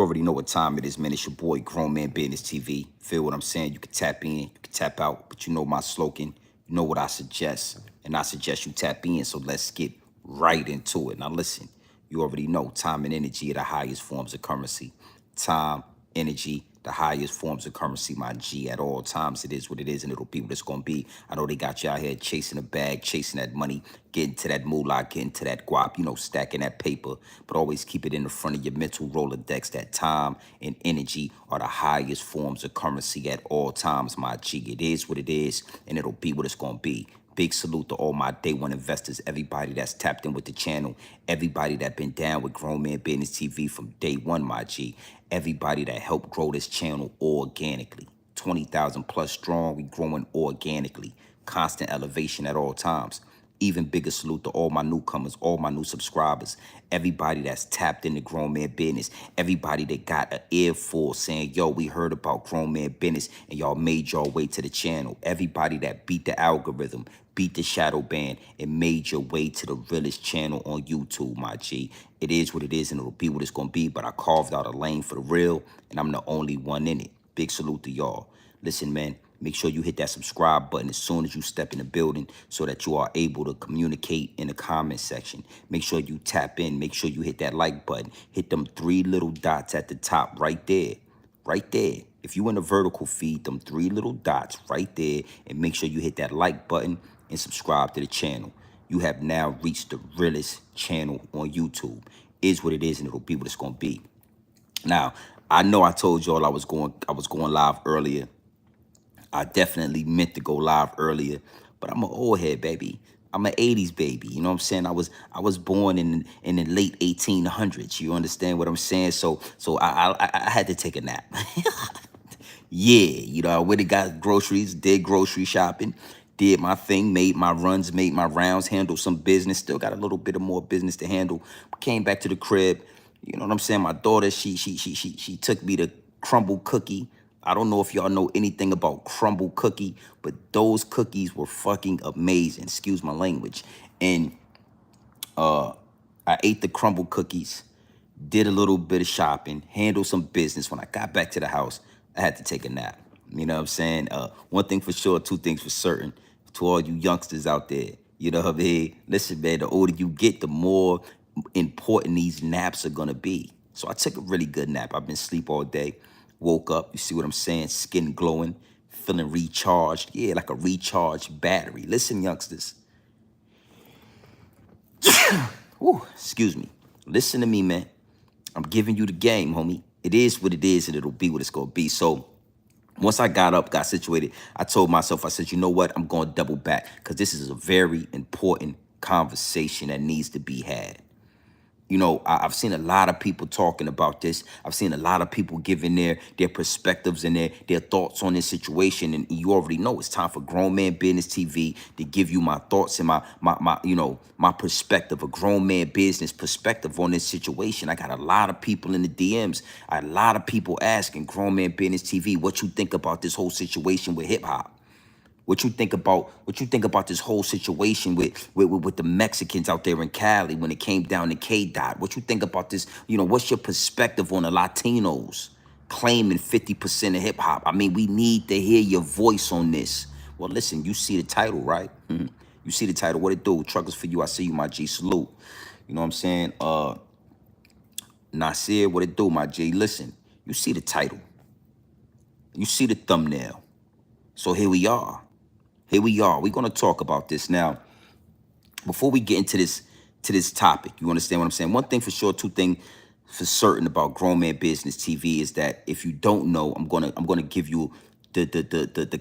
Already know what time it is, man. It's your boy, Grown Man Business TV. Feel what I'm saying? You can tap in, you can tap out, but you know my slogan. You know what I suggest. And I suggest you tap in, so let's get right into it. Now listen, you already know time and energy are the highest forms of currency. Time, energy, the highest forms of currency, my G. At all times, it is what it is, and it'll be what it's gonna be. I know they got you out here chasing a bag, chasing that money, getting to that moolah, getting to that guap, you know, stacking that paper. But always keep it in the front of your mental Rolodex that time and energy are the highest forms of currency at all times, my G. It is what it is, and it'll be what it's gonna be. Big salute to all my day one investors, everybody that's tapped in with the channel, everybody that been down with Grown Man Business TV from day one, my G. Everybody that helped grow this channel organically. 20,000 plus strong, we growing organically. Constant elevation at all times. Even bigger salute to all my newcomers, all my new subscribers, everybody that's tapped into Grown Man Business, everybody that got an earful saying, yo, we heard about Grown Man Business and y'all made your way to the channel. Everybody that beat the algorithm, beat the shadow ban, and made your way to the Realest channel on YouTube, my G. It is what it is, and it'll be what it's going to be, but I carved out a lane for the real, and I'm the only one in it. Big salute to y'all. Listen, man, make sure you hit that subscribe button as soon as you step in the building so that you are able to communicate in the comment section. Make sure you tap in. Make sure you hit that like button. Hit them 3 little dots at the top right there. Right there. If you in the vertical feed, them 3 little dots right there, and make sure you hit that like button and subscribe to the channel. You have now reached the Realest channel on YouTube. Is what it is, and it'll be what it's going to be. Now, I know I told y'all I was going live earlier. I definitely meant to go live earlier, but I'm an old head, baby. I'm an 80s baby. You know what I'm saying? I was born in the late 1800s. You understand what I'm saying? So I had to take a nap. Yeah, you know, I went and got groceries, did grocery shopping, did my thing, made my runs, made my rounds, handled some business. Still got a little bit of more business to handle. Came back to the crib. You know what I'm saying? My daughter, she took me to Crumble Cookie. I don't know if y'all know anything about Crumble Cookie, but those cookies were fucking amazing. Excuse my language. And I ate the crumble cookies, did a little bit of shopping, handled some business. When I got back to the house, I had to take a nap. You know what I'm saying? One thing for sure, 2 things for certain. To all you youngsters out there, you know what I mean? Listen, man, the older you get, the more important these naps are gonna be. So I took a really good nap. I've been asleep all day. Woke up, you see what I'm saying? Skin glowing, feeling recharged. Yeah, like a recharged battery. Listen, youngsters. Ooh, excuse me. Listen to me, man. I'm giving you the game, homie. It is what it is, and it'll be what it's gonna be. So once I got up, got situated, I told myself, I said, you know what? I'm gonna double back because this is a very important conversation that needs to be had. You know, I've seen a lot of people talking about this. I've seen a lot of people giving their perspectives and their thoughts on this situation. And you already know it's time for Grown Man Business TV to give you my thoughts and my perspective, a grown man business perspective on this situation. I got a lot of people in the DMs. I had a lot of people asking Grown Man Business TV, what you think about this whole situation with hip hop? What you think about this whole situation with the Mexicans out there in Cali when it came down to Kdot? What you think about this? You know, what's your perspective on the Latinos claiming 50% of hip hop? I mean, we need to hear your voice on this. Well, listen, you see the title, right? You see the title. What it do? Truckers for you. I see you, my G. Salute. You know what I'm saying? Nasir, what it do, my G? Listen, you see the title. You see the thumbnail. So here we are. Here we are. We're going to talk about this. Now, before we get into this topic, you understand what I'm saying? One thing for sure, 2 things for certain about Grown Man Business TV is that if you don't know, I'm gonna give you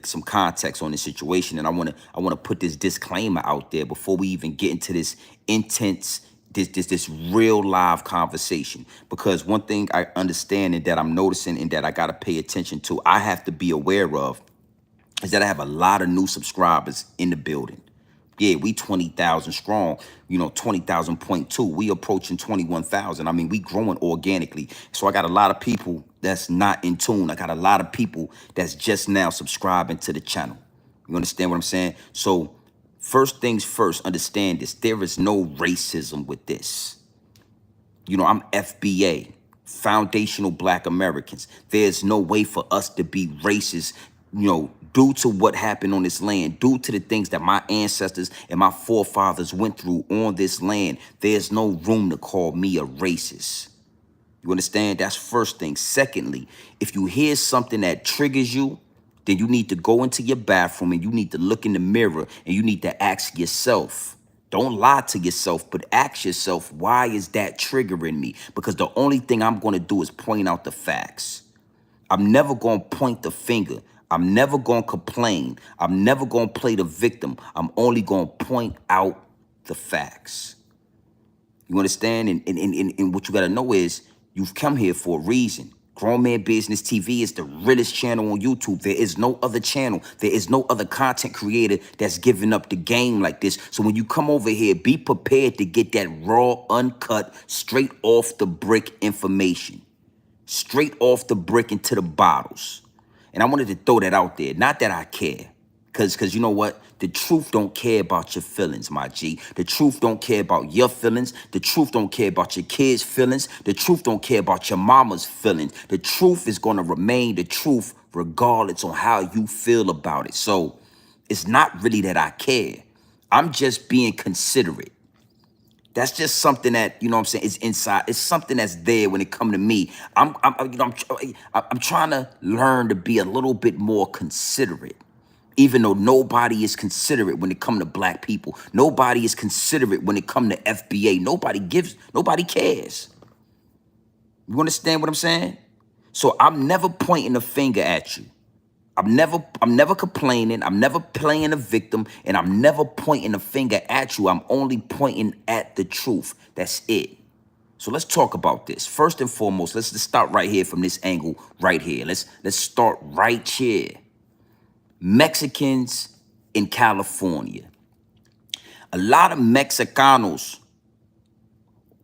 some context on the situation, and I wanna put this disclaimer out there before we even get into this intense this real live conversation. Because one thing I understand and that I'm noticing and that I gotta pay attention to, I have to be aware of, is that I have a lot of new subscribers in the building. Yeah, we 20,000 strong, you know, 20,000.2. We approaching 21,000. I mean, we growing organically. So I got a lot of people that's not in tune. I got a lot of people that's just now subscribing to the channel. You understand what I'm saying? So first things first, understand this. There is no racism with this. You know, I'm FBA, foundational black Americans. There's no way for us to be racist, due to what happened on this land, due to the things that my ancestors and my forefathers went through on this land. There's no room to call me a racist. You understand? That's first thing. Secondly, if you hear something that triggers you, then you need to go into your bathroom and you need to look in the mirror and you need to ask yourself. Don't lie to yourself, but ask yourself, why is that triggering me? Because the only thing I'm going to do is point out the facts. I'm never going to point the finger. I'm never going to complain. I'm never going to play the victim. I'm only going to point out the facts. You understand? And what you got to know is you've come here for a reason. Grown Man Business TV is the realest channel on YouTube. There is no other channel. There is no other content creator that's giving up the game like this. So when you come over here, be prepared to get that raw, uncut, straight off the brick information. Straight off the brick into the bottles. And I wanted to throw that out there. Not that I care. Because you know what? The truth don't care about your feelings, my G. The truth don't care about your feelings. The truth don't care about your kids' feelings. The truth don't care about your mama's feelings. The truth is going to remain the truth regardless on how you feel about it. So it's not really that I care. I'm just being considerate. That's just something that, you know what I'm saying, is inside. It's something that's there when it comes to me. I'm trying to learn to be a little bit more considerate. Even though nobody is considerate when it comes to black people. Nobody is considerate when it comes to FBA. Nobody cares. You understand what I'm saying? So I'm never pointing a finger at you. I'm never complaining. I'm never playing a victim. And I'm never pointing a finger at you. I'm only pointing at the truth. That's it. So let's talk about this. First and foremost, let's start right here from this angle right here. Let's start right here. Mexicans in California. A lot of Mexicanos.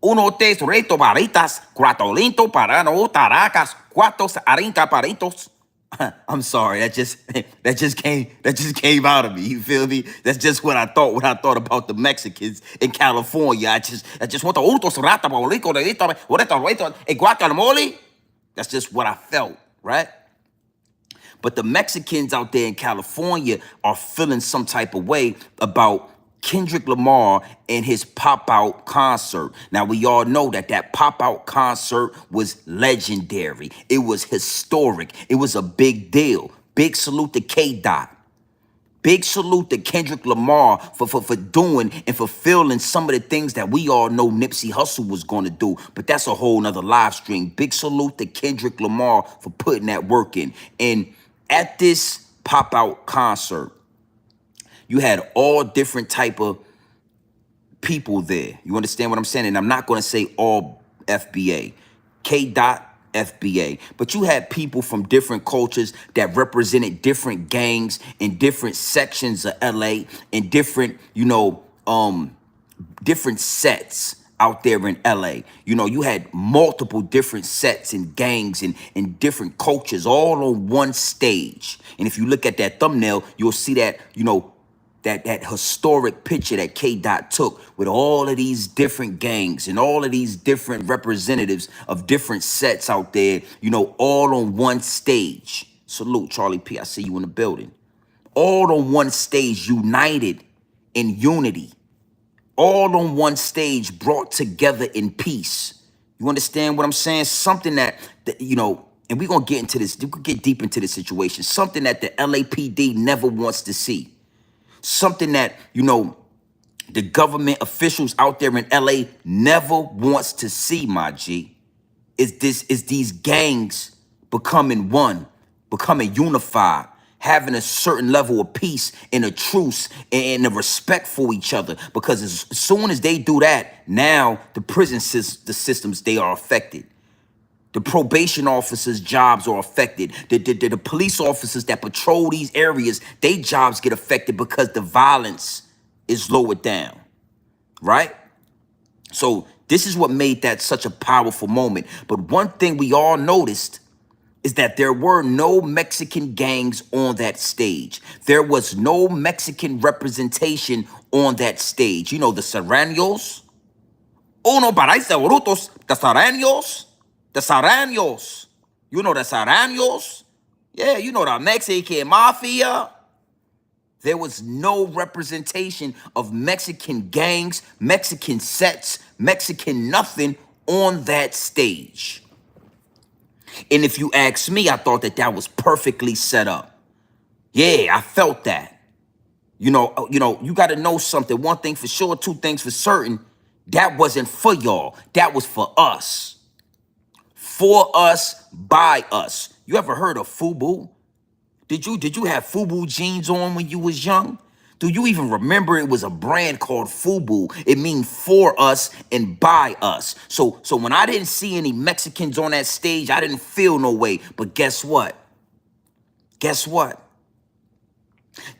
Uno, tres, reto, varitas, cuatro, linto, parano, taracas, cuatro, arinta, paritos. I'm sorry, that just came out of me. You feel me? That's just what I thought when I thought about the Mexicans in California. I just want to autos rata, bolico, guacamole. That's just what I felt, right? But the Mexicans out there in California are feeling some type of way about Kendrick Lamar and his pop-out concert. Now, we all know that pop-out concert was legendary. It was historic. It was a big deal. Big salute to Kdot. Big salute to Kendrick Lamar for doing and fulfilling some of the things that we all know Nipsey Hussle was going to do. But that's a whole nother live stream. Big salute to Kendrick Lamar for putting that work in. And at this pop-out concert, you had all different type of people there. You understand what I'm saying? And I'm not going to say all FBA. Kdot FBA. But you had people from different cultures that represented different gangs in different sections of LA and different, different sets out there in LA. You had multiple different sets and gangs and different cultures all on one stage. And if you look at that thumbnail, you'll see that, that historic picture that Kdot took with all of these different gangs and all of these different representatives of different sets out there, all on one stage. Salute, Charlie P. I see you in the building. All on one stage, united in unity. All on one stage, brought together in peace. You understand what I'm saying? Something that and we're going to get into this, we could get deep into this situation. Something that the LAPD never wants to see. Something that, the government officials out there in LA never wants to see, my G. Is these gangs becoming one, becoming unified, having a certain level of peace and a truce and a respect for each other. Because as soon as they do that, now the prison systems, they are affected. The probation officers' jobs are affected. The police officers that patrol these areas, their jobs get affected because the violence is lowered down, right? So this is what made that such a powerful moment. But one thing we all noticed is that there were no Mexican gangs on that stage. There was no Mexican representation on that stage. The Serranos, uno para brutos, the Serranos. The Saraños. You know the Saraños? Yeah, you know the Mexican mafia. There was no representation of Mexican gangs, Mexican sets, Mexican nothing on that stage. And if you ask me, I thought that was perfectly set up. Yeah, I felt that. You got to know something. One thing for sure, two things for certain. That wasn't for y'all. That was for us. For us, by us. You ever heard of FUBU? Did you have FUBU jeans on when you was young? Do you even remember it was a brand called FUBU? It means for us and by us. So when I didn't see any Mexicans on that stage, I didn't feel no way. But guess what? Guess what?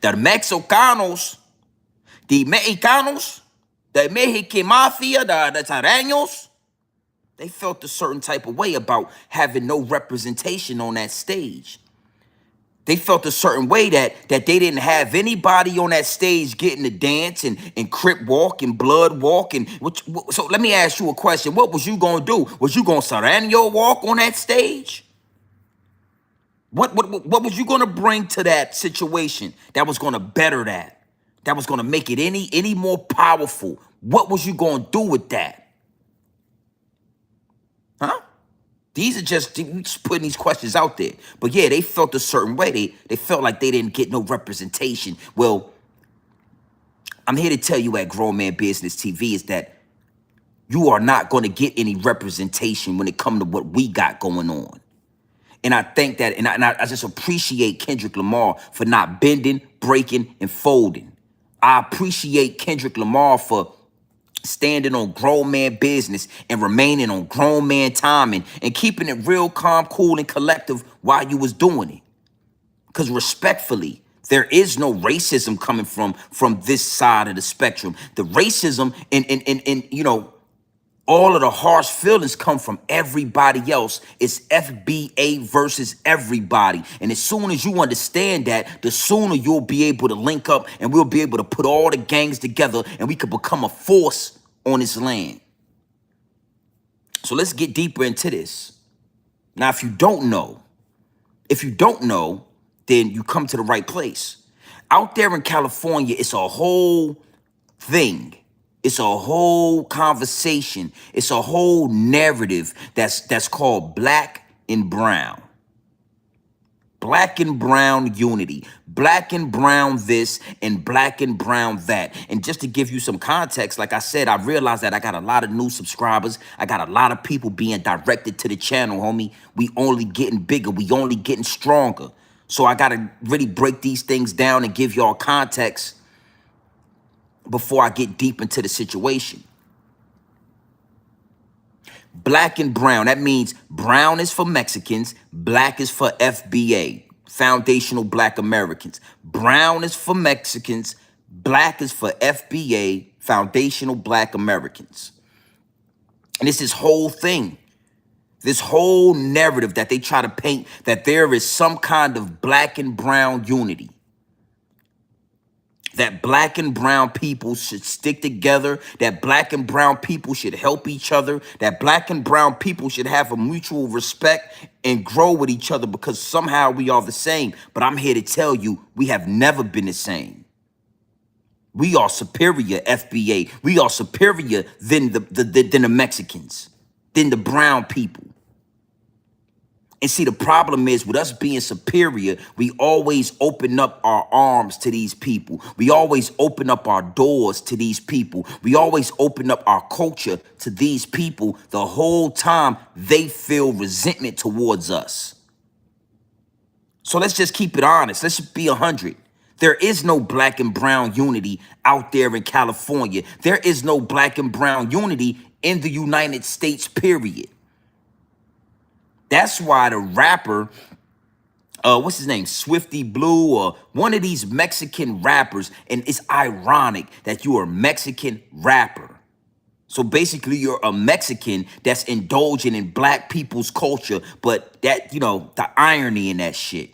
The Mexicanos, the Mexicanos, the Mexican mafia, the Taraños, they felt a certain type of way about having no representation on that stage. They felt a certain way that they didn't have anybody on that stage getting to dance and crip walk and blood walk. So let me ask you a question. What was you going to do? Was you going to Serrano walk on that stage? What was you going to bring to that situation that was going to better that? That was going to make it any more powerful? What was you going to do with that? Huh? These are just putting these questions out there. But yeah, they felt a certain way. They felt like they didn't get no representation. Well, I'm here to tell you at Grown Man Business TV is that you are not going to get any representation when it comes to what we got going on. And I think that, and I just appreciate Kendrick Lamar for not bending, breaking, and folding. I appreciate Kendrick Lamar for standing on grown man business and remaining on grown man timing and keeping it real calm, cool, and collective while you was doing it. Because respectfully, there is no racism coming from this side of the spectrum. The racism and all of the harsh feelings come from everybody else. It's FBA versus everybody. And as soon as you understand that, the sooner you'll be able to link up and we'll be able to put all the gangs together and we could become a force on this land. So let's get deeper into this. Now, if you don't know, then you come to the right place. Out there in California, it's a whole thing. It's a whole conversation. It's a whole narrative that's called black and brown. Black and brown unity. Black and brown this and black and brown that. And just to give you some context, like I said, I realized that I got a lot of new subscribers. I got a lot of people being directed to the channel, homie. We only getting bigger. We only getting stronger. So I got to really break these things down and give y'all context before I get deep into the situation. Black and brown, that means brown is for Mexicans, black is for FBA, Foundational Black Americans. Brown is for Mexicans, black is for FBA, Foundational Black Americans. And it's this whole thing, this whole narrative that they try to paint that there is some kind of black and brown unity. That black and brown people should stick together, that black and brown people should help each other, that black and brown people should have a mutual respect and grow with each other because somehow we are the same. But I'm here to tell you, we have never been the same. We are superior, FBA. We are superior than the Mexicans, than the brown people. And see, the problem is with us being superior, we always open up our arms to these people. We always open up our doors to these people. We always open up our culture to these people. The whole time they feel resentment towards us. So let's just keep it honest. Let's just be 100. There is no black and brown unity out there in California. There is no black and brown unity in the United States, period. That's why the rapper, what's his name, Swifty Blue, or one of these Mexican rappers, and it's ironic that you are a Mexican rapper. So basically you're a Mexican that's indulging in black people's culture, but that, the irony in that shit.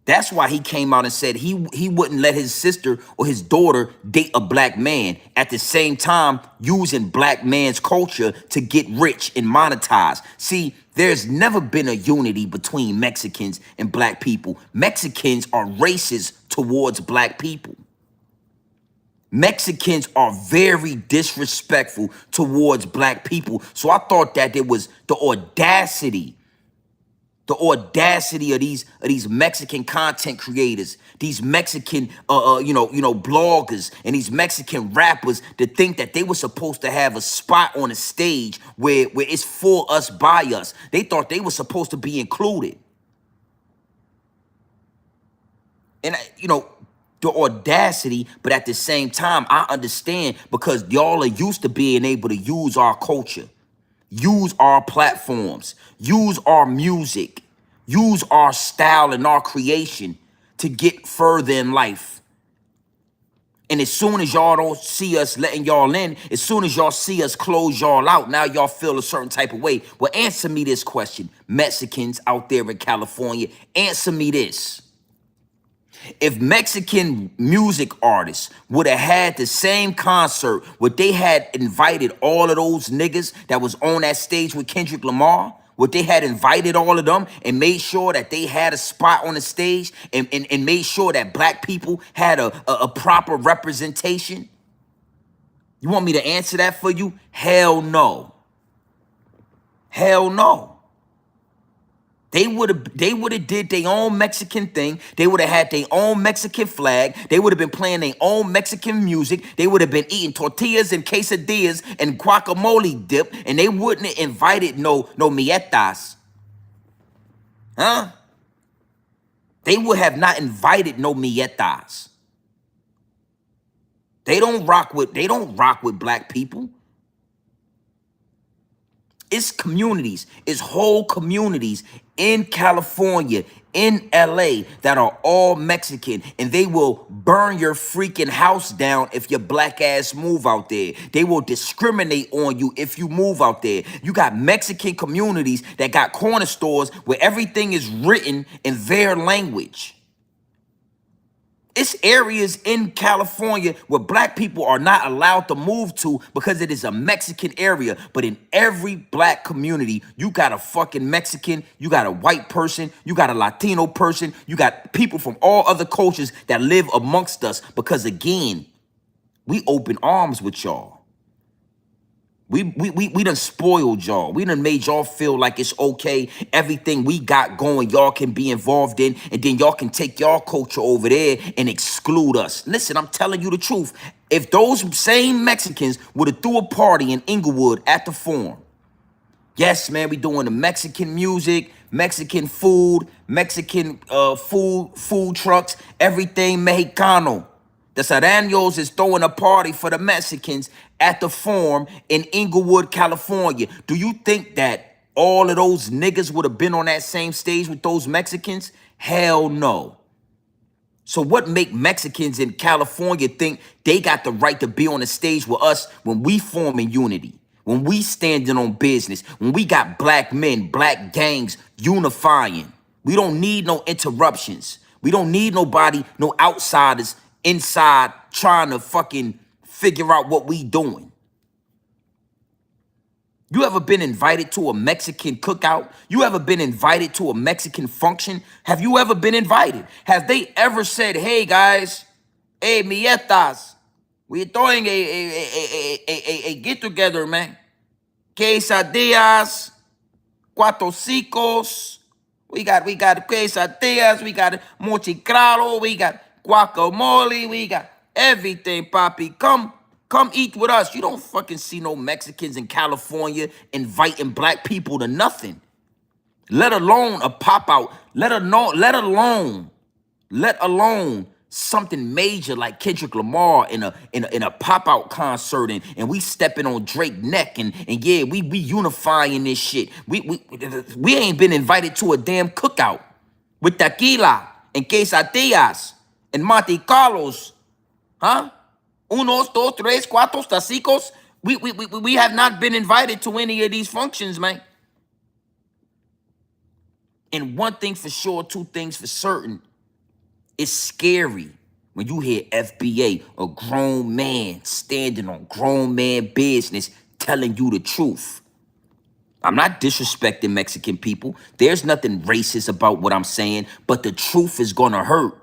That's why he came out and said he wouldn't let his sister or his daughter date a black man, at the same time using black man's culture to get rich and monetize. See, there's never been a unity between Mexicans and black people. Mexicans are racist towards black people. Mexicans are very disrespectful towards black people. So I thought that it was the audacity of these Mexican content creators, these Mexican bloggers, and these Mexican rappers to think that they were supposed to have a spot on the stage where it's for us, by us. They thought they were supposed to be included. And the audacity, but at the same time, I understand, because y'all are used to being able to use our culture, use our platforms, use our music, use our style and our creation to get further in life. And as soon as y'all don't see us letting y'all in, as soon as y'all see us close y'all out, now y'all feel a certain type of way. Well, answer me this question, Mexicans out there in California, answer me this. If Mexican music artists would have had the same concert where they had invited all of those niggas that was on that stage with Kendrick Lamar, would they had invited all of them and made sure that they had a spot on the stage and made sure that black people had a proper representation? You want me to answer that for you? Hell no. Hell no. They would have did their own Mexican thing. They would have had their own Mexican flag. They would have been playing their own Mexican music. They would have been eating tortillas and quesadillas and guacamole dip, and they wouldn't have invited no mietas. Huh? They would have not invited no mietas. They don't rock with black people. It's communities, it's whole communities in California, in LA that are all Mexican, and they will burn your freaking house down if your black ass move out there. They will discriminate on you if you move out there. You got Mexican communities that got corner stores where everything is written in their language. It's areas in California where black people are not allowed to move to because it is a Mexican area. But in every black community, you got a fucking Mexican, you got a white person, you got a Latino person, you got people from all other cultures that live amongst us. Because again, we open arms with y'all. We done spoiled y'all. We done made y'all feel like it's okay. Everything we got going, y'all can be involved in, and then y'all can take y'all culture over there and exclude us. Listen, I'm telling you the truth. If those same Mexicans would have threw a party in Inglewood at the Forum, yes, man, we doing the Mexican music, Mexican food, Mexican food trucks, everything Mexicano. The Serranos is throwing a party for the Mexicans at the Forum in Inglewood, California. Do you think that all of those niggas would have been on that same stage with those Mexicans? Hell no. So what make Mexicans in California think they got the right to be on the stage with us when we form in unity? When we standing on business, when we got black men, black gangs unifying? We don't need no interruptions. We don't need nobody, no outsiders inside trying to fucking figure out what we doing. You ever been invited to a Mexican cookout? You ever been invited to a Mexican function? Have you ever been invited? Have they ever said, hey guys, hey mietas, we're throwing a get together, man. Quesadillas, cuatro cicos, we got quesadillas, we got mochicraro, we got guacamole, we got everything, papi. Come eat with us. You don't fucking see no Mexicans in California inviting black people to nothing. Let alone a pop out. Let alone something major like Kendrick Lamar in a pop out concert, and we stepping on Drake neck, and yeah, we unifying this shit. We ain't been invited to a damn cookout with tequila and quesadillas and Monte Carlos, huh? Unos, dos, tres, cuatro, tacicos. We have not been invited to any of these functions, man. And one thing for sure, two things for certain. It's scary when you hear FBA, a grown man standing on grown man business telling you the truth. I'm not disrespecting Mexican people. There's nothing racist about what I'm saying, but the truth is gonna hurt.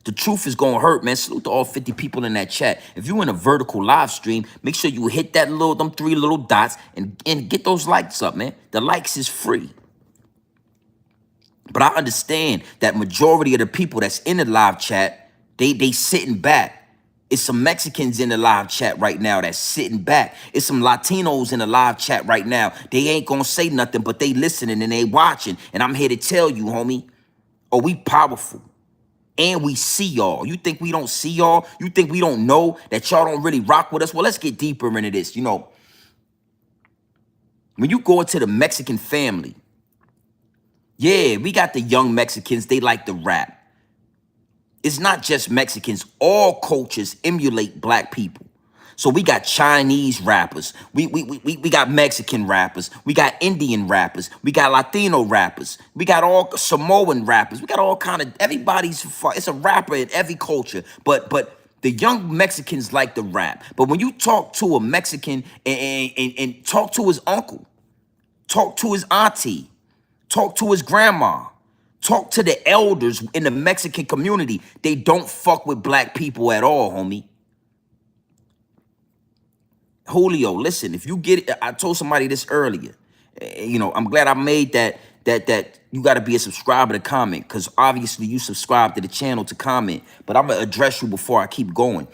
The truth is gonna hurt, man. Salute to all 50 people in that chat. If you in a vertical live stream, make sure you hit them 3 little dots and get those likes up, man. The likes is free. But I understand that majority of the people that's in the live chat, they sitting back. It's some Mexicans in the live chat right now that's sitting back. It's some Latinos in the live chat right now. They ain't gonna say nothing, but they listening and they watching. And I'm here to tell you, homie, oh, we powerful. And we see y'all. You think we don't see y'all? You think we don't know that y'all don't really rock with us? Well, let's get deeper into this. You know, when you go into the Mexican family, yeah, we got the young Mexicans. They like to rap. It's not just Mexicans. All cultures emulate black people. So we got Chinese rappers. We got Mexican rappers. We got Indian rappers. We got Latino rappers. We got all Samoan rappers. We got all kind of, it's a rapper in every culture. But the young Mexicans like to rap. But when you talk to a Mexican and talk to his uncle, talk to his auntie, talk to his grandma, talk to the elders in the Mexican community, they don't fuck with black people at all, homie. Julio, listen, if you get it, I told somebody this earlier. You know, I'm glad I made that you got to be a subscriber to comment, because obviously you subscribe to the channel to comment. But I'm going to address you before I keep going.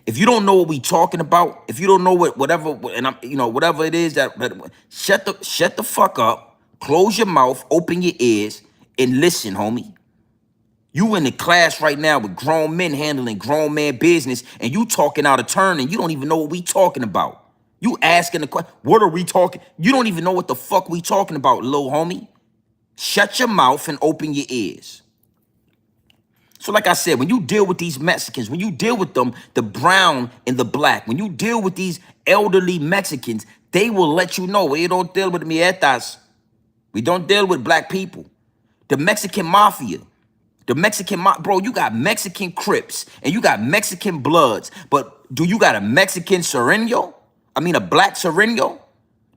If you don't know what we talking about, if you don't know whatever it is shut the fuck up, close your mouth, open your ears, and listen, homie. You in the class right now with grown men handling grown man business, and you talking out of turn, and you don't even know what we talking about. You asking the question, what are we talking? You don't even know what the fuck we talking about, little homie. Shut your mouth and open your ears. So like I said, when you deal with these Mexicans, when you deal with them, the brown and the black, when you deal with these elderly Mexicans, they will let you know, we don't deal with mietas. We don't deal with black people. The Mexican mafia. Bro, you got Mexican Crips and you got Mexican Bloods, but do you got a Mexican Sereno? I mean, a black Sereno?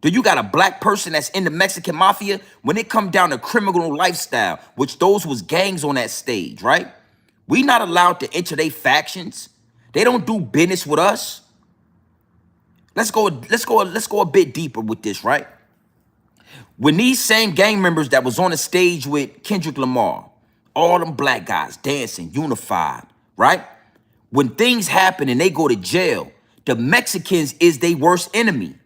Do you got a black person that's in the Mexican mafia? When it come down to criminal lifestyle, which those was gangs on that stage, right? We not allowed to enter their factions. They don't do business with us. Let's go a bit deeper with this, right? When these same gang members that was on the stage with Kendrick Lamar, all them black guys dancing, unified, right? When things happen and they go to jail, the Mexicans is their worst enemy.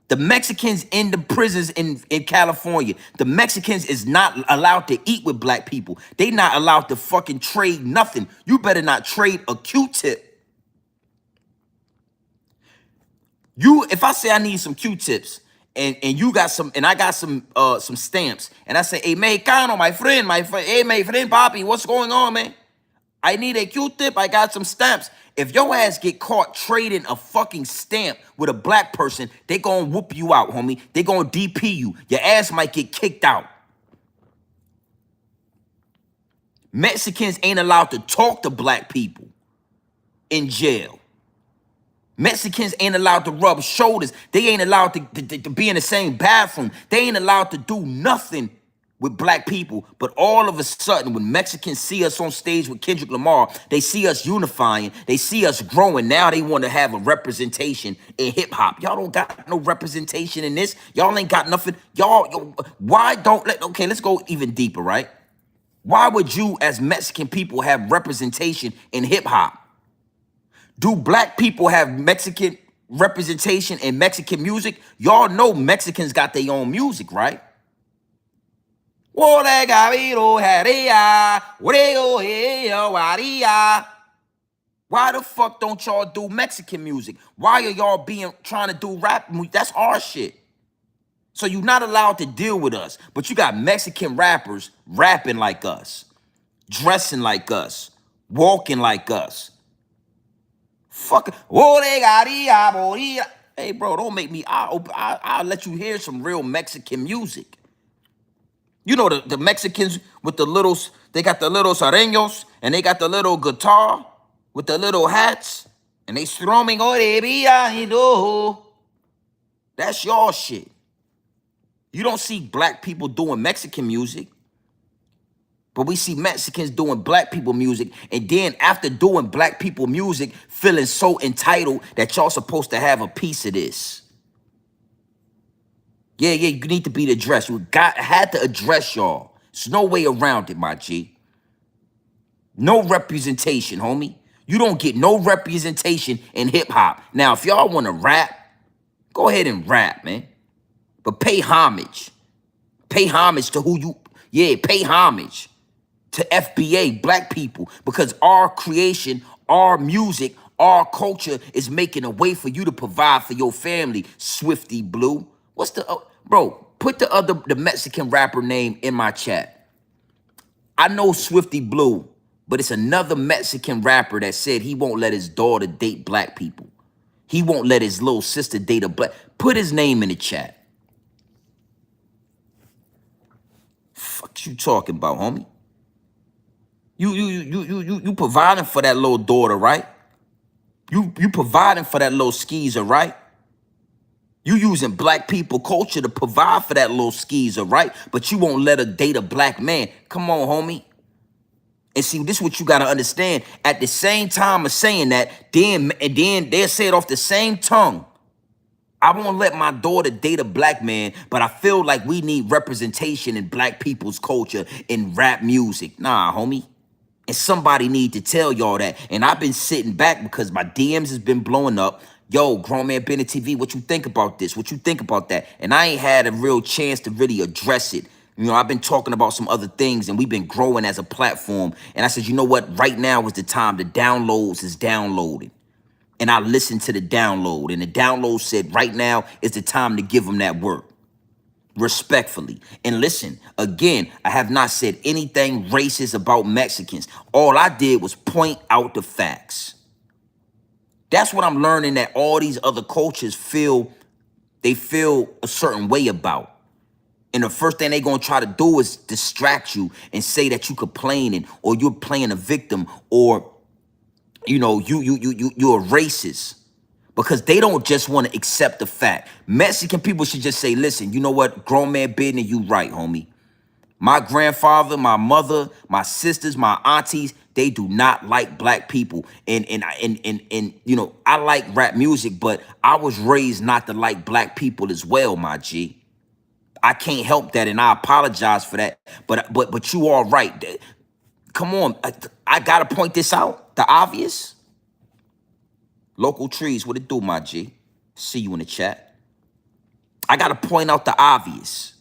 The Mexicans in the prisons in California, the Mexicans is not allowed to eat with black people. They not allowed to fucking trade nothing. You better not trade a Q-tip. If I say I need some Q-tips, and you got some, and I got some stamps, and I say, hey, Mexicano, my friend, hey, my friend, Papi, what's going on, man? I need a Q-tip, I got some stamps. If your ass get caught trading a fucking stamp with a black person, they gonna whoop you out, homie. They gonna DP you. Your ass might get kicked out. Mexicans ain't allowed to talk to black people in jail. Mexicans ain't allowed to rub shoulders. They ain't allowed to be in the same bathroom. They ain't allowed to do nothing with black people. But all of a sudden, when Mexicans see us on stage with Kendrick Lamar, they see us unifying. They see us growing. Now they want to have a representation in hip hop. Y'all don't got no representation in this. Y'all ain't got nothing. Why don't okay, let's go even deeper, right? Why would you as Mexican people have representation in hip hop? Do black people have Mexican representation in Mexican music? Y'all know Mexicans got their own music, right? Why the fuck don't y'all do Mexican music? Why are y'all trying to do rap music? That's our shit. So you're not allowed to deal with us, but you got Mexican rappers rapping like us, dressing like us, walking like us. Fuck. Hey, bro, don't make me. I'll let you hear some real Mexican music. You know the Mexicans with the little, they got the little areños and they got the little guitar with the little hats and they strumming, oh, de vida, that's your shit. You don't see black people doing Mexican music, but we see Mexicans doing black people music. And then after doing black people music, feeling so entitled that y'all supposed to have a piece of this. Yeah, you need to be addressed. Had to address y'all. There's no way around it, my G. No representation, homie. You don't get no representation in hip hop. Now, if y'all want to rap, go ahead and rap, man. But pay homage. Pay homage to pay homage to FBA, black people, because our creation, our music, our culture is making a way for you to provide for your family. Swifty Blue. What's the, bro, put the Mexican rapper name in my chat. I know Swifty Blue, but it's another Mexican rapper that said he won't let his daughter date black people. He won't let his little sister date a black. Put his name in the chat. Fuck you talking about, homie? You providing for that little daughter, right? You providing for that little skeezer, right? You using black people culture to provide for that little skeezer, right? But you won't let her date a black man. Come on, homie. And see, this is what you got to understand. At the same time of saying that, then they'll say it off the same tongue. I won't let my daughter date a black man, but I feel like we need representation in black people's culture in rap music. Nah, homie. And somebody need to tell y'all that. And I've been sitting back because my DMs has been blowing up. Yo, Grown Man Bennett TV, what you think about this? What you think about that? And I ain't had a real chance to really address it. You know, I've been talking about some other things and we've been growing as a platform. And I said, you know what? Right now is the time. The downloads is downloading. And I listened to the download. And the download said right now is the time to give them that work. Respectfully. And listen, again, I have not said anything racist about Mexicans. All I did was point out the facts. That's what I'm learning, that all these other cultures feel a certain way about. And the first thing they're going to try to do is distract you and say that you complaining or you're playing a victim or, you know, you're a racist. Because they don't just want to accept the fact. Mexican people should just say, listen, you know what? Grown Man Bidden, you right, homie. My grandfather, my mother, my sisters, my aunties, they do not like black people. And you know, I like rap music, but I was raised not to like black people as well, my G. I can't help that, and I apologize for that. But you are right. Come on, I gotta point this out. The obvious. Local trees, what it do, my G? See you in the chat. I got to point out the obvious.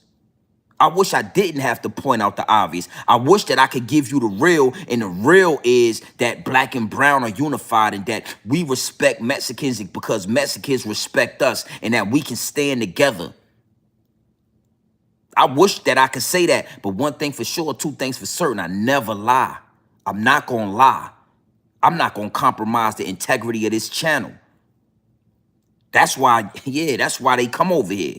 I wish I didn't have to point out the obvious. I wish that I could give you the real, and the real is that black and brown are unified and that we respect Mexicans because Mexicans respect us and that we can stand together. I wish that I could say that, but one thing for sure, two things for certain, I never lie. I'm not going to lie. I'm not going to compromise the integrity of this channel. That's why, yeah, that's why they come over here.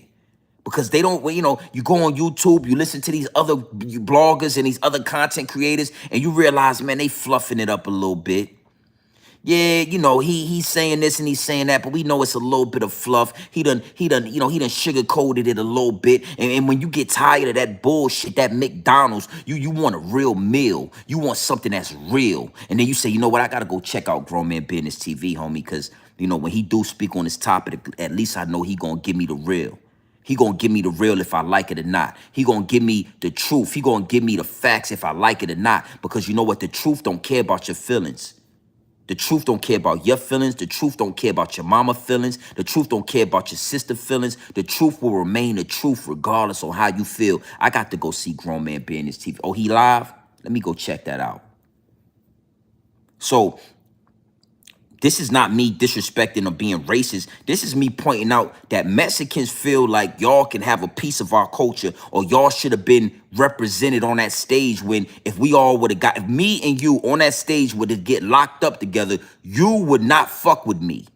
Because they don't, you know, you go on YouTube, you listen to these other bloggers and these other content creators, and you realize, man, they fluffing it up a little bit. Yeah, you know, he's saying this and he's saying that, but we know it's a little bit of fluff. He done sugar-coated it a little bit. And when you get tired of that bullshit, that McDonald's, you want a real meal. You want something that's real. And then you say, you know what, I gotta go check out Grown Man Business TV, homie, because, you know, when he do speak on this topic, at least I know he gonna give me the real. He gonna give me the real if I like it or not. He gonna give me the truth. He gonna give me the facts if I like it or not. Because you know what, the truth don't care about your feelings. The truth don't care about your feelings. The truth don't care about your mama feelings. The truth don't care about your sister feelings. The truth will remain the truth regardless of how you feel. I got to go see Grown Man Business TV. Oh, he live? Let me go check that out. So this is not me disrespecting or being racist. This is me pointing out that Mexicans feel like y'all can have a piece of our culture or y'all should have been represented on that stage when if we all would have got, if me and you on that stage would have get locked up together, you would not fuck with me.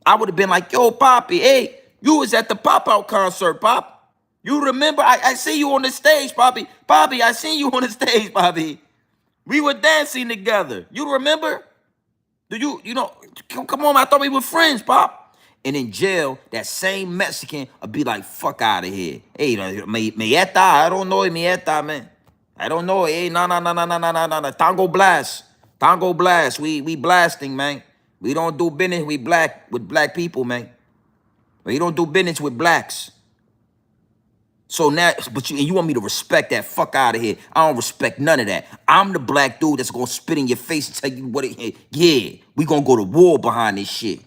I would have been like, yo, Poppy, hey, you was at the Pop Out concert, Pop. You remember? I see you on the stage, Bobby. Bobby, I seen you on the stage, Bobby. We were dancing together. You remember? Do you know? Come on, I thought we were friends, Pop. And in jail, that same Mexican would be like, fuck out of here. Hey, me eta, I don't know me eta, man. I don't know. Hey, no. Tango blast. Tango blast. We blasting, man. We don't do business with black people, man. We don't do business with blacks. So now, but you want me to respect that? Fuck out of here. I don't respect none of that. I'm the black dude that's gonna spit in your face and tell you what it, yeah, we gonna go to war behind this shit.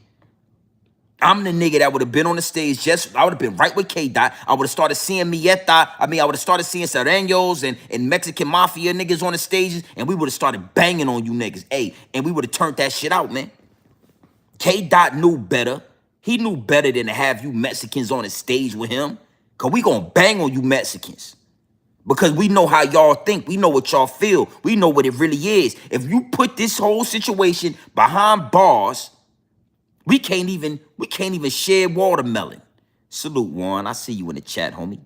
I'm the nigga that would have been on the stage I would have been right with Kdot. I would have started seeing Mieta. I would have started seeing Sereños and Mexican Mafia niggas on the stages, and we would have started banging on you niggas. Hey, and we would have turned that shit out, man. Kdot knew better. He knew better than to have you Mexicans on the stage with him. Cause we gonna bang on you Mexicans. Because we know how y'all think. We know what y'all feel. We know what it really is. If you put this whole situation behind bars, we can't even share watermelon. Salute, Juan. I see you in the chat, homie.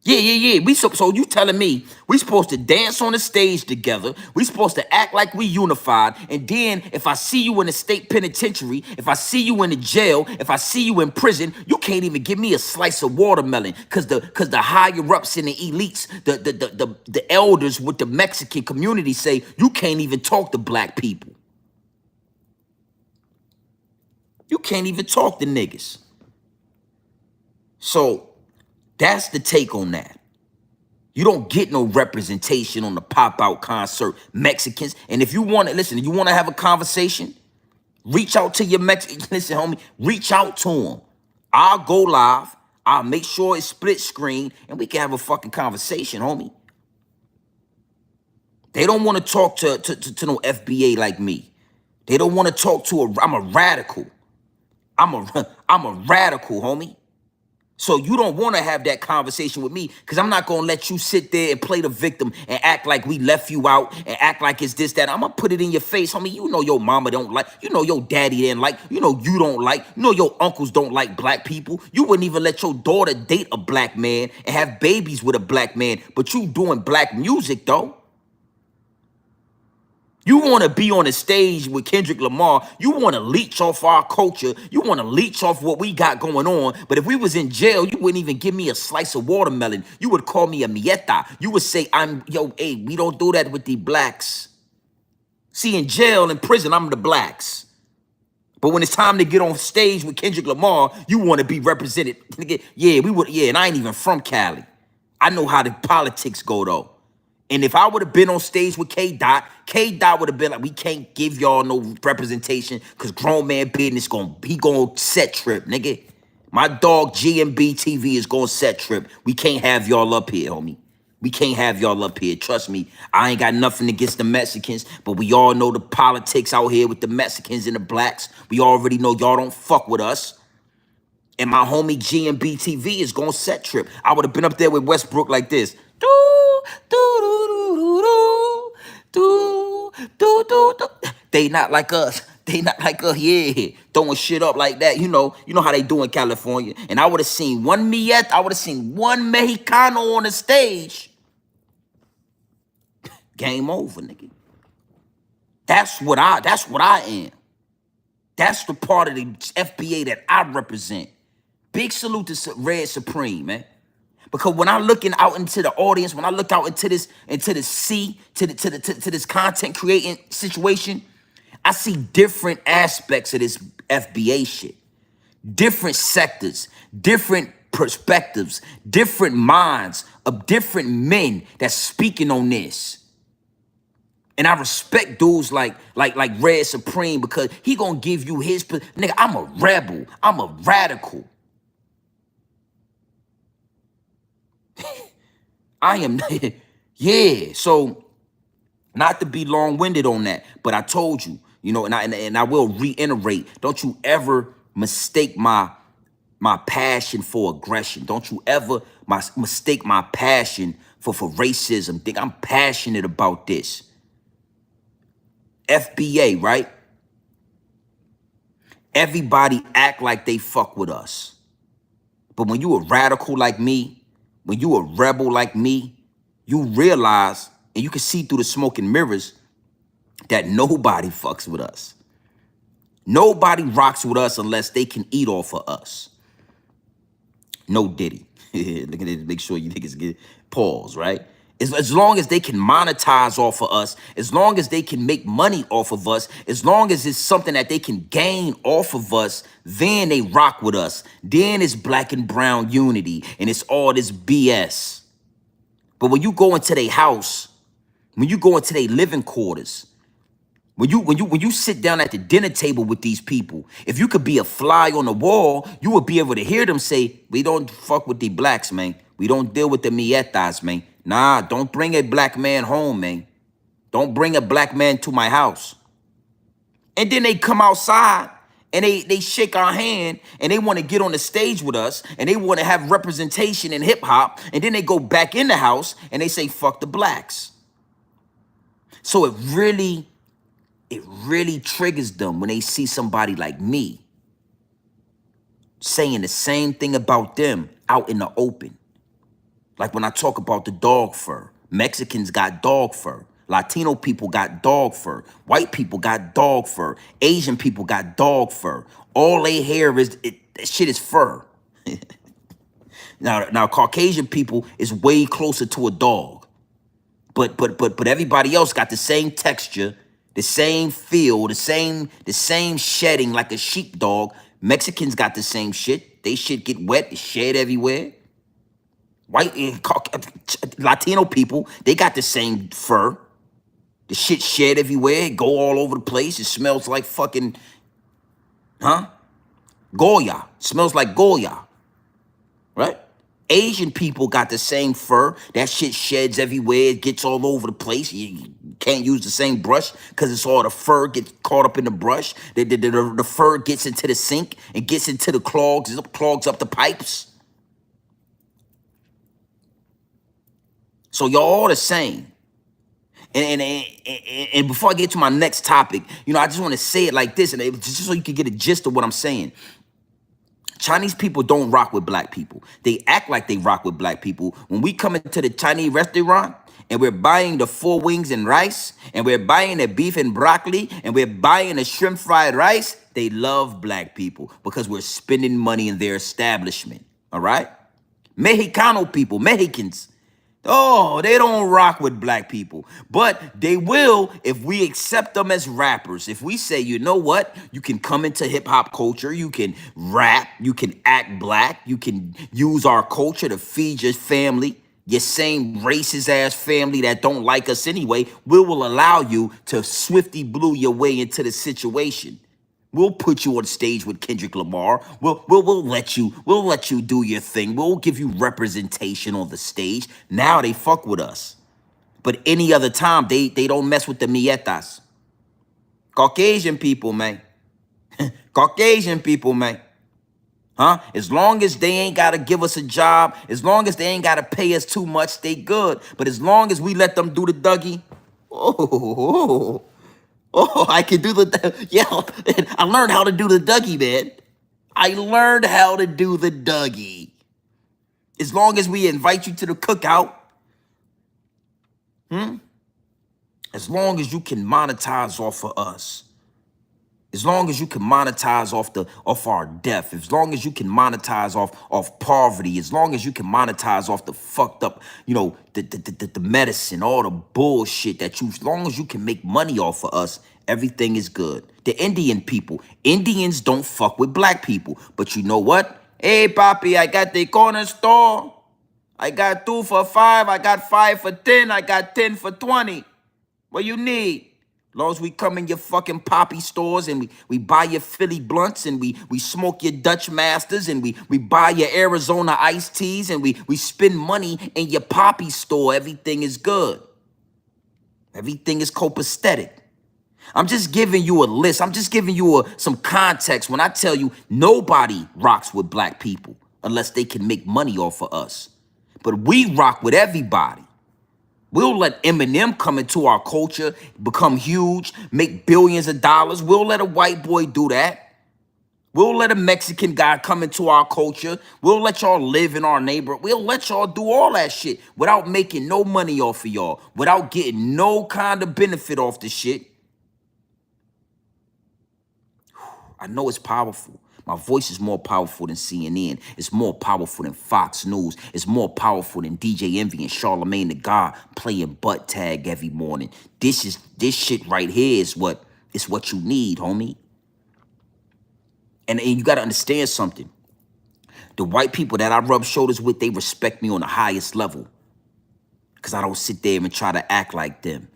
Yeah. So you telling me we supposed to dance on the stage together? We supposed to act like we unified? And then if I see you in the state penitentiary, if I see you in the jail, if I see you in prison, you can't even give me a slice of watermelon because the higher ups and the elites, the elders with the Mexican community say you can't even talk to black people. You can't even talk to niggas. So that's the take on that. You don't get no representation on the pop-out concert, Mexicans. And if you want to, listen, you want to have a conversation, reach out to your Mexican, listen, homie, reach out to them. I'll go live. I'll make sure it's split screen, and we can have a fucking conversation, homie. They don't want to talk to no FBA like me. They don't want to talk to I'm a radical. I'm a radical, homie. So you don't want to have that conversation with me because I'm not going to let you sit there and play the victim and act like we left you out and act like it's this, that. I'm going to put it in your face, homie. You know your mama don't like, you know your daddy didn't like, you know you don't like, you know your uncles don't like black people. You wouldn't even let your daughter date a black man and have babies with a black man, but you doing black music, though. You want to be on the stage with Kendrick Lamar. You want to leech off our culture. You want to leech off what we got going on. But if we was in jail, you wouldn't even give me a slice of watermelon. You would call me a mieta. You would say, hey, we don't do that with the blacks. See, in jail, in prison, I'm the blacks. But when it's time to get on stage with Kendrick Lamar, you want to be represented. Yeah, and I ain't even from Cali. I know how the politics go, though. And if I would have been on stage with Kdot would have been like, we can't give y'all no representation because grown man business he gonna set trip, nigga. My dog GMB TV is gonna set trip. We can't have y'all up here, homie. We can't have y'all up here. Trust me, I ain't got nothing against the Mexicans, but we all know the politics out here with the Mexicans and the blacks. We already know y'all don't fuck with us. And my homie GMB TV is gonna set trip. I would have been up there with Westbrook like this. They not like us. They not like us, yeah. Throwing shit up like that. You know how they do in California. And I would have seen one Miet, I would have seen one Mexicano on the stage. Game over, nigga. That's what I am. That's the part of the FBA that I represent. Big salute to Red Supreme, man. Because when I'm looking out into the audience, when I look out into this sea, to this content creating situation, I see different aspects of this FBA shit. Different sectors, different perspectives, different minds of different men that's speaking on this. And I respect dudes like Red Supreme because he gonna give you his, nigga, I'm a rebel, I'm a radical. I am, yeah. So, not to be long-winded on that, but I told you, and I will reiterate. Don't you ever mistake my passion for aggression. Don't you ever mistake my passion for racism. Think I'm passionate about this. FBA, right? Everybody act like they fuck with us. But when you a radical like me, when you a rebel like me, you realize, and you can see through the smoke and mirrors, that nobody fucks with us. Nobody rocks with us unless they can eat off of us. No Diddy. Look at it, make sure you niggas get pause, right? As long as they can monetize off of us, as long as they can make money off of us, as long as it's something that they can gain off of us, then they rock with us. Then it's black and brown unity, and it's all this BS. But when you go into their house, when you go into their living quarters, when you sit down at the dinner table with these people, if you could be a fly on the wall, you would be able to hear them say, "We don't fuck with the blacks, man. We don't deal with the mietas, man. Nah, don't bring a black man home, man. Don't bring a black man to my house." And then they come outside and they shake our hand and they want to get on the stage with us and they want to have representation in hip hop. And then they go back in the house and they say, "Fuck the blacks." So it really triggers them when they see somebody like me saying the same thing about them out in the open. Like when I talk about the dog fur, Mexicans got dog fur, Latino people got dog fur, white people got dog fur, Asian people got dog fur. All they hair is, that shit is fur. Now Caucasian people is way closer to a dog. But everybody else got the same texture, the same feel, the same shedding like a sheepdog. Mexicans got the same shit. They shit get wet, it's shed everywhere. White and Latino people, they got the same fur. The shit shed everywhere, go all over the place. It smells like fucking, Goya. Smells like Goya, right? Asian people got the same fur. That shit sheds everywhere. It gets all over the place. You can't use the same brush because it's all the fur gets caught up in the brush. The fur gets into the sink and gets into the clogs. It clogs up the pipes. So y'all all the same. And before I get to my next topic, I just want to say it like this, and just so you can get a gist of what I'm saying. Chinese people don't rock with black people. They act like they rock with black people. When we come into the Chinese restaurant and we're buying the 4 wings and rice, and we're buying the beef and broccoli, and we're buying the shrimp fried rice, they love black people because we're spending money in their establishment, all right? Mexicano people, Mexicans, oh, they don't rock with black people, but they will if we accept them as rappers. If we say, you know what, you can come into hip hop culture, you can rap, you can act black, you can use our culture to feed your family, your same racist ass family that don't like us anyway, we will allow you to swiftly blue your way into the situation. We'll put you on stage with Kendrick Lamar. We'll let you do your thing. We'll give you representation on the stage. Now they fuck with us. But any other time, they don't mess with the mietas. Caucasian people, man. Caucasian people, man. As long as they ain't got to give us a job, as long as they ain't got to pay us too much, they good. But as long as we let them do the Dougie, I can do I learned how to do the Dougie, man. I learned how to do the Dougie. As long as we invite you to the cookout, as long as you can monetize off of us, as long as you can monetize off our death, as long as you can monetize off poverty, as long as you can monetize off the fucked up, the medicine, all the bullshit as long as you can make money off of us, everything is good. The Indian people, Indians don't fuck with black people. But you know what? Hey, papi, I got the corner store. I got 2 for 5. I got 5 for 10. I got 10 for 20. What you need? As long as we come in your fucking poppy stores and we buy your Philly blunts and we smoke your Dutch Masters and we buy your Arizona iced teas and we spend money in your poppy store, everything is good. Everything is copacetic. I'm just giving you a list. I'm just giving you some context when I tell you nobody rocks with black people unless they can make money off of us. But we rock with everybody. We'll let Eminem come into our culture, become huge, make billions of dollars. We'll let a white boy do that. We'll let a Mexican guy come into our culture. We'll let y'all live in our neighborhood. We'll let y'all do all that shit without making no money off of y'all, without getting no kind of benefit off the shit. I know it's powerful. My voice is more powerful than CNN. It's more powerful than Fox News. It's more powerful than DJ Envy and Charlemagne the God playing butt tag every morning. This shit right here is what you need, homie. And you gotta understand something. The white people that I rub shoulders with, they respect me on the highest level. Cause I don't sit there and try to act like them.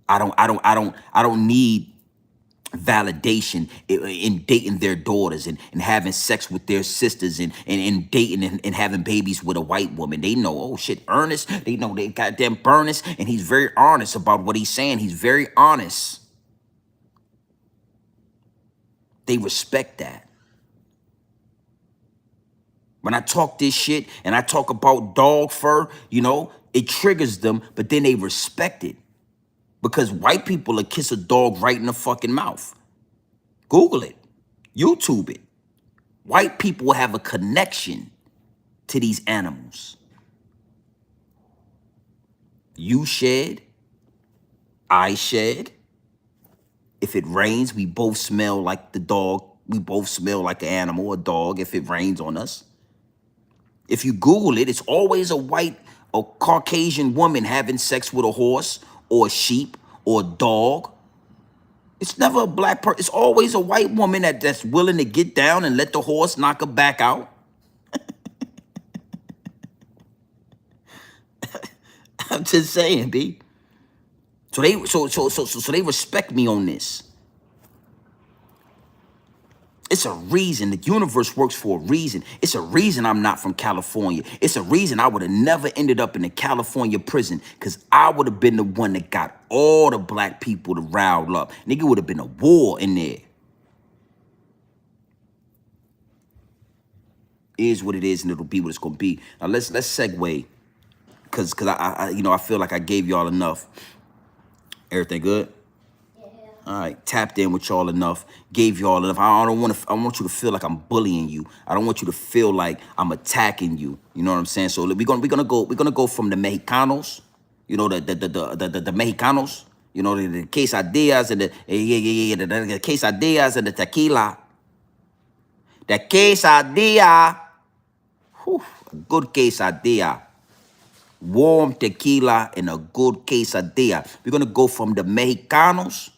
I don't need validation in dating their daughters and having sex with their sisters and dating and having babies with a white woman. They know, oh shit, Ernest, they know they goddamn Ernest, and he's very honest about what he's saying. He's very honest. They respect that. When I talk this shit and I talk about dog fur, you know, it triggers them, but then they respect it. Because white people will kiss a dog right in the fucking mouth. Google it. YouTube it. White people have a connection to these animals. You shed. I shed. If it rains, we both smell like the dog. We both smell like an animal, a dog, if it rains on us. If you Google it, it's always a white or Caucasian woman having sex with a horse or a sheep or a dog. It's never a black person. It's always a white woman that's willing to get down and let the horse knock her back out. I'm just saying, B. So they respect me on this. It's a reason. The universe works for a reason. It's a reason I'm not from California. It's a reason I would have never ended up in a California prison, because I would have been the one that got all the black people to rile up. Nigga, would have been a war in there. Is what it is, and it'll be what it's gonna be. Now let's segue, cause I feel like I gave y'all enough. Everything good? All right, tapped in with y'all enough, gave y'all enough. I want you to feel like I'm bullying you. I don't want you to feel like I'm attacking you. You know what I'm saying? So we're gonna go from the Mexicanos, you know, the Mexicanos, you know, the quesadillas and the quesadillas and the tequila. The quesadilla, whew, a good quesadilla. Warm tequila and a good quesadilla. We're gonna go from the Mexicanos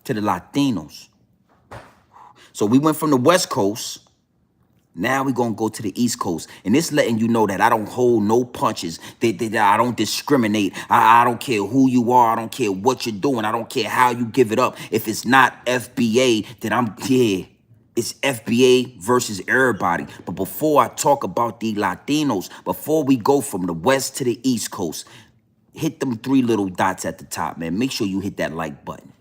to the Latinos. So we went from the West Coast. Now we're going to go to the East Coast. And it's letting you know that I don't hold no punches. That I don't discriminate. I don't care who you are. I don't care what you're doing. I don't care how you give it up. If it's not FBA, then it's FBA versus everybody. But before I talk about the Latinos, before we go from the West to the East Coast, hit them 3 little dots at the top, man. Make sure you hit that like button.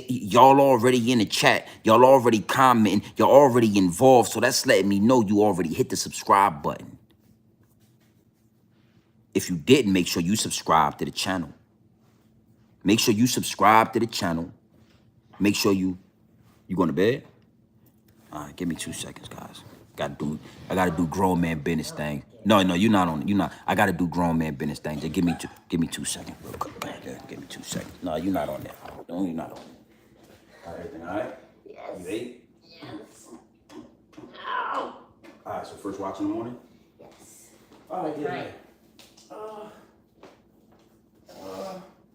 Y'all already in the chat. Y'all already commenting. Y'all already involved. So that's letting me know you already hit the subscribe button. If you didn't, make sure you subscribe to the channel. Make sure you subscribe to the channel. Make sure you going to bed? All right, give me 2 seconds, guys. I gotta do grown man business thing. No, you're not on it. You're not. I gotta do grown man business thing. Just give me 2 seconds real quick. Give me 2 seconds. No, you're not on that. No, you're not on it. All right, everything all right? Yes. You ate? Yes. Ow. All right, so first watch in the morning? Yes. All right, yeah.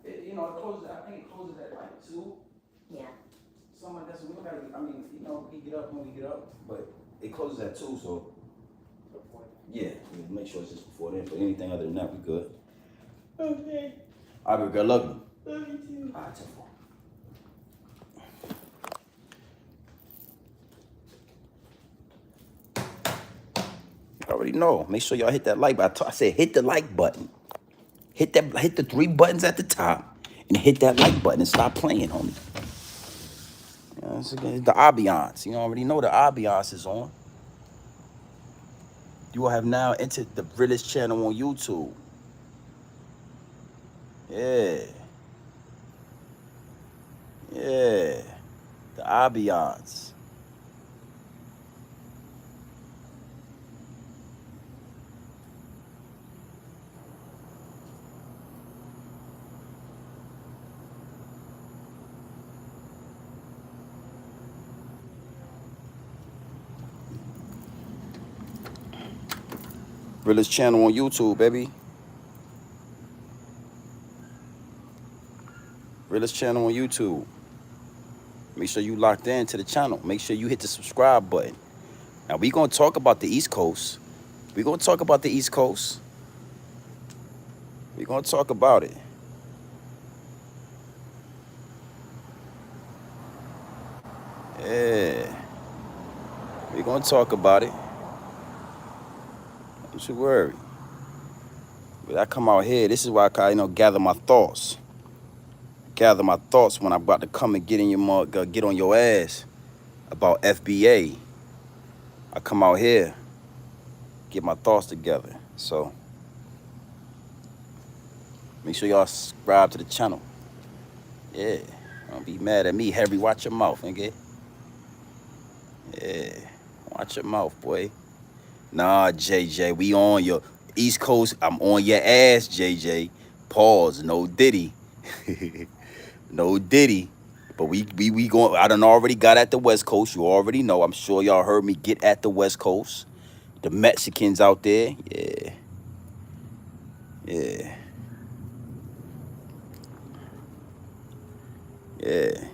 It closes, I think it closes at like 2. Yeah. Something like that, so we gotta, we get up when we get up, but it closes at 2, so. Yeah, we'll make sure it's just before then, but anything other than that, we good. Okay. All right, girl, love you. Love you too. All right, 10-4. I already know. Make sure y'all hit that like button. I said hit the like button. Hit the 3 buttons at the top and hit that like button and stop playing, homie. You know, it's the ambiance. You already know the ambiance is on. You will have now entered the Realest channel on YouTube. Yeah. Yeah. The ambiance. Realest channel on YouTube, baby. Realest channel on YouTube. Make sure you locked in to the channel. Make sure you hit the subscribe button. Now we gonna talk about the East Coast. We gonna talk about the East Coast. We gonna talk about it. Yeah. We gonna talk about it. Don't you worry. But I come out here. This is why I gather my thoughts. Gather my thoughts when I'm about to come and get in your mug, get on your ass about FBA. I come out here, get my thoughts together. So make sure y'all subscribe to the channel. Yeah. Don't be mad at me, Harry. Watch your mouth, nigga. Yeah. Watch your mouth, boy. Nah, JJ, we on your East Coast. I'm on your ass, JJ. Pause. No Diddy. No Diddy. But we going. I done already got at the West Coast. You already know. I'm sure y'all heard me get at the West Coast. The Mexicans out there. Yeah. Yeah. Yeah.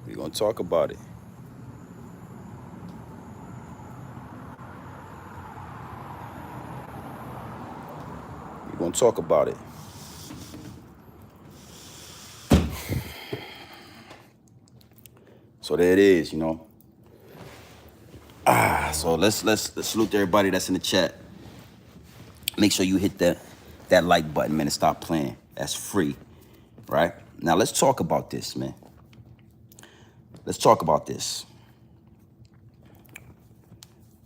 We gonna talk about it. We gonna talk about it. So there it is, you know. So let's salute to everybody that's in the chat. Make sure you hit that like button, man, and stop playing. That's free, right? Now let's talk about this, man. Let's talk about this.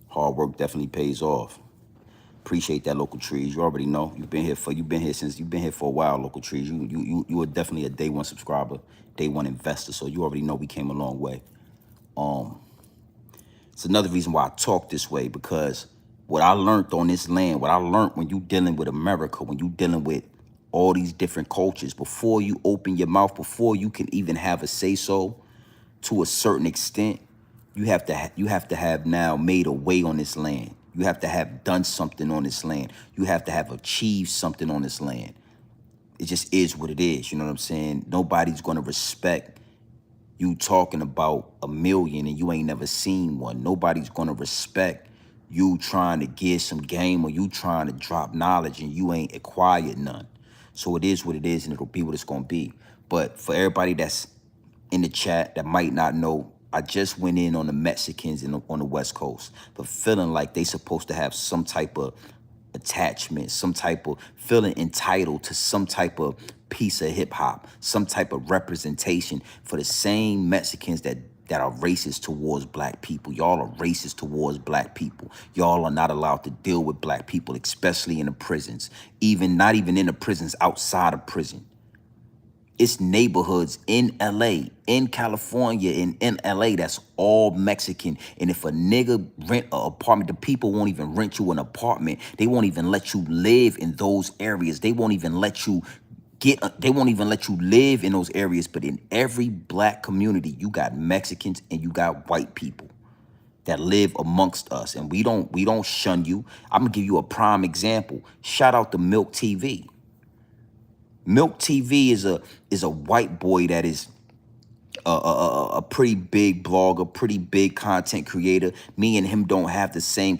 Hard work definitely pays off. Appreciate that, local trees. You already know you've been here for a while, local trees. You are definitely a day one subscriber, day one investor. So you already know we came a long way. It's another reason why I talk this way, because what I learned on this land, what I learned when you dealing with America, when you dealing with all these different cultures, before you open your mouth, before you can even have a say so, to a certain extent, you have to have now made a way on this land. You have to have done something on this land. You have to have achieved something on this land. It just is what it is. You know what I'm saying? Nobody's gonna respect you talking about a million and you ain't never seen one. Nobody's gonna respect you trying to get some game, or you trying to drop knowledge and you ain't acquired none. So it is what it is, and it'll be what it's gonna be. But for everybody that's in the chat that might not know, I just went in on the Mexicans on the West Coast, but feeling like they supposed to have some type of attachment, some type of feeling entitled to some type of piece of hip hop, some type of representation for the same Mexicans that are racist towards black people. Y'all are racist towards black people. Y'all are not allowed to deal with black people, especially in the prisons, not even in the prisons, outside of prison. It's neighborhoods in LA, in California, and in LA that's all Mexican. And if a nigga rent an apartment, the people won't even rent you an apartment. They won't even let you live in those areas. They won't even let you live in those areas. But in every black community, you got Mexicans and you got white people that live amongst us. And we don't shun you. I'm gonna give you a prime example. Shout out to Milk TV. Milk TV is a white boy that is a pretty big blogger, pretty big content creator. Me and him don't have the same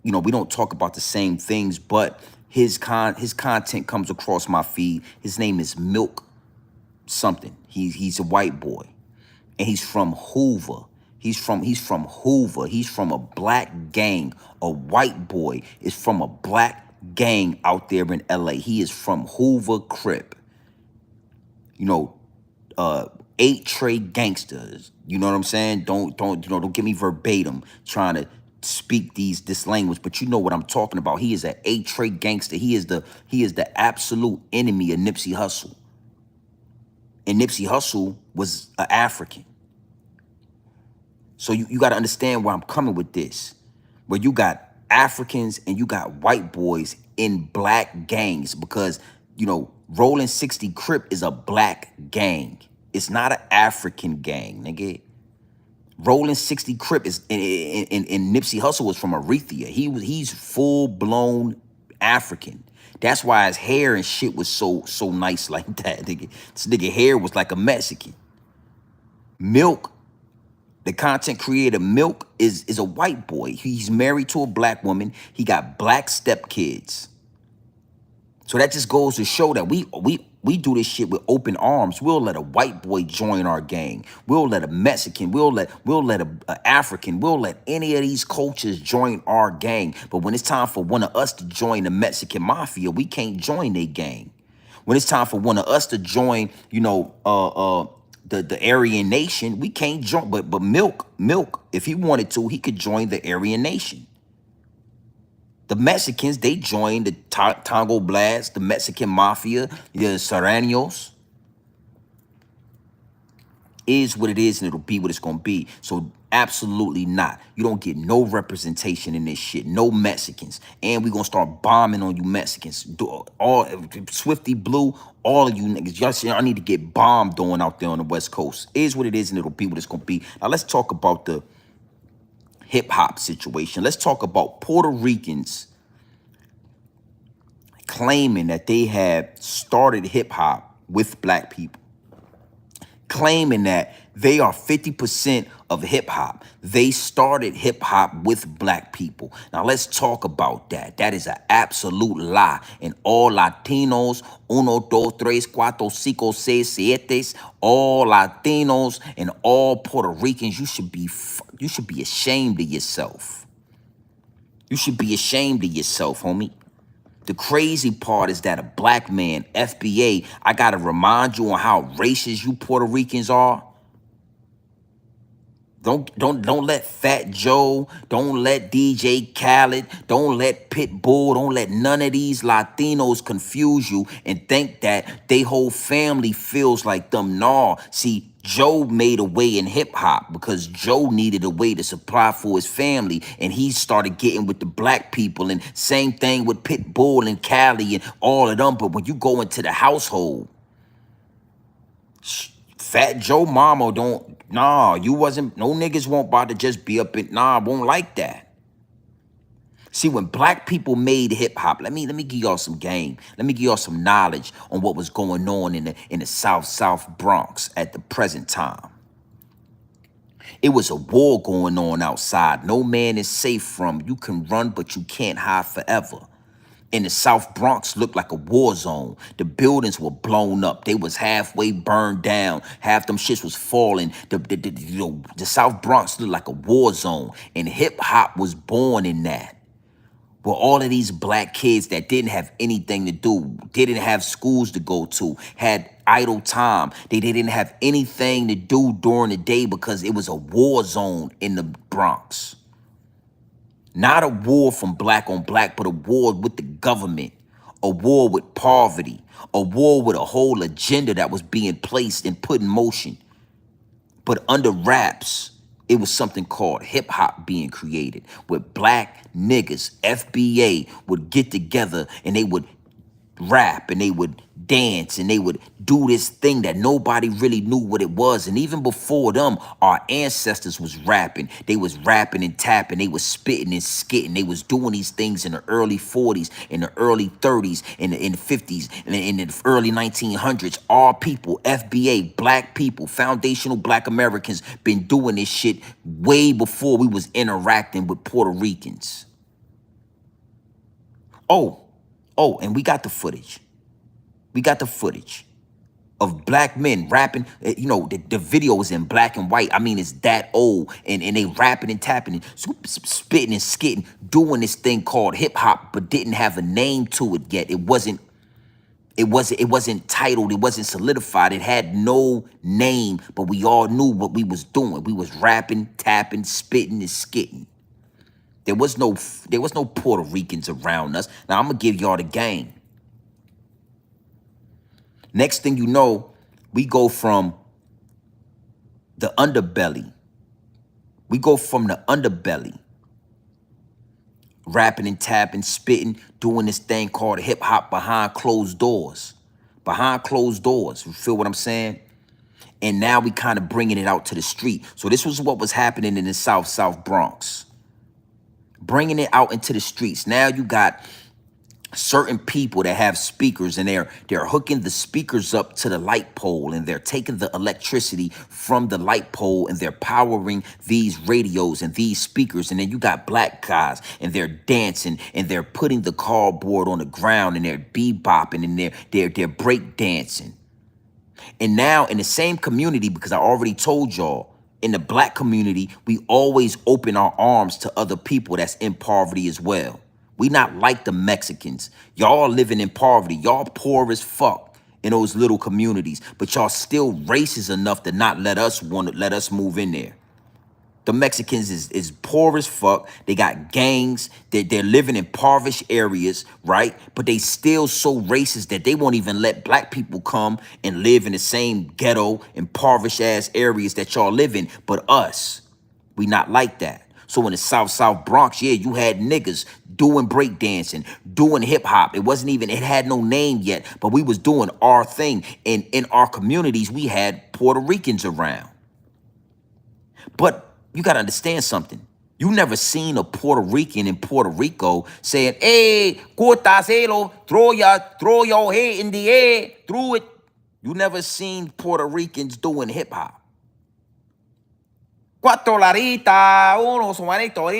we don't talk about the same things, but his content comes across my feed. His name is Milk something. He's a white boy, and he's from Hoover. He's from Hoover. He's from a black gang. A white boy is from a black gang out there in LA. He is from Hoover Crip. 8 tray gangsters. You know what I'm saying? Don't get me verbatim trying to speak this language, but you know what I'm talking about. He is an 8 tray gangster. He is the absolute enemy of Nipsey Hussle. And Nipsey Hussle was an African. So you got to understand where I'm coming with this. Where you got Africans and you got white boys in black gangs because, Rolling 60 Crip is a black gang. It's not an African gang, nigga. Rolling 60 Crip is, and Nipsey Hussle was from Eritrea. He's full blown African. That's why his hair and shit was so nice like that, nigga. This nigga hair was like a Mexican. Milk, the content creator Milk, is a white boy. He's married to a black woman. He got black stepkids. So that just goes to show that we do this shit with open arms. We'll let a white boy join our gang. We'll let a Mexican. We'll let a African. We'll let any of these cultures join our gang. But when it's time for one of us to join the Mexican mafia, we can't join their gang. When it's time for one of us to join, the Aryan Nation, we can't join. But Milk, if he wanted to, he could join the Aryan Nation. The Mexicans, they joined the Tango Blast, the Mexican Mafia, the Serranos. Is what it is, and it'll be what it's going to be. So absolutely not. You don't get no representation in this shit. No Mexicans. And we're going to start bombing on you Mexicans. All Swifty Blue, all of you niggas. Y'all need to get bombed on out there on the West Coast. Is what it is, and it'll be what it's going to be. Now, let's talk about the hip-hop situation. Let's talk about Puerto Ricans claiming that they had started hip-hop with black people, claiming that they are 50% of hip-hop. They started hip-hop with black people. Now, let's talk about that. That is an absolute lie. And all Latinos, 1, 2, 3, 4, 5, 6, 7, all Latinos and all Puerto Ricans, you should be ashamed of yourself. You should be ashamed of yourself, homie. The crazy part is that a black man, FBA, I gotta remind you on how racist you Puerto Ricans are. Don't let Fat Joe, don't let DJ Khaled, don't let Pitbull, don't let none of these Latinos confuse you and think that they whole family feels like them. Nah, see, Joe made a way in hip hop because Joe needed a way to supply for his family, and he started getting with the black people. And same thing with Pitbull and Cali and all of them. But when you go into the household, Fat Joe mama you wasn't, no niggas won't about to just be up in, won't like that. See, when black people made hip hop, let me give y'all some game. Let me give y'all some knowledge on what was going on in the South Bronx at the present time. It was a war going on outside. No man is safe from. You can run, but you can't hide forever. And the South Bronx looked like a war zone. The buildings were blown up. They was halfway burned down. Half them shits was falling. The South Bronx looked like a war zone. And hip hop was born in that. Where all of these black kids that didn't have anything to do, didn't have schools to go to, had idle time. They didn't have anything to do during the day because it was a war zone in the Bronx. Not a war from black on black, but a war with the government, a war with poverty, a war with a whole agenda that was being placed and put in motion. But under wraps, it was something called hip hop being created, where black niggas, FBA, would get together and they would rap and they would dance and they would do this thing that nobody really knew what it was. And even before them, our ancestors was rapping. They was rapping and tapping. They was spitting and skitting. They was doing these things in the early 40s, in the early 30s, in the 50s, and in the early 1900s. Our people, FBA, black people, foundational black Americans, been doing this shit way before we was interacting with Puerto Ricans. Oh, and we got the footage. We got the footage of black men rapping. The video was in black and white. I mean, it's that old. And they rapping and tapping and spitting and skitting, doing this thing called hip hop, but didn't have a name to it yet. It wasn't titled. It wasn't solidified. It had no name, but we all knew what we was doing. We was rapping, tapping, spitting, and skitting. There was no Puerto Ricans around us. Now, I'm going to give y'all the game. Next thing you know, We go from the underbelly. We go from the underbelly, rapping and tapping, spitting, doing this thing called hip hop behind closed doors. Behind closed doors. You feel what I'm saying? And now we kind of bringing it out to the street. So this was what was happening in the South Bronx. Bringing it out into the streets. Now you got certain people that have speakers, and they're hooking the speakers up to the light pole, and they're taking the electricity from the light pole, and they're powering these radios and these speakers. And then you got black guys, and they're dancing, and they're putting the cardboard on the ground, and they're bebopping, and they're break dancing. And now in the same community, because I already told y'all, in the black community, we always open our arms to other people that's in poverty as well. We not like the Mexicans. Y'all living in poverty. Y'all poor as fuck in those little communities, but y'all still racist enough to not let us move in there. The Mexicans is poor as fuck. They got gangs. They're living in impoverished areas, right? But they still so racist that they won't even let black people come and live in the same ghetto, impoverished ass areas that y'all live in. But us, we not like that. So in the South Bronx, yeah, you had niggas doing breakdancing, doing hip hop. It had no name yet, but we was doing our thing. And in our communities, we had Puerto Ricans around. But you got to understand something. You never seen a Puerto Rican in Puerto Rico saying, hey, cortaselo, throw your head in the air, throw it. You never seen Puerto Ricans doing hip hop. Cuatro larita, uno, suanito,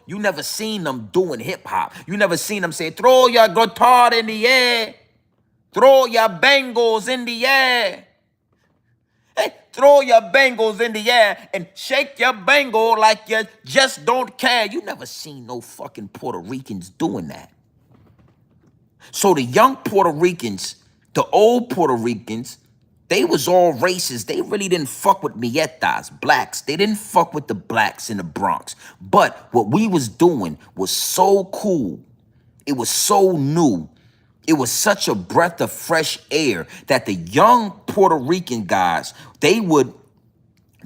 you never seen them doing hip hop. You never seen them say, throw your guitar in the air, throw your bangles in the air. Hey, throw your bangles in the air and shake your bangle like you just don't care. You never seen no fucking Puerto Ricans doing that. So the young Puerto Ricans, the old Puerto Ricans, they was all racist. They really didn't fuck with mietas, blacks. They didn't fuck with the blacks in the Bronx. But what we was doing was so cool. It was so new. It was such a breath of fresh air that the young Puerto Rican guys, they would,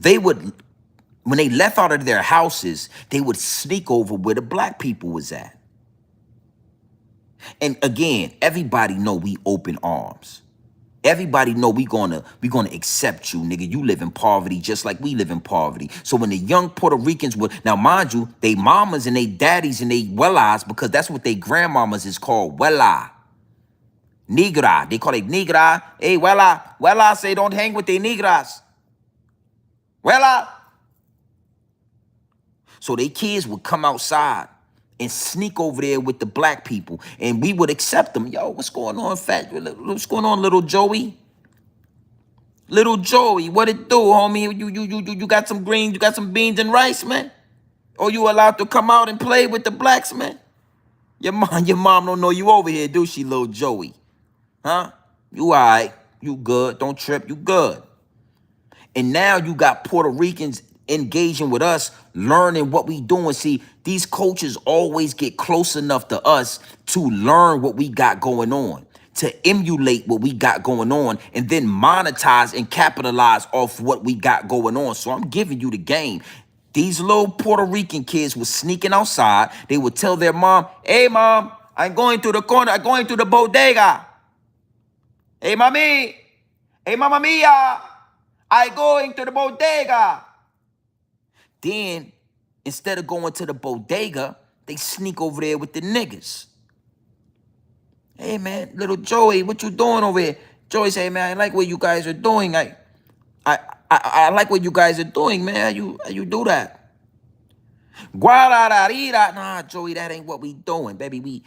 when they left out of their houses, they would sneak over where the black people was at. And again, everybody know we open arms. Everybody know we gonna accept you, nigga. You live in poverty just like we live in poverty. So when the young Puerto Ricans would, now mind you, they mamas and they daddies and they wellas, because that's what they grandmamas is called, wella. Negra, they call it negra. Hey, wella, say don't hang with the negras. Wella. So they kids would come outside and sneak over there with the black people, and we would accept them. Yo, what's going on, fat? What's going on, little Joey? Little Joey, what it do, homie? You got some greens, you got some beans and rice, man? Or you allowed to come out and play with the blacks, man? Your mom don't know you over here, do she, little Joey? Huh? You all right. You good. Don't trip. You good. And now you got Puerto Ricans engaging with us, learning what we doing. See, these coaches always get close enough to us to learn what we got going on, to emulate what we got going on, and then monetize and capitalize off what we got going on. So I'm giving you the game. These little Puerto Rican kids were sneaking outside. They would tell their mom, hey, mom, I'm going to the corner. I'm going to the bodega. Hey, mami. Hey, mamma mia. I going to the bodega. Then, instead of going to the bodega, they sneak over there with the niggas. Hey, man, little Joey, what you doing over here? Joey say, man, I like what you guys are doing. I like what you guys are doing, man. How you do that? Nah, Joey, that ain't what we doing, baby. We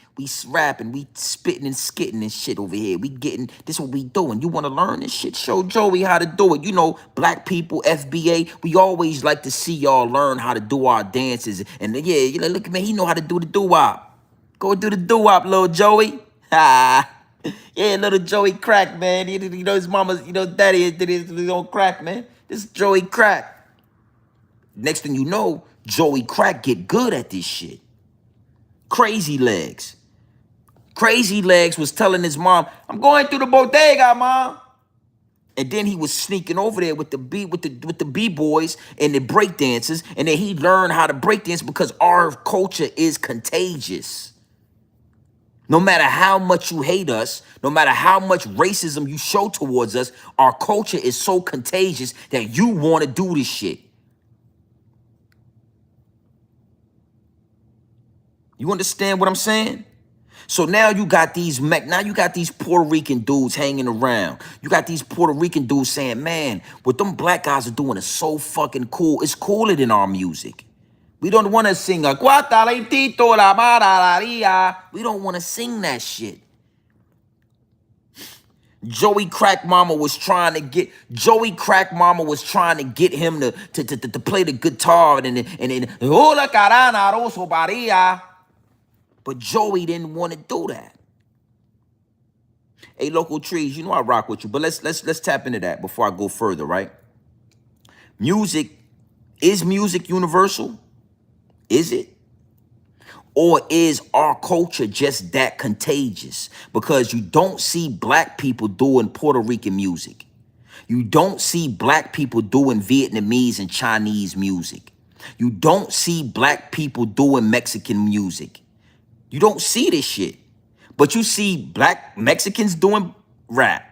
rapping, we spitting and skitting and shit over here. We getting, this what we doing. You want to learn this shit? Show Joey how to do it. You know, black people, FBA, we always like to see y'all learn how to do our dances. And yeah, you know, look, man, he know how to do the doo-wop. Go do the doo-wop, little Joey. Ha. Yeah, little Joey crack, man. You know, his mama's, you know, daddy did his own crack, man. This Joey crack. Next thing you know, Joey Crack get good at this shit. Crazy legs. Crazy Legs was telling his mom, I'm going through the bodega, mom. And then he was sneaking over there with the B-boys and the break dancers, and then he learned how to break dance because our culture is contagious. No matter how much you hate us, no matter how much racism you show towards us, our culture is so contagious that you want to do this shit. You understand what I'm saying? So now you got these Puerto Rican dudes hanging around. You got these Puerto Rican dudes saying, man, what them black guys are doing is so fucking cool. It's cooler than our music. We don't want to sing a Guataletito la Mararia. We don't want to sing that shit. Joey Crack Mama was trying to get him to play the guitar and Hola Carana Roso Maria. But Joey didn't want to do that. Hey, Local Trees, you know I rock with you, but let's tap into that before I go further, right? Is music universal? Is it? Or is our culture just that contagious? Because you don't see black people doing Puerto Rican music. You don't see black people doing Vietnamese and Chinese music. You don't see black people doing Mexican music. You don't see this shit. But you see black Mexicans doing rap.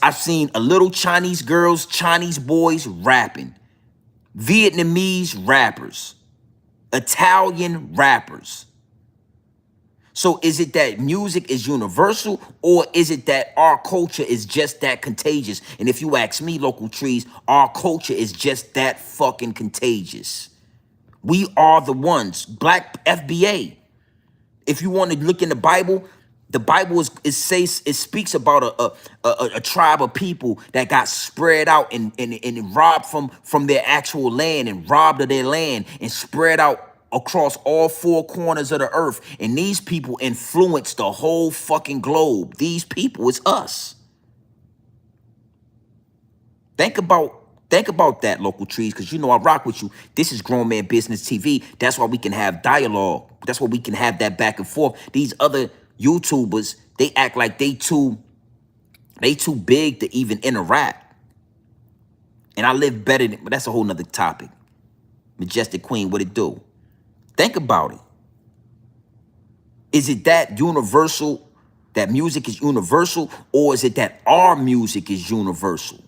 I've seen a little Chinese girls, Chinese boys rapping. Vietnamese rappers. Italian rappers. So is it that music is universal, or is it that our culture is just that contagious? And if you ask me, Local Trees, our culture is just that fucking contagious. We are the ones. Black FBA. If you want to look in the Bible speaks about a tribe of people that got spread out and robbed from their actual land and robbed of their land and spread out across all four corners of the earth. And these people influenced the whole fucking globe. These people is us. Think about that, Local Trees, because you know I rock with you. This is Grown Man Business TV. That's why we can have dialogue. That's why we can have that back and forth. These other YouTubers, they act like they too big to even interact. And I live better than, but that's a whole nother topic. Majestic Queen, what it do? Think about it. Is it that universal, that music is universal, or is it that our music is universal?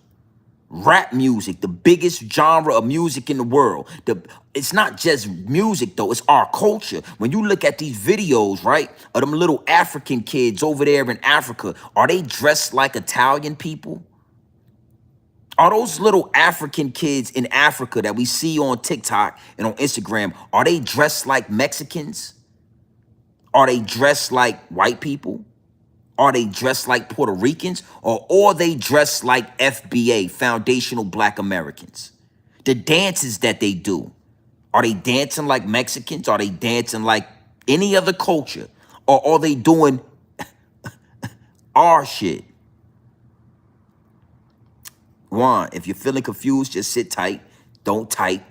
Rap music, the biggest genre of music in the world. It's not just music, though. It's our culture. When you look at these videos, right, of them little African kids over there in Africa, are they dressed like Italian people? Are those little African kids in Africa that we see on TikTok and on Instagram, are they dressed like Mexicans? Are they dressed like white people? Are they dressed like Puerto Ricans, or are they dressed like FBA, Foundational Black Americans? The dances that they do, are they dancing like Mexicans? Are they dancing like any other culture? Or are they doing our shit? One, if you're feeling confused, just sit tight. Don't type.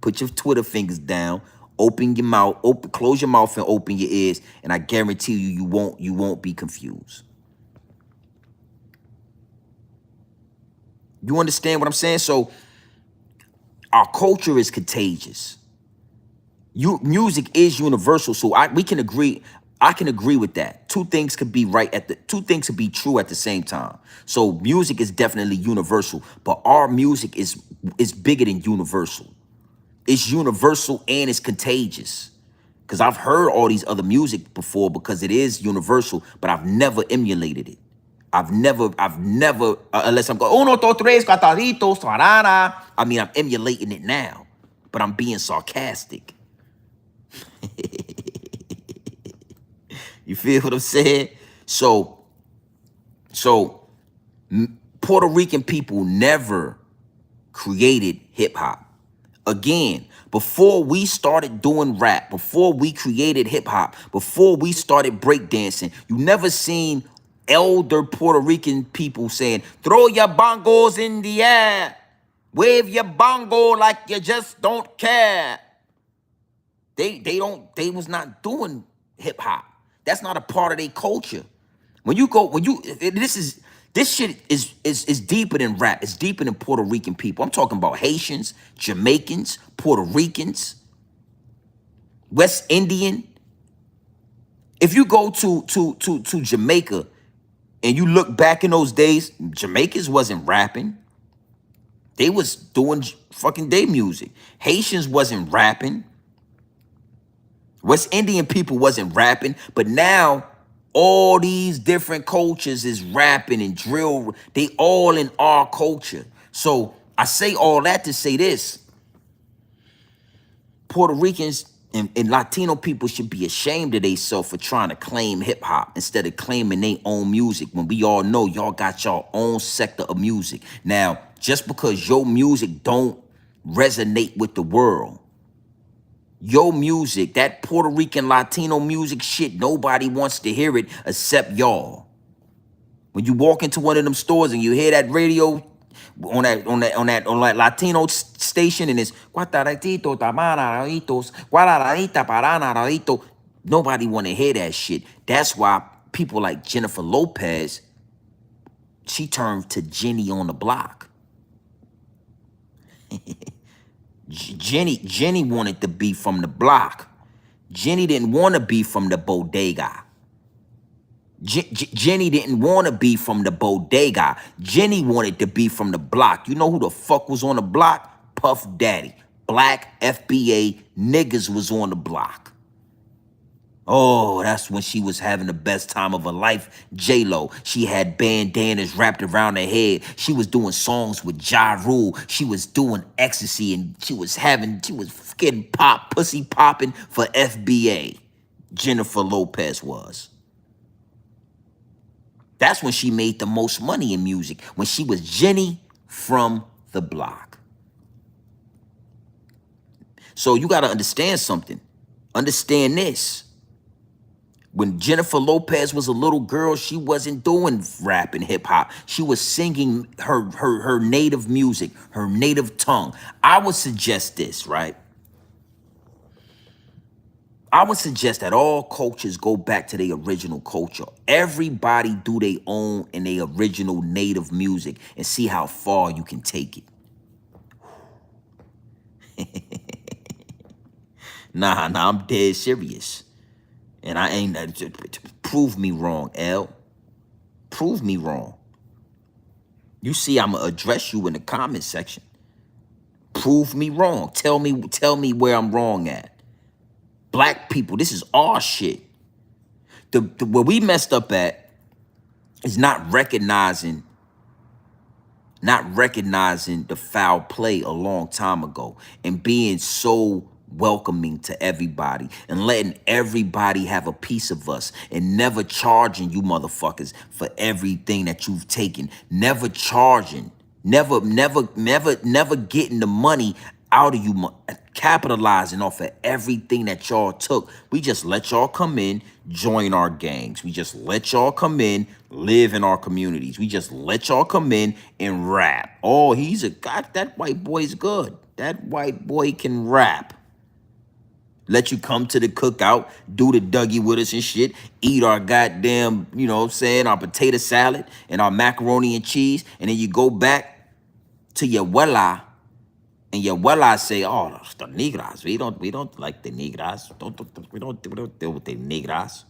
Put your Twitter fingers down. Open your mouth. Close your mouth and open your ears. And I guarantee you, you won't be confused. You understand what I'm saying? So our culture is contagious. Music is universal. So we can agree. I can agree with that. Two things could be true at the same time. So music is definitely universal, but our music is bigger than universal. It's universal and it's contagious. Because I've heard all these other music before because it is universal, but I've never emulated it. I've never, unless I'm going, uno, dos, tres, cataditos, tarara. I mean, I'm emulating it now, but I'm being sarcastic. You feel what I'm saying? So Puerto Rican people never created hip hop. Again, before we started doing rap, before we created hip hop, before we started breakdancing, you never seen elder Puerto Rican people saying, throw your bongos in the air, wave your bongo like you just don't care. They was not doing hip hop. That's not a part of their culture. When you go, when you this shit is deeper than rap. It's deeper than Puerto Rican people. I'm talking about Haitians, Jamaicans, Puerto Ricans, West Indian. If you go to Jamaica and you look back in those days, Jamaicans wasn't rapping. They was doing fucking day music. Haitians wasn't rapping. West Indian people wasn't rapping, but now all these different cultures is rapping and drill. They all in our culture. So I say all that to say this. Puerto Ricans and Latino people should be ashamed of themselves for trying to claim hip hop instead of claiming their own music when we all know y'all got your own sector of music. Now, just because your music don't resonate with the world, your music, that Puerto Rican Latino music shit, nobody wants to hear it except y'all. When you walk into one of them stores and you hear that radio on that Latino station and it's "Cuataratito, tamaraditos, cuaradita, paranadito," nobody want to hear that shit. That's why people like Jennifer Lopez, she turned to Jenny on the block. Jenny wanted to be from the block. Jenny didn't want to be from the bodega. Jenny didn't want to be from the bodega. Jenny wanted to be from the block. You know who the fuck was on the block? Puff Daddy. Black FBA niggas was on the block. Oh, that's when she was having the best time of her life. J-Lo, she had bandanas wrapped around her head. She was doing songs with Ja Rule. She was doing ecstasy and she was getting pop, pussy popping for FBA. Jennifer Lopez was. That's when she made the most money in music, when she was Jenny from the block. So you got to understand something. Understand this. When Jennifer Lopez was a little girl, she wasn't doing rap and hip hop. She was singing her native music, her native tongue. I would suggest this, right? I would suggest that all cultures go back to their original culture. Everybody do their own and their original native music and see how far you can take it. Nah, I'm dead serious. And I ain't, prove me wrong, L. Prove me wrong. You see, I'm going to address you in the comment section. Prove me wrong. Tell me where I'm wrong at. Black people, this is our shit. Where we messed up at is not recognizing the foul play a long time ago and being so welcoming to everybody and letting everybody have a piece of us and never charging you motherfuckers for everything that you've taken. Never charging. Never getting the money out of you, capitalizing off of everything that y'all took. We just let y'all come in, join our gangs. We just let y'all come in, live in our communities. We just let y'all come in and rap. Oh, he's a god. That white boy's good. That white boy can rap. Let you come to the cookout, do the Dougie with us and shit, eat our goddamn, you know what I'm saying, our potato salad and our macaroni and cheese, and then you go back to your abuela, and your abuela say, "Oh, the negras, we don't like the negras. We don't deal with the negras."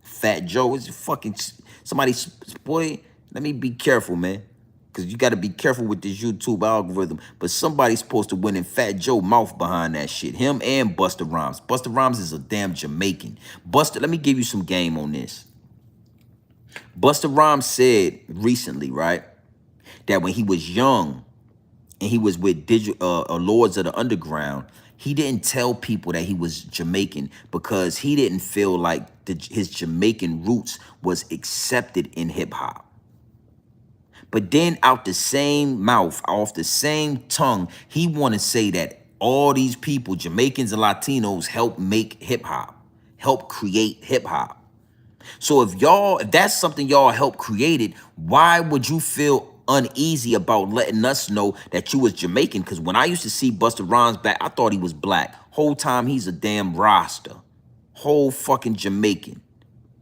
Fat Joe is fucking somebody, boy. Let me be careful, man. Because you got to be careful with this YouTube algorithm. But somebody's supposed to win in Fat Joe mouth behind that shit. Him and Busta Rhymes. Busta Rhymes is a damn Jamaican. Busta, let me give you some game on this. Busta Rhymes said recently, right, that when he was young and he was with Lords of the Underground, he didn't tell people that he was Jamaican because he didn't feel like his Jamaican roots was accepted in hip hop. But then out the same mouth, off the same tongue, he want to say that all these people, Jamaicans and Latinos, help make hip hop, help create hip hop. So if that's something y'all help created, why would you feel uneasy about letting us know that you was Jamaican? Because when I used to see Busta Rhymes back, I thought he was black. Whole time he's a damn Rasta. Whole fucking Jamaican.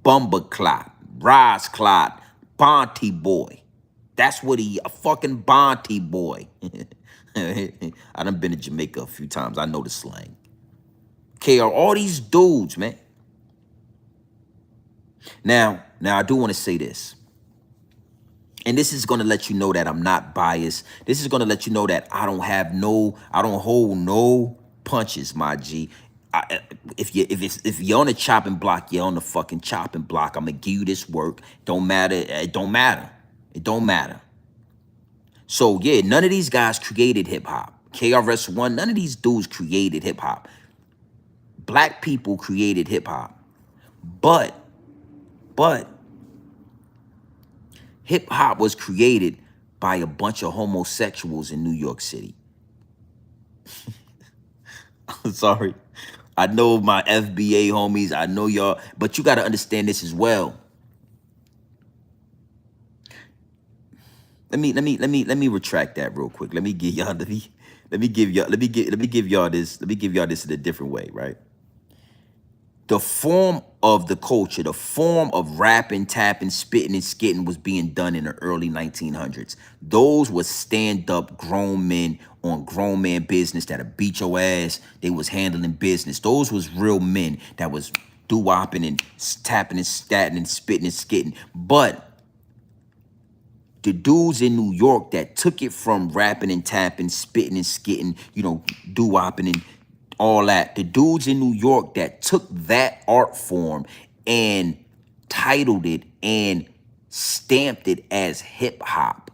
Bumba Rise Clot, Bonty Boy. That's what a fucking Bonty Boy. I done been to Jamaica a few times. I know the slang. Okay, are all these dudes, man. Now I do want to say this. And this is going to let you know that I'm not biased. This is going to let you know that I don't hold no punches, my G. If you're on the chopping block, you're on the fucking chopping block. I'm going to give you this work. Don't matter. It don't matter. It don't matter. So, yeah, none of these guys created hip-hop. KRS-One, none of these dudes created hip-hop. Black people created hip-hop. But hip-hop was created by a bunch of homosexuals in New York City. I'm sorry. I know my FBA homies. I know y'all. But you got to understand this as well. Let me retract that real quick. Let me give y'all this in a different way, right? The form of the culture, the form of rapping, tapping, spitting, and skitting was being done in the early 1900s. Those was stand-up grown men on grown man business that'll beat your ass. They was handling business. Those was real men that was doo-wopping and tapping and statting and spitting and skitting. But the dudes in New York that took it from rapping and tapping, spitting and skitting, you know, doo-wopping and all that. The dudes in New York that took that art form and titled it and stamped it as hip hop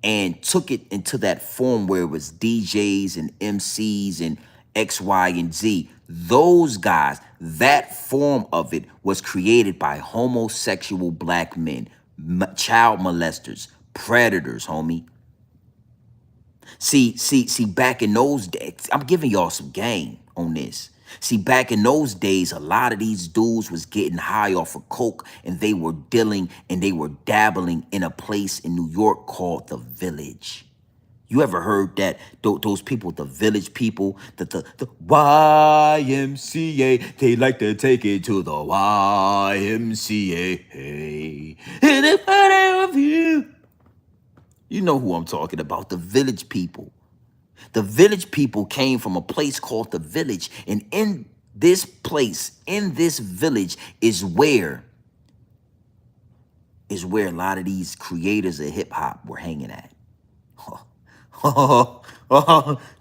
and took it into that form where it was DJs and MCs and X, Y, and Z. Those guys, that form of it was created by homosexual black men, child molesters, predators, homie. See, back in those days, I'm giving y'all some game on this. See, back in those days, a lot of these dudes was getting high off of coke and they were dealing and they were dabbling in a place in New York called the Village. You ever heard that? Those people, the Village people, the YMCA, they like to take it to the YMCA. And if I of you. You know who I'm talking about, the Village people. The Village people came from a place called the Village. And in this place, in this village, is where a lot of these creators of hip hop were hanging at.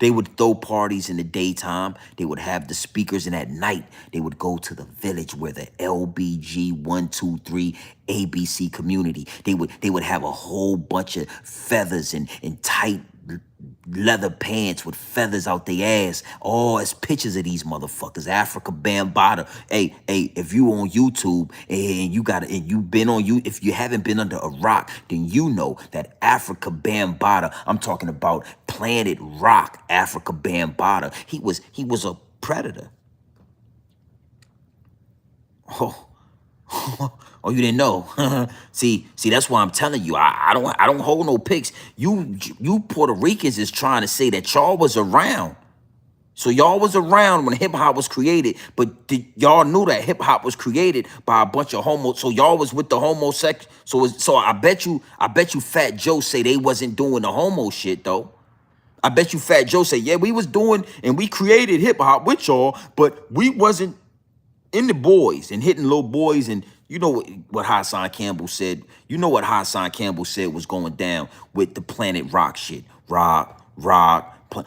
They would throw parties in the daytime. They would have the speakers, and at night they would go to the Village where the LBG 123 ABC community. They would have a whole bunch of feathers and tight leather pants with feathers out their ass. Oh, it's pictures of these motherfuckers. Africa Bambaataa. Hey, if you on YouTube and if you haven't been under a rock, then you know that Africa Bambaataa, I'm talking about Planet Rock Africa Bambaataa. He was a predator. Oh, you didn't know? see, that's why I'm telling you. I don't hold no pics. You Puerto Ricans is trying to say that y'all was around. So y'all was around when hip hop was created, but y'all knew that hip hop was created by a bunch of homos. So y'all was with the homosexual. So I bet you Fat Joe say they wasn't doing the homo shit though. I bet you Fat Joe say, yeah, we was doing and we created hip hop with y'all, but we wasn't in the boys and hitting little boys. And you know what Hassan Campbell said. You know what Hassan Campbell said was going down with the Planet Rock shit. Rock.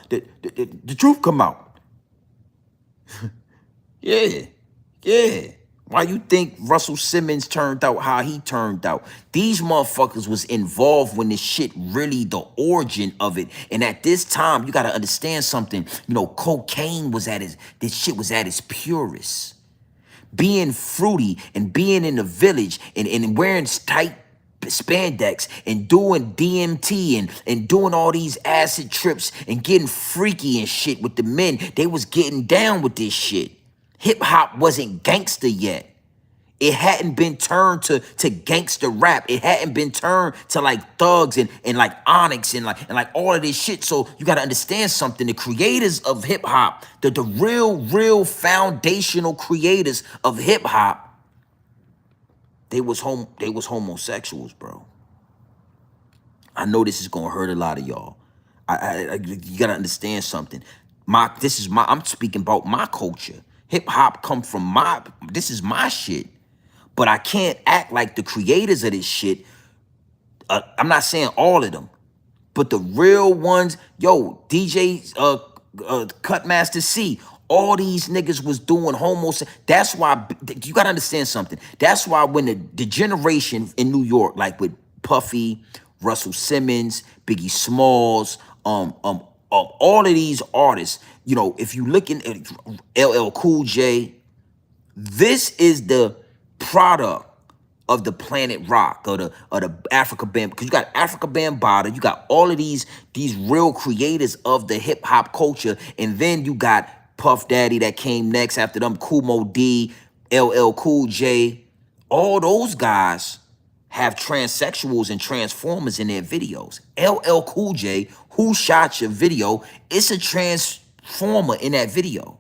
The truth come out. Yeah. Why you think Russell Simmons turned out how he turned out? These motherfuckers was involved when this shit really, the origin of it. And at this time, you got to understand something. You know, cocaine was this shit was at its purest. Being fruity and being in the Village and wearing tight spandex and doing DMT and doing all these acid trips and getting freaky and shit with the men. They was getting down with this shit. Hip hop wasn't gangster yet. It hadn't been turned to gangster rap. It hadn't been turned to like thugs and like Onyx and like all of this shit. So you gotta understand something. The creators of hip hop, the real foundational creators of hip hop, they was homosexuals, bro. I know this is gonna hurt a lot of y'all. You gotta understand something. I'm speaking about my culture. Hip hop come from this is my shit. But I can't act like the creators of this shit. I'm not saying all of them, but the real ones, yo, DJ Cutmaster C, all these niggas was doing That's why you gotta understand something. That's why when the generation in New York, like with Puffy, Russell Simmons, Biggie Smalls, all of these artists, you know, if you look in LL Cool J, this is the product of the Planet Rock or the Africa Band, because you got Africa Bambaataa, you got all of these real creators of the hip hop culture, and then you got Puff Daddy that came next after them, Kumo D, LL Cool J. All those guys have transsexuals and transformers in their videos. LL Cool J, Who Shot Your Video, it's a transformer in that video.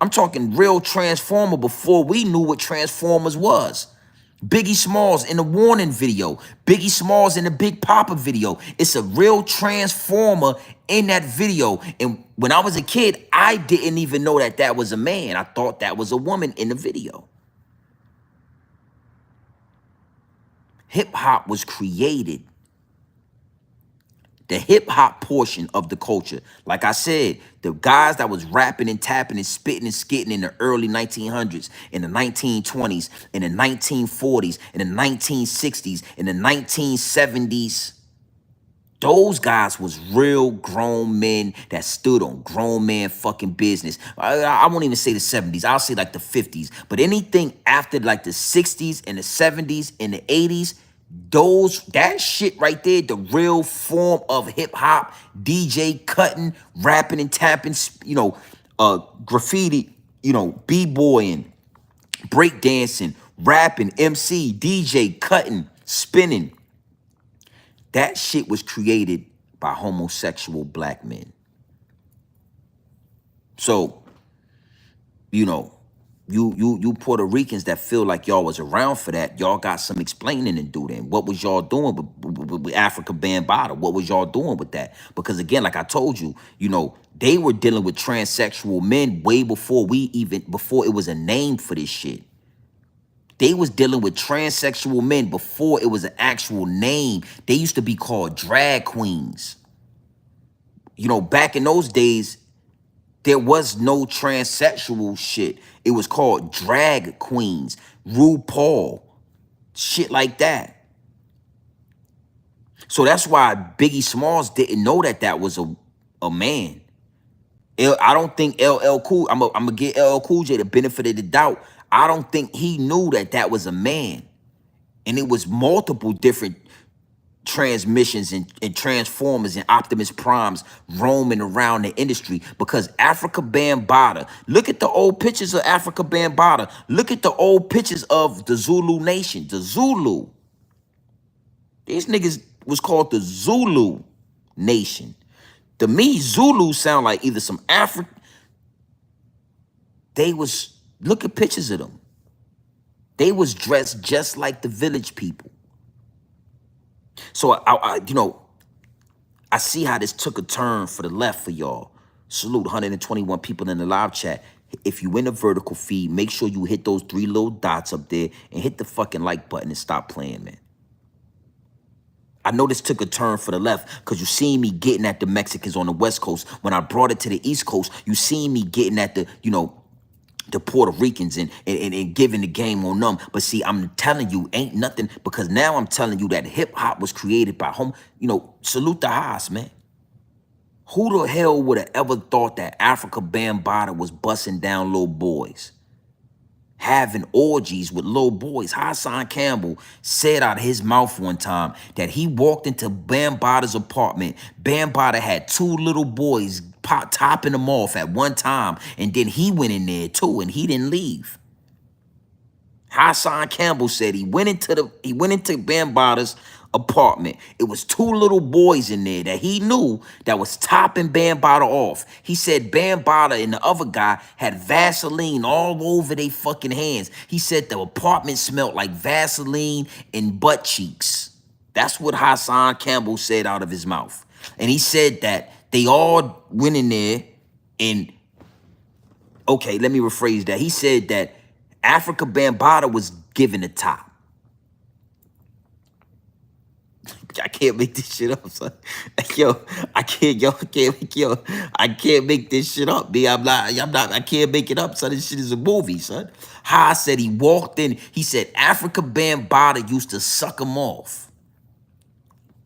I'm talking real transformer before we knew what transformers was. Biggie Smalls in the Warning video. Biggie Smalls in the Big Papa video. It's a real transformer in that video. And when I was a kid, I didn't even know that that was a man. I thought that was a woman in the video. Hip hop was created. The hip hop portion of the culture, like I said, the guys that was rapping and tapping and spitting and skitting in the early 1900s, in the 1920s, in the 1940s, in the 1960s, in the 1970s, those guys was real grown men that stood on grown man fucking business. I won't even say the 70s. I'll say like the 50s. But anything after like the 60s and the 70s and the 80s, that shit right there, the real form of hip hop, DJ cutting, rapping and tapping, you know, graffiti, you know, b-boying, breakdancing, rapping, MC, DJ cutting, spinning. That shit was created by homosexual black men. So, you know, you Puerto Ricans that feel like y'all was around for that, y'all got some explaining to do then. What was y'all doing with Africa Bambaataa? What was y'all doing with that? Because again, like I told you, you know, they were dealing with transsexual men way before before it was a name for this shit. They was dealing with transsexual men before it was an actual name. They used to be called drag queens. You know, back in those days, there was no transsexual shit. It was called drag queens, RuPaul, shit like that. So that's why Biggie Smalls didn't know that that was a man. I don't think LL Cool, I'm gonna give LL Cool J the benefit of the doubt. I don't think he knew that that was a man. And it was multiple different transmissions and transformers and Optimus Primes roaming around the industry, because Africa Bambaataa, look at the old pictures of Africa Bambaataa. Look at the old pictures of the Zulu Nation, the Zulu. These niggas was called the Zulu Nation. To me, Zulu sound like either some African. Look at pictures of them. They was dressed just like the village people. So you know, I see how this took a turn for the left for y'all. Salute 121 people in the live chat. If you in the vertical feed, make sure you hit those 3 little dots up there and hit the fucking like button and stop playing, man. I know this took a turn for the left because you seen me getting at the Mexicans on the West Coast. When I brought it to the East Coast, you seen me getting at the, you know, the Puerto Ricans and giving the game on them. But see, I'm telling you, ain't nothing, because now I'm telling you that hip hop was created by you know, salute the Haas, man. Who the hell would have ever thought that Africa Bambaataa was busting down little boys, having orgies with little boys? Hassan Campbell said out of his mouth one time that he walked into Bambaataa's apartment. Bambaataa had 2 little boys topping them off at one time, and then he went in there too, and he didn't leave. Hassan Campbell said he went into Bambaata's apartment. It was two little boys in there that he knew that was topping Bambaata off. He said Bambaata and the other guy had Vaseline all over their fucking hands. He said the apartment smelled like Vaseline and butt cheeks. That's what Hassan Campbell said out of his mouth. And he said that they all went in there and, okay, let me rephrase that. He said that Africa Bambaataa was given the top. I can't make this shit up, son. Yo, I can't make this shit up, B. I can't make it up, son. This shit is a movie, son. Ha said he walked in, he said Africa Bambaataa used to suck him off.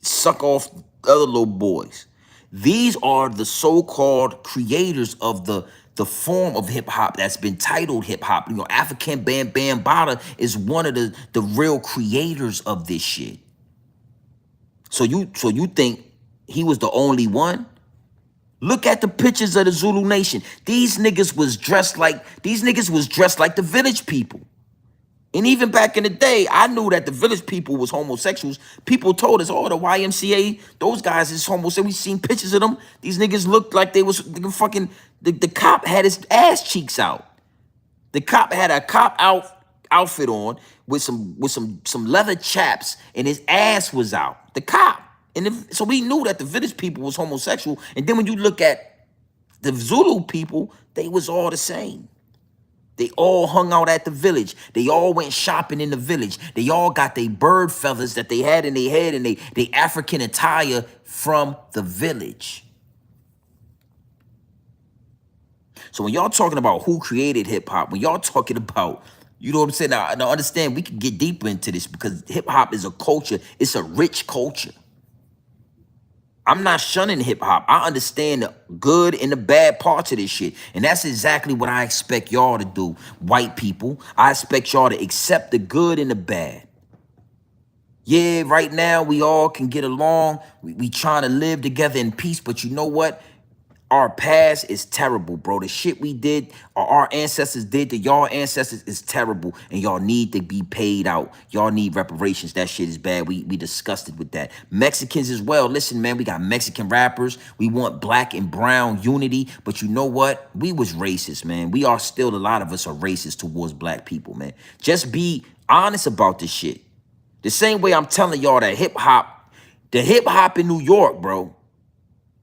Suck off other little boys. These are the so-called creators of the form of hip-hop that's been titled hip-hop. You know, African Bambaataa is one of the real creators of this shit. So you think he was the only one? Look at the pictures of the Zulu Nation. These niggas was dressed like the village people. And even back in the day, I knew that the village people was homosexuals. People told us, oh, the YMCA, those guys is homosexual. We seen pictures of them. These niggas looked like they was fucking, the cop had his ass cheeks out. The cop had a outfit on with some leather chaps and his ass was out. The cop. So we knew that the village people was homosexual. And then when you look at the Zulu people, they was all the same. They all hung out at the village. They all went shopping in the village. They all got their bird feathers that they had in their head and they African attire from the village. So when y'all talking about who created hip hop, when y'all talking about, you know what I'm saying? Now understand, we can get deeper into this because hip hop is a culture. It's a rich culture. I'm not shunning hip hop. I understand the good and the bad parts of this shit. And that's exactly what I expect y'all to do, white people. I expect y'all to accept the good and the bad. Yeah, right now we all can get along. We trying to live together in peace, but you know what? Our past is terrible, bro. The shit we did, or our ancestors did to y'all ancestors is terrible, and y'all need to be paid out. Y'all need reparations. That shit is bad. We disgusted with that. Mexicans as well. Listen, man, we got Mexican rappers. We want black and brown unity, but you know what? We was racist, man. We are still, a lot of us are racist towards black people, man. Just be honest about this shit. The same way I'm telling y'all that the hip hop in New York, bro.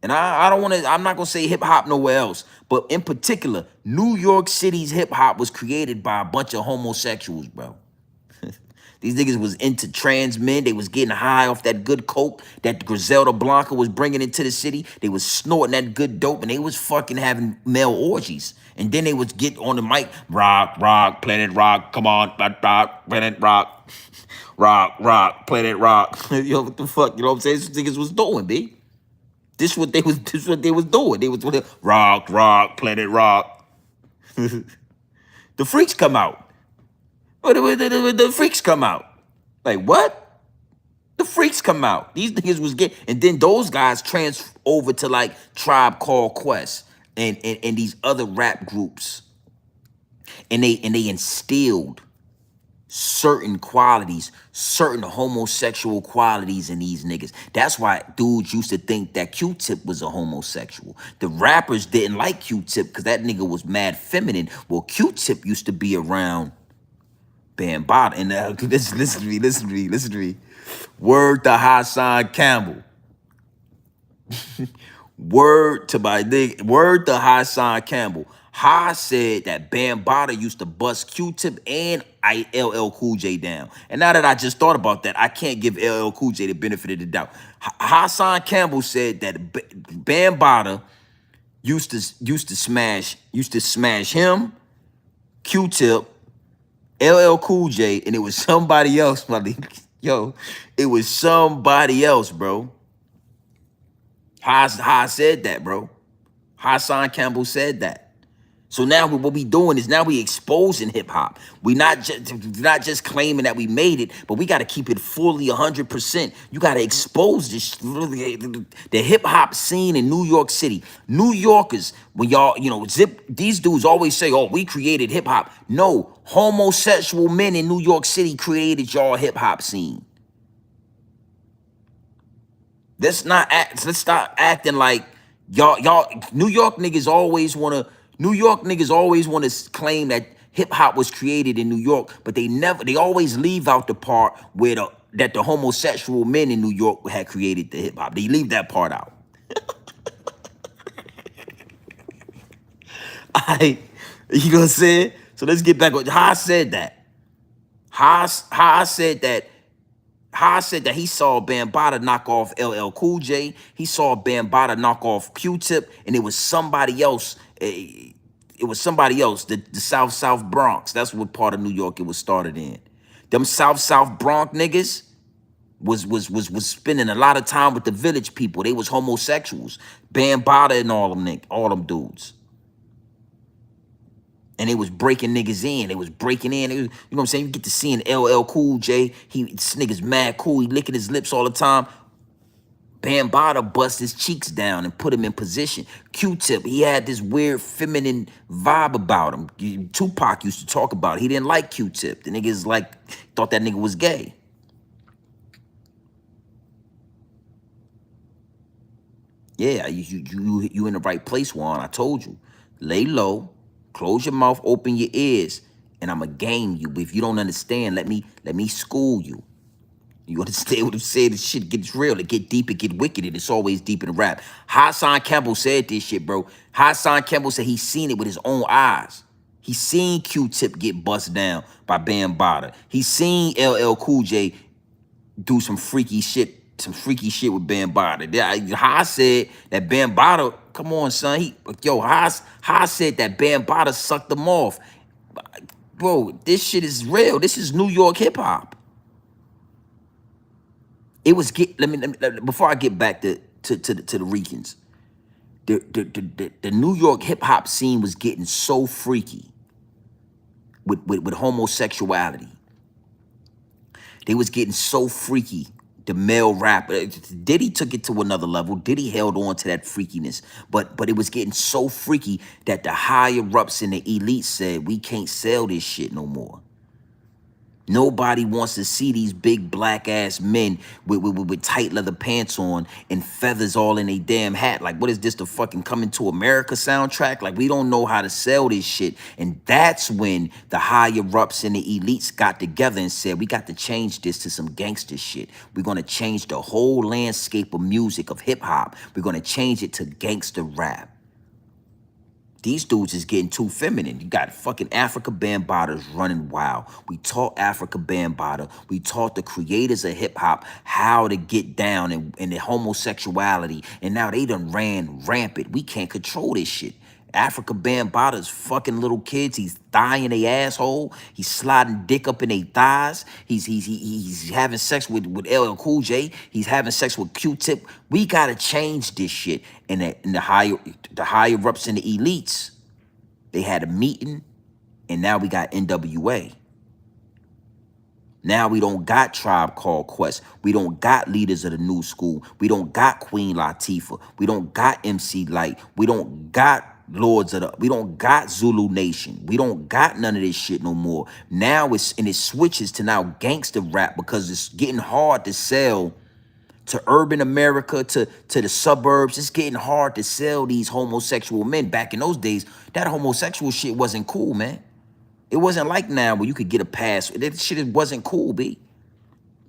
And I'm not gonna say hip hop nowhere else, but in particular, New York City's hip hop was created by a bunch of homosexuals, bro. These niggas was into trans men. They was getting high off that good coke that Griselda Blanca was bringing into the city. They was snorting that good dope and they was fucking having male orgies. And then they would get on the mic, rock, planet rock, come on, rock, planet rock, rock, planet rock. Yo, what the fuck, you know what I'm saying? These niggas was doing, B. This what they was doing. They was rock, planet rock. The freaks come out. The freaks come out. Like what? The freaks come out. These niggas was getting, and then those guys transfer over to like Tribe Called Quest and these other rap groups. And they instilled certain qualities, certain homosexual qualities in these niggas. That's why dudes used to think that Q-Tip was a homosexual. The rappers didn't like Q-Tip because that nigga was mad feminine. Well, Q-Tip used to be around Bambaataa. And listen to me. Word to Hassan Campbell. Word to Hassan Campbell. Ha said that Bambaataa used to bust Q-Tip and LL Cool J down. And now that I just thought about that, I can't give LL Cool J the benefit of the doubt. Hassan Campbell said that Bambaataa used to smash him, Q-Tip, LL Cool J, and it was somebody else, my nigga. Yo, it was somebody else, bro. Ha said that, bro. Hassan Campbell said that. So now what we doing is now we exposing hip hop. We not just claiming that we made it, but we got to keep it fully 100%. You got to expose this the hip hop scene in New York City. New Yorkers, when y'all these dudes always say, "Oh, we created hip hop." No, homosexual men in New York City created y'all hip hop scene. Let's stop acting like y'all New York niggas always wanna claim that hip hop was created in New York, but they always leave out the part where the homosexual men in New York had created the hip hop. They leave that part out. I you know what I'm saying? So let's get back on how I said that. How I said that How I said that he saw Bambaataa knock off LL Cool J, he saw Bambaataa knock off Q-Tip, and it was somebody else. It was somebody else, the South Bronx. That's what part of New York it was started in. Them South Bronx niggas was spending a lot of time with the village people. They was homosexuals. Bambaataa and all them dudes. And they was breaking niggas in. They was breaking in. You know what I'm saying? You get to seeing LL Cool J. This nigga's mad cool. He licking his lips all the time. Bambaataa bust his cheeks down and put him in position. Q-Tip, he had this weird feminine vibe about him. Tupac used to talk about it. He didn't like Q-Tip. The niggas thought that nigga was gay. Yeah, you in the right place, Juan. I told you. Lay low, close your mouth, open your ears, and I'ma game you. If you don't understand, let me school you. You understand what I'm saying? This shit gets real. It get deep, it get wicked, and it's always deep in rap. Hassan Campbell said this shit, bro. Hassan Campbell said he seen it with his own eyes. He seen Q-Tip get bust down by Bambaataa. He seen LL Cool J do some freaky shit with Bambaataa. Haas said that Bambaataa, come on, son. Haas said that Bambaataa sucked him off. Bro, this shit is real. This is New York hip hop. It was before I get back to the Ricans. The New York hip hop scene was getting so freaky with homosexuality. They was getting so freaky. The male rapper, Diddy took it to another level. Diddy held on to that freakiness, but it was getting so freaky that the higher ups in the elite said, we can't sell this shit no more. Nobody wants to see these big black ass men with tight leather pants on and feathers all in a damn hat. Like, what is this, the fucking Coming to America soundtrack? Like, we don't know how to sell this shit. And that's when the higher ups and the elites got together and said, we got to change this to some gangster shit. We're going to change the whole landscape of music, of hip hop. We're going to change it to gangster rap. These dudes is getting too feminine. You got fucking Africa Bambaata's running wild. We taught Africa Bambaataa. We taught the creators of hip hop how to get down in the homosexuality. And now they done ran rampant. We can't control this shit. Africa Bambaata's fucking little kids. He's thigh in their asshole. He's sliding dick up in their thighs. He's having sex with LL Cool J. He's having sex with Q-Tip. We gotta change this shit. And the higher ups and the elites, they had a meeting, and now we got NWA. Now we don't got Tribe Called Quest. We don't got Leaders of the New School. We don't got Queen Latifah. We don't got MC Light. We don't got we don't got Zulu Nation. We don't got none of this shit no more. Now it switches to now gangster rap because it's getting hard to sell to urban America, to the suburbs. It's getting hard to sell these homosexual men. Back in those days, that homosexual shit wasn't cool, man. It wasn't like now where you could get a pass. That shit wasn't cool, B.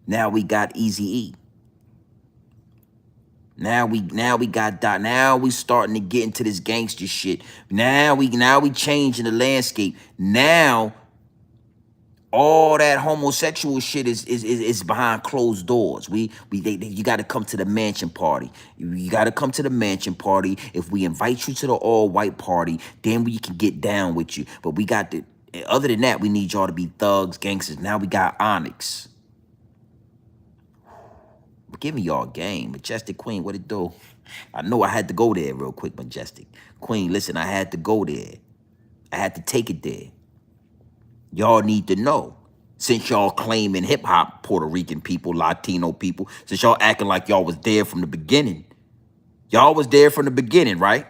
Now we got Eazy-E. Now we got Dot. Now we starting to get into this gangster shit. Now we changing the landscape. Now all that homosexual shit is behind closed doors. You got to come to the mansion party. You got to come to the mansion party. If we invite you to the all-white party, then we can get down with you. But we got the other than that, we need y'all to be thugs, gangsters. Now we got Onyx. Give me y'all game. Majestic Queen, what it do? I know I had to go there real quick, Majestic Queen. Listen, I had to go there. I had to take it there. Y'all need to know. Since y'all claiming hip hop, Puerto Rican people, Latino people, since y'all acting like y'all was there from the beginning. Y'all was there from the beginning, right?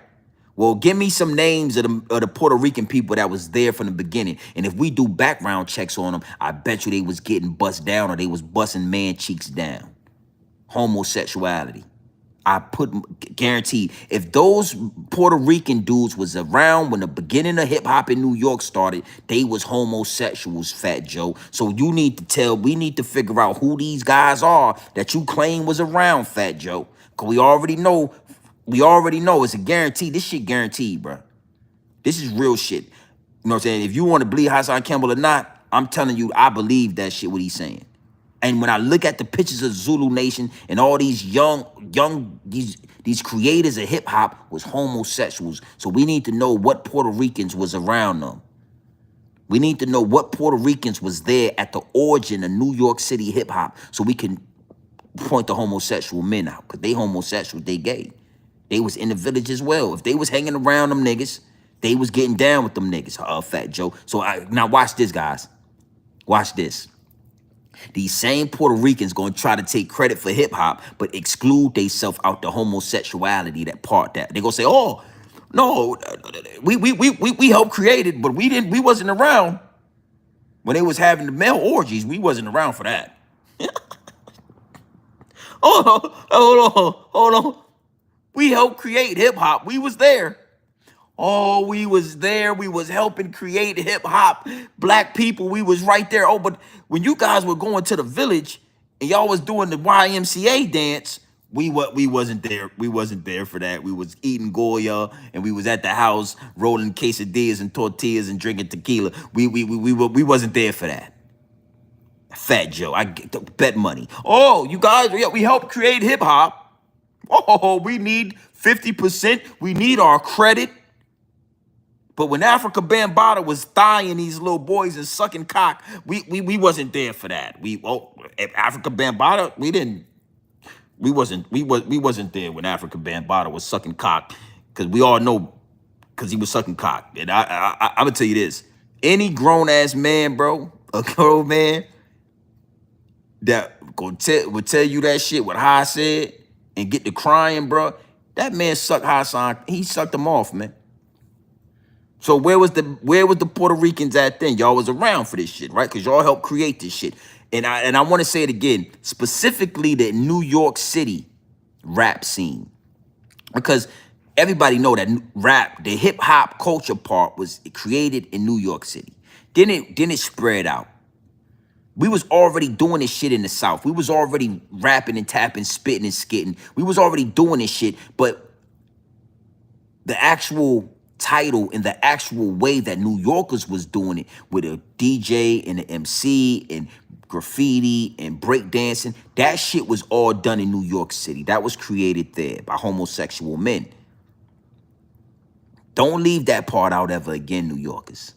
Well, give me some names of the Puerto Rican people that was there from the beginning. And if we do background checks on them, I bet you they was getting bust down or they was busting man cheeks down. Homosexuality. I guaranteed, if those Puerto Rican dudes was around when the beginning of hip hop in New York started, they was homosexuals, Fat Joe. So we need to figure out who these guys are that you claim was around, Fat Joe. Cause we already know it's a guarantee. This shit guaranteed, bro. This is real shit. You know what I'm saying? If you want to believe Hassan Campbell or not, I'm telling you, I believe that shit, what he's saying. And when I look at the pictures of Zulu Nation and all these these creators of hip hop was homosexuals. So we need to know what Puerto Ricans was around them. We need to know what Puerto Ricans was there at the origin of New York City hip hop so we can point the homosexual men out. Because they homosexual, they gay. They was in the village as well. If they was hanging around them niggas, they was getting down with them niggas, Fat Joe. So now watch this, guys. Watch this. These same Puerto Ricans gonna try to take credit for hip hop, but exclude theyself out the homosexuality that part that. They gonna say, oh, no, we helped create it, but we wasn't around when they was having the male orgies. We wasn't around for that. Hold on. We helped create hip hop. We was there. Oh, we was there. We was helping create hip hop. Black people, we was right there. Oh, but when you guys were going to the village and y'all was doing the YMCA dance, we wasn't there. We wasn't there for that. We was eating Goya and we was at the house rolling quesadillas and tortillas and drinking tequila. We wasn't there for that. Fat Joe, I get the bet money. Oh, you guys, we helped create hip hop. Oh, we need 50%. We need our credit. But when Africa Bambaataa was thighing these little boys and sucking cock, we wasn't there for that. Africa Bambaataa, we wasn't there when Africa Bambaataa was sucking cock, because we all know, because he was sucking cock. And I'm gonna tell you this: any grown ass man, bro, a grown man that would tell you that shit what I said and get to crying, bro. That man sucked Hassan. He sucked them off, man. So where was the Puerto Ricans at then? Y'all was around for this shit, right? Because y'all helped create this shit. And I want to say it again, specifically the New York City rap scene. Because everybody know that rap, the hip hop culture part was created in New York City. Then it spread out. We was already doing this shit in the South. We was already rapping and tapping, spitting and skitting. We was already doing this shit, but the actual title and the actual way that New Yorkers was doing it with a DJ and an MC and graffiti and breakdancing, that shit was all done in New York City. That was created there by homosexual men. Don't leave that part out ever again, New Yorkers.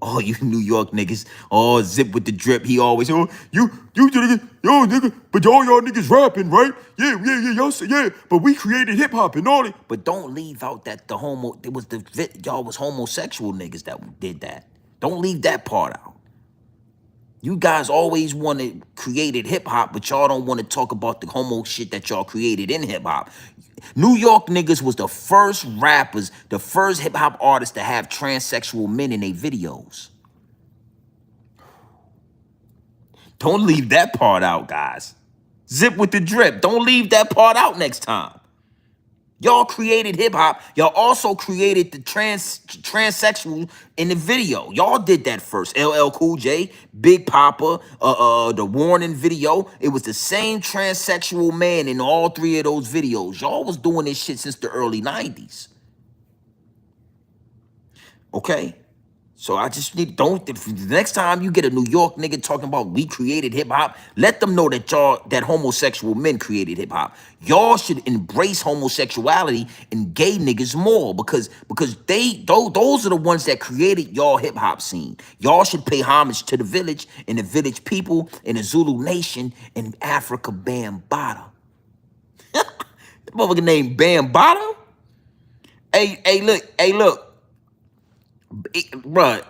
Oh, you New York niggas. Oh, Zip with the drip. He always, oh, you nigga, yo, nigga, but all y'all niggas rapping, right? Yeah, y'all say, yeah, but we created hip hop and all it. But don't leave out that y'all was homosexual niggas that did that. Don't leave that part out. You guys always wanted created hip hop, but y'all don't want to talk about the homo shit that y'all created in hip hop. New York niggas was the first rappers, the first hip hop artists to have transsexual men in their videos. Don't leave that part out, guys. Zip with the drip. Don't leave that part out next time. Y'all created hip hop. Y'all also created the transsexual in the video. Y'all did that first. LL Cool J, Big Papa, the Warning video. It was the same transsexual man in all three of those videos. Y'all was doing this shit since the early 90s. Okay? So I just need, the next time you get a New York nigga talking about we created hip hop, let them know that homosexual men created hip hop. Y'all should embrace homosexuality and gay niggas more because those are the ones that created y'all hip hop scene. Y'all should pay homage to the village and the village people and the Zulu Nation and Africa Bambaataa. The motherfucker named Bambaataa? Hey, look. Bruh,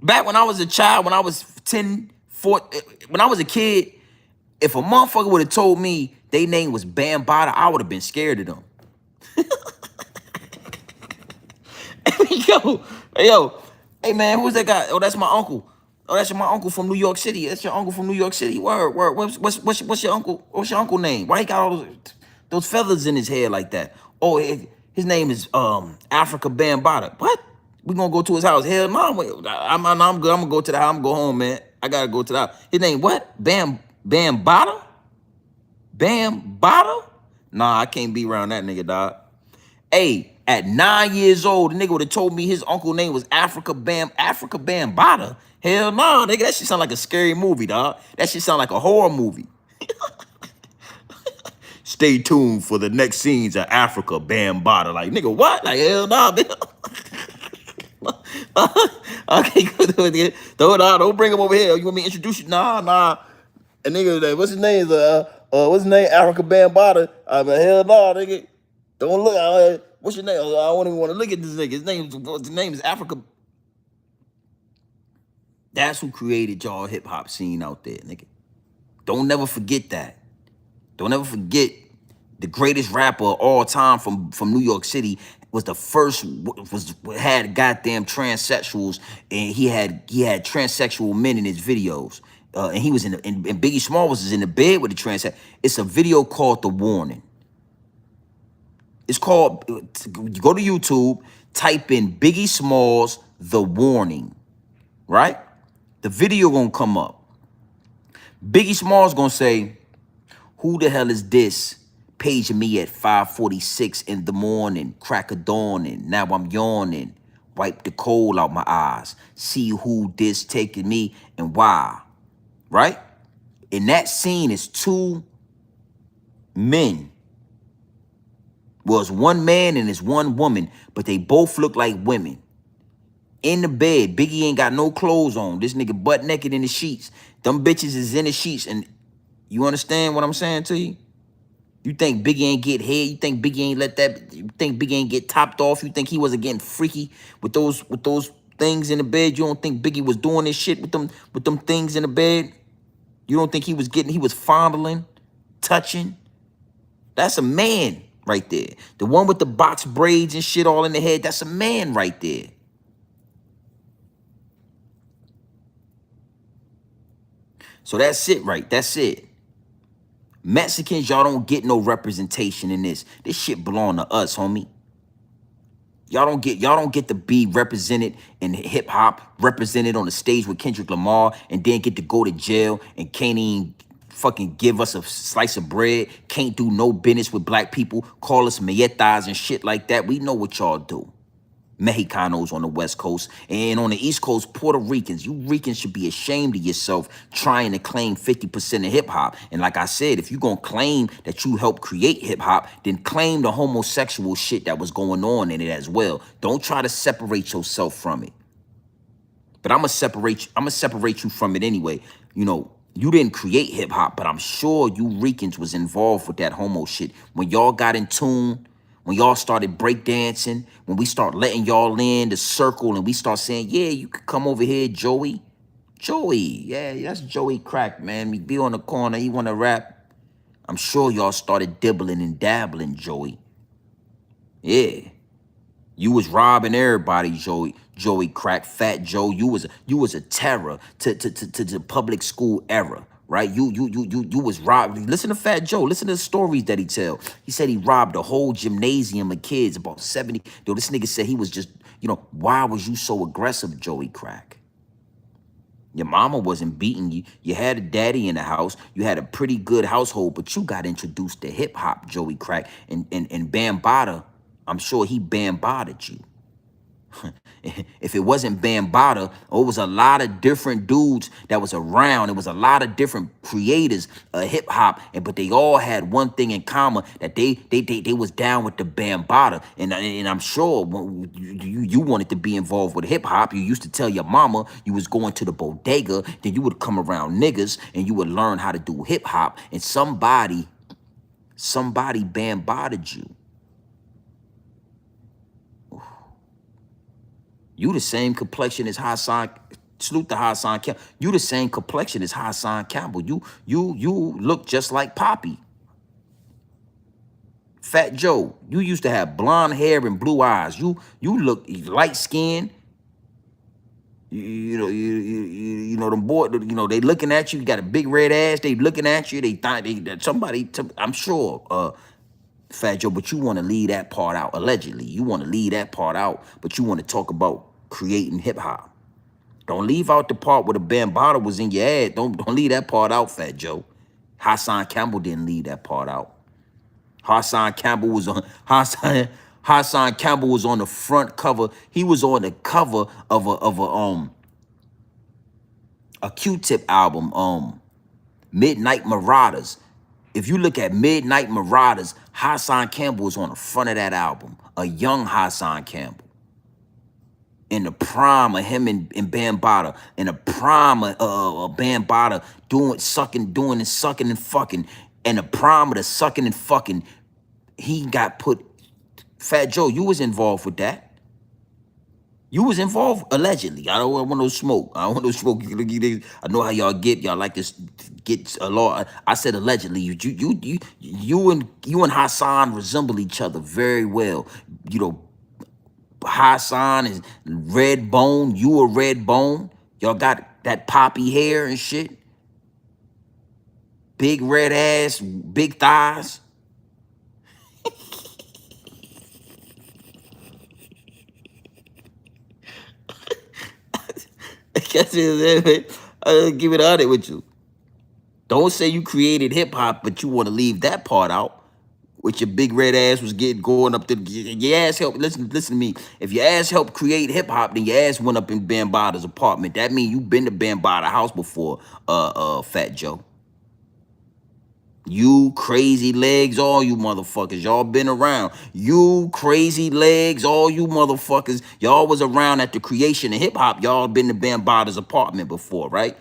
back when I was a child, when I was 10, 14, when I was a kid, if a motherfucker would have told me they name was Bambada, I would have been scared of them. yo, yo, hey man, who's that guy? Oh, that's my uncle. Oh, that's my uncle from New York City. That's your uncle from New York City. Word, word. What's your uncle? What's your uncle name? Why he got all those feathers in his hair like that? Oh, his name is Africa Bambada. What? We gonna go to his house? Hell no, I'm good. I'm gonna go to the house. I'm gonna go home, man. I gotta go to the house. His name what? Bambada? Bambada? Nah, I can't be around that nigga, dog. Hey, at 9 years old, the nigga would have told me his uncle name was Africa Bambada. Hell no, nigga, that shit sound like a scary movie, dog. That shit sound like a horror movie. Stay tuned for the next scenes of Africa Bambada. Like, nigga, what? Like, hell no, nigga. Okay, good. Don't bring him over here. You want me to introduce you? Nah. And nigga, what's his name? What's his name? Africa Bambada. I mean, hell no, nigga. Don't look. What's your name? I don't even want to look at this nigga. His name is Africa. That's who created y'all hip hop scene out there, nigga. Don't never forget that. Don't ever forget the greatest rapper of all time from New York City was the first, had goddamn transsexuals, and he had transsexual men in his videos. And he was and Biggie Smalls was in the bed with the transsexual. It's a video called The Warning. It's called, you go to YouTube, type in Biggie Smalls, The Warning, right? The video gonna come up. Biggie Smalls gonna say, who the hell is this? Paging me at 5:46 in the morning, crack of dawning, now I'm yawning. Wipe the coal out my eyes. See who this taking me and why, right? In that scene is two men. Well, it's one man and it's one woman, but they both look like women. In the bed, Biggie ain't got no clothes on. This nigga butt naked in the sheets. Them bitches is in the sheets, and you understand what I'm saying to you? You think Biggie ain't get head? You think Biggie ain't let that? You think Biggie ain't get topped off? You think he wasn't getting freaky with those things in the bed? You don't think Biggie was doing this shit with them things in the bed? You don't think he was fondling, touching? That's a man right there. The one with the box braids and shit all in the head, that's a man right there. So that's it, right? That's it. Mexicans, y'all don't get no representation in this. This shit belong to us, homie. Y'all don't get to be represented in hip hop, represented on the stage with Kendrick Lamar, and then get to go to jail and can't even fucking give us a slice of bread, can't do no business with black people, call us meyetas and shit like that. We know what y'all do. Mexicanos on the West Coast, and on the East Coast, Puerto Ricans. You Ricans should be ashamed of yourself trying to claim 50% of hip hop. And like I said, if you're going to claim that you helped create hip hop, then claim the homosexual shit that was going on in it as well. Don't try to separate yourself from it. But I'm going to separate you from it anyway. You know, you didn't create hip hop, but I'm sure you Ricans was involved with that homo shit. When y'all got in tune, when y'all started breakdancing, when we start letting y'all in the circle and we start saying, yeah, you could come over here, Joey. Joey, yeah, that's Joey Crack, man. We be on the corner, he want to rap. I'm sure y'all started dibbling and dabbling, Joey. Yeah. You was robbing everybody, Joey Crack, Fat Joe. You was a terror to the public school era, right? You was robbed. Listen to Fat Joe. Listen to the stories that he tell. He said he robbed a whole gymnasium of kids, about 70. Yo, this nigga said he was just, why was you so aggressive, Joey Crack? Your mama wasn't beating you. You had a daddy in the house. You had a pretty good household, but you got introduced to hip hop, Joey Crack, and Bambada. I'm sure he Bambada'd you. If it wasn't Bambada, it was a lot of different dudes that was around. It was a lot of different creators of hip hop, but they all had one thing in common, that they was down with the Bambada. And I'm sure when you wanted to be involved with hip hop, you used to tell your mama you was going to the bodega, then you would come around niggas and you would learn how to do hip hop, and somebody Bambada'd you. You the same complexion as Hassan. Salute to Hassan Campbell. You the same complexion as Hassan Campbell. You look just like Poppy. Fat Joe. You used to have blonde hair and blue eyes. You look light skinned. You know them boy. You know they looking at you. You got a big red ass. They looking at you. They thought that somebody. I'm sure. Fat Joe, but you want to leave that part out. Allegedly, you want to leave that part out, but you want to talk about creating hip hop. Don't leave out the part where the Bambaataa was in your ad. Don't leave that part out, Fat Joe. Hassan Campbell didn't leave that part out. Hassan Campbell was on Hassan Campbell was on the front cover. He was on the cover of a Q-Tip album, Midnight Marauders. If you look at Midnight Marauders, Hassan Campbell was on the front of that album. A young Hassan Campbell. In the prime of him and Bambaataa. In the prime of Bambaataa doing and sucking and fucking. In the prime of the sucking and fucking, he got put. Fat Joe, you was involved with that. You was involved, allegedly. I don't want no smoke. I don't want no smoke. I know how y'all get. Y'all like to get a lot. I said allegedly. You and Hassan resemble each other very well. You know, Hassan is red bone. You a red bone. Y'all got that poppy hair and shit. Big red ass, big thighs. I'll give it 100 with you. Don't say you created hip hop, but you want to leave that part out. With your big red ass was going up to your ass helped. Listen to me. If your ass helped create hip hop, then your ass went up in Bambaataa's apartment. That means you been to Bambaataa house before, Fat Joe. You crazy legs, all you motherfuckers. Y'all been around. You crazy legs, all you motherfuckers. Y'all was around at the creation of hip hop. Y'all been to Bambaataa's apartment before, right?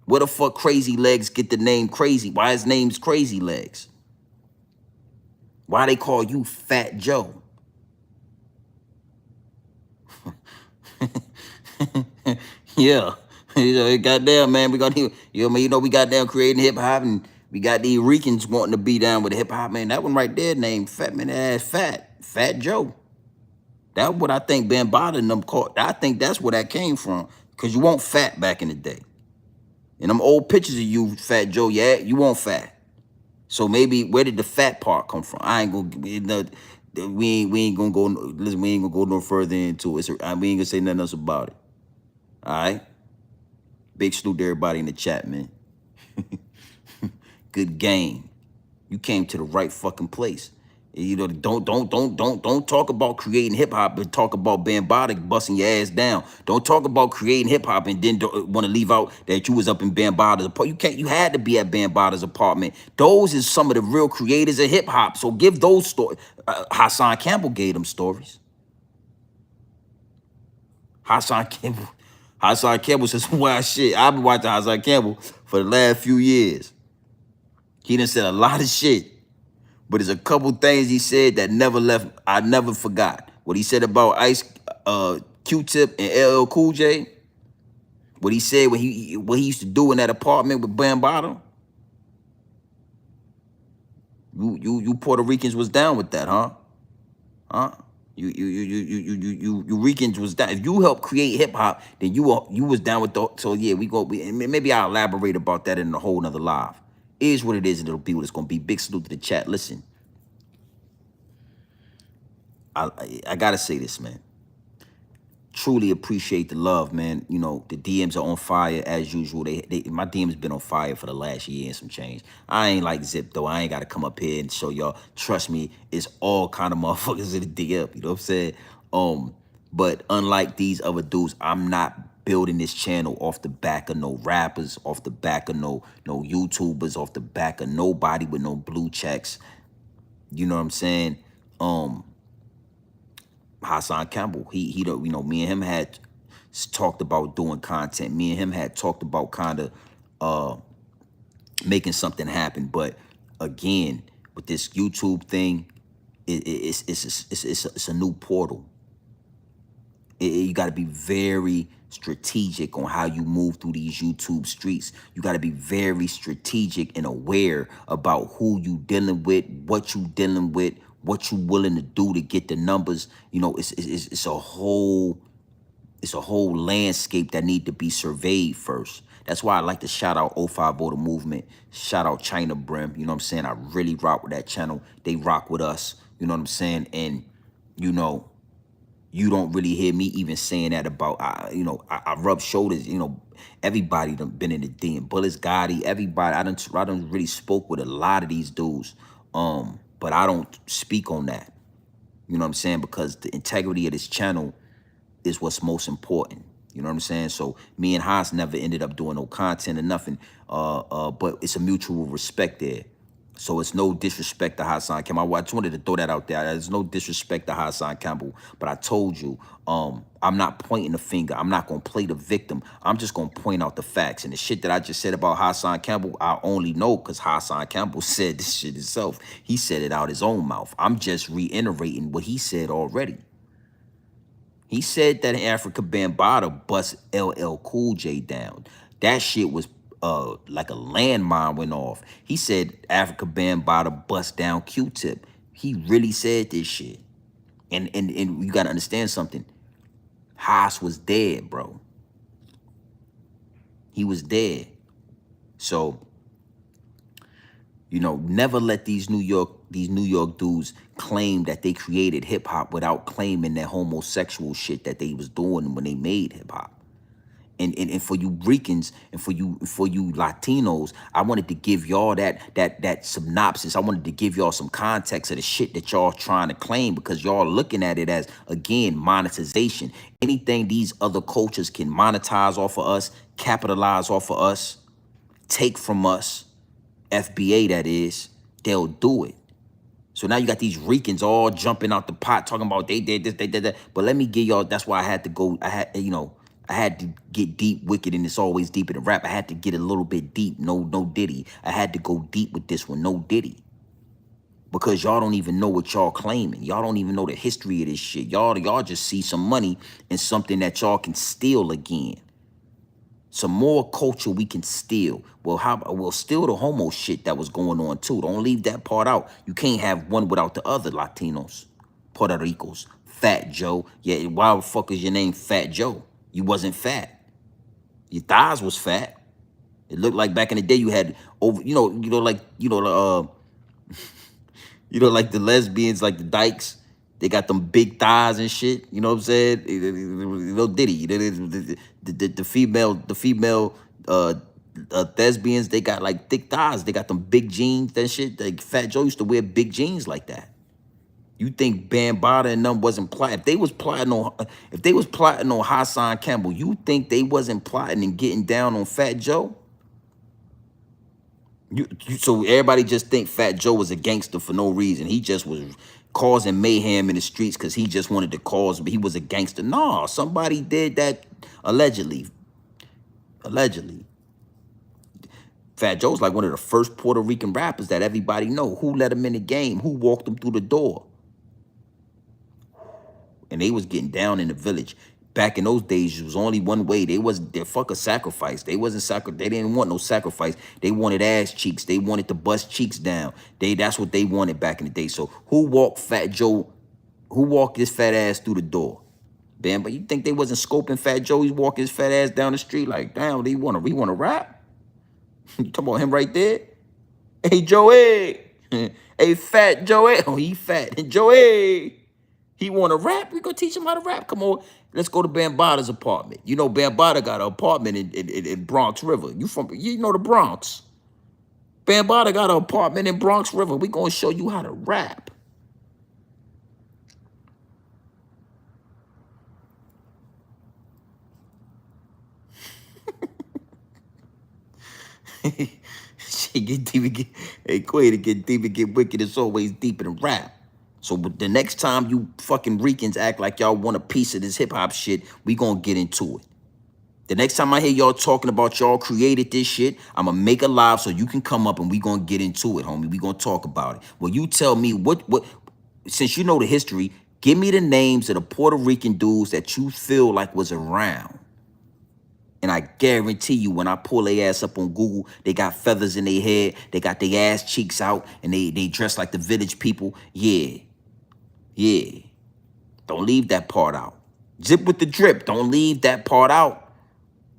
Where the fuck Crazy Legs get the name Crazy? Why his name's Crazy Legs? Why they call you Fat Joe? Yeah. Goddamn, man, we got we got down creating hip hop, and we got these Ricans wanting to be down with hip hop, man. That one right there named Fat Man ass Fat Joe. That's what I think Bambaataa and them called. I think that's where that came from. Cause you weren't fat back in the day. And them old pictures of you, Fat Joe, yeah, you weren't fat. So maybe where did the fat part come from? I ain't gonna we ain't gonna go. Listen, we ain't gonna go no further into it. We ain't gonna say nothing else about it. All right. Big salute to everybody in the chat, man. Good game. You came to the right fucking place. You know, don't talk about creating hip hop, but talk about Bambaataa busting your ass down. Don't talk about creating hip hop and then want to leave out that you was up in Bambaataa's apartment. You had to be at Bambaataa's apartment. Those is some of the real creators of hip hop. So give those stories. Hassan Campbell gave them stories. Hassan Campbell says some wild shit. I've been watching Hassan Campbell for the last few years. He done said a lot of shit. But there's a couple things he said that never left. I never forgot. What he said about Ice, Q-Tip, and LL Cool J. What he said what he used to do in that apartment with Bambaataa. You Puerto Ricans was down with that, huh? Huh? You Ricans was down. If you helped create hip hop, then you was down with the. So yeah, maybe I'll elaborate about that in a whole nother live. It is what it is, and it'll be what it's gonna be. Big salute to the chat. Listen, I gotta say this, man. Truly appreciate the love, man. You know, the DMs are on fire as usual. My DMs been on fire for the last year and some change. I ain't like Zip though. I ain't gotta come up here and show y'all. Trust me, it's all kind of motherfuckers in the DM. You know what I'm saying? But unlike these other dudes, I'm not building this channel off the back of no rappers, off the back of no YouTubers, off the back of nobody with no blue checks. You know what I'm saying? Hassan Campbell, he don't, you know, me and him had talked about doing content. Me and him had talked about kind of making something happen. But again, with this YouTube thing, it's a new portal. You got to be very strategic on how you move through these YouTube streets. You got to be very strategic and aware about who you dealing with, what you dealing with, what you willing to do to get the numbers. You know, it's a whole landscape that need to be surveyed first. That's why I like to shout out 050 The Movement, shout out China Brim. You know what I'm saying? I really rock with that channel. They rock with us. You know what I'm saying? And you know, you don't really hear me even saying that about, I rub shoulders, everybody done been in the DM. Bullets, Gotti, everybody. I done really spoke with a lot of these dudes. But I don't speak on that. You know what I'm saying? Because the integrity of this channel is what's most important. You know what I'm saying? So me and Haas never ended up doing no content or nothing. But it's a mutual respect there. So it's no disrespect to Hassan Campbell. I just wanted to throw that out there. There's no disrespect to Hassan Campbell. But I told you, I'm not pointing the finger. I'm not going to play the victim. I'm just going to point out the facts. And the shit that I just said about Hassan Campbell, I only know because Hassan Campbell said this shit himself. He said it out his own mouth. I'm just reiterating what he said already. He said that in Africa Bambaataa bust LL Cool J down. That shit was like a landmine went off. He said Africa Bambaataa bust down Q-Tip. He really said this shit. And you gotta understand something. Haas was dead, bro. He was dead. So, never let these New York dudes claim that they created hip hop without claiming that homosexual shit that they was doing when they made hip hop. And for you Ricans and for you Latinos, I wanted to give y'all that synopsis. I wanted to give y'all some context of the shit that y'all trying to claim, because y'all looking at it as, again, monetization. Anything these other cultures can monetize off of us, capitalize off of us, take from us, FBA that is, they'll do it. So now you got these Ricans all jumping out the pot talking about they did this, they did that. But let me give y'all, that's why I had to go, I had to get deep, wicked, and it's always deeper than rap. I had to get a little bit deep, no Diddy. I had to go deep with this one, no Diddy. Because y'all don't even know what y'all claiming. Y'all don't even know the history of this shit. Y'all just see some money and something that y'all can steal again. Some more culture we can steal. Well, we'll steal the homo shit that was going on too. Don't leave that part out. You can't have one without the other. Latinos, Puerto Ricans, Fat Joe. Yeah, why the fuck is your name Fat Joe? You wasn't fat. Your thighs was fat. It looked like back in the day you had over, like the lesbians, like the dykes. They got them big thighs and shit. You know what I'm saying? Diddy. The female thespians, they got like thick thighs. They got them big jeans, that shit. Like Fat Joe used to wear big jeans like that. You think Bambaataa and them wasn't plotting? If they was plotting on Hassan Campbell, you think they wasn't plotting and getting down on Fat Joe? So everybody just think Fat Joe was a gangster for no reason. He just was causing mayhem in the streets because he just wanted to cause, but he was a gangster. No, somebody did that allegedly. Allegedly. Fat Joe's like one of the first Puerto Rican rappers that everybody know. Who let him in the game? Who walked him through the door? And they was getting down in the village. Back in those days, it was only one way. They fuck a sacrifice. They didn't want no sacrifice. They wanted ass cheeks. They wanted to bust cheeks down. That's what they wanted back in the day. So who walked Fat Joe? Who walked his fat ass through the door? Bam, but you think they wasn't scoping Fat Joe? He's walking his fat ass down the street like, damn, we want to rap? You talking about him right there? Hey, Joey. Hey, Fat Joey. Oh, he fat. Joey. He want to rap? We gonna teach him how to rap. Come on, let's go to Bambaataa's apartment. You know Bambaataa got an apartment in Bronx River. You know the Bronx. Bambaataa got an apartment in Bronx River. We gonna show you how to rap. Get deep, hey, Quay, get deep and get wicked. It's always deeper than rap. So the next time you fucking Ricans act like y'all want a piece of this hip-hop shit, we gonna get into it. The next time I hear y'all talking about y'all created this shit, I'm gonna make a live so you can come up and we gonna get into it, homie. We gonna talk about it. Well, you tell me what since you know the history, Give me the names of the Puerto Rican dudes that you feel like was around. And I guarantee you, when I pull their ass up on Google, they got feathers in their head, they got their ass cheeks out, and they dress like the village people. Yeah, yeah. Don't leave that part out. Zip with the drip. Don't leave that part out.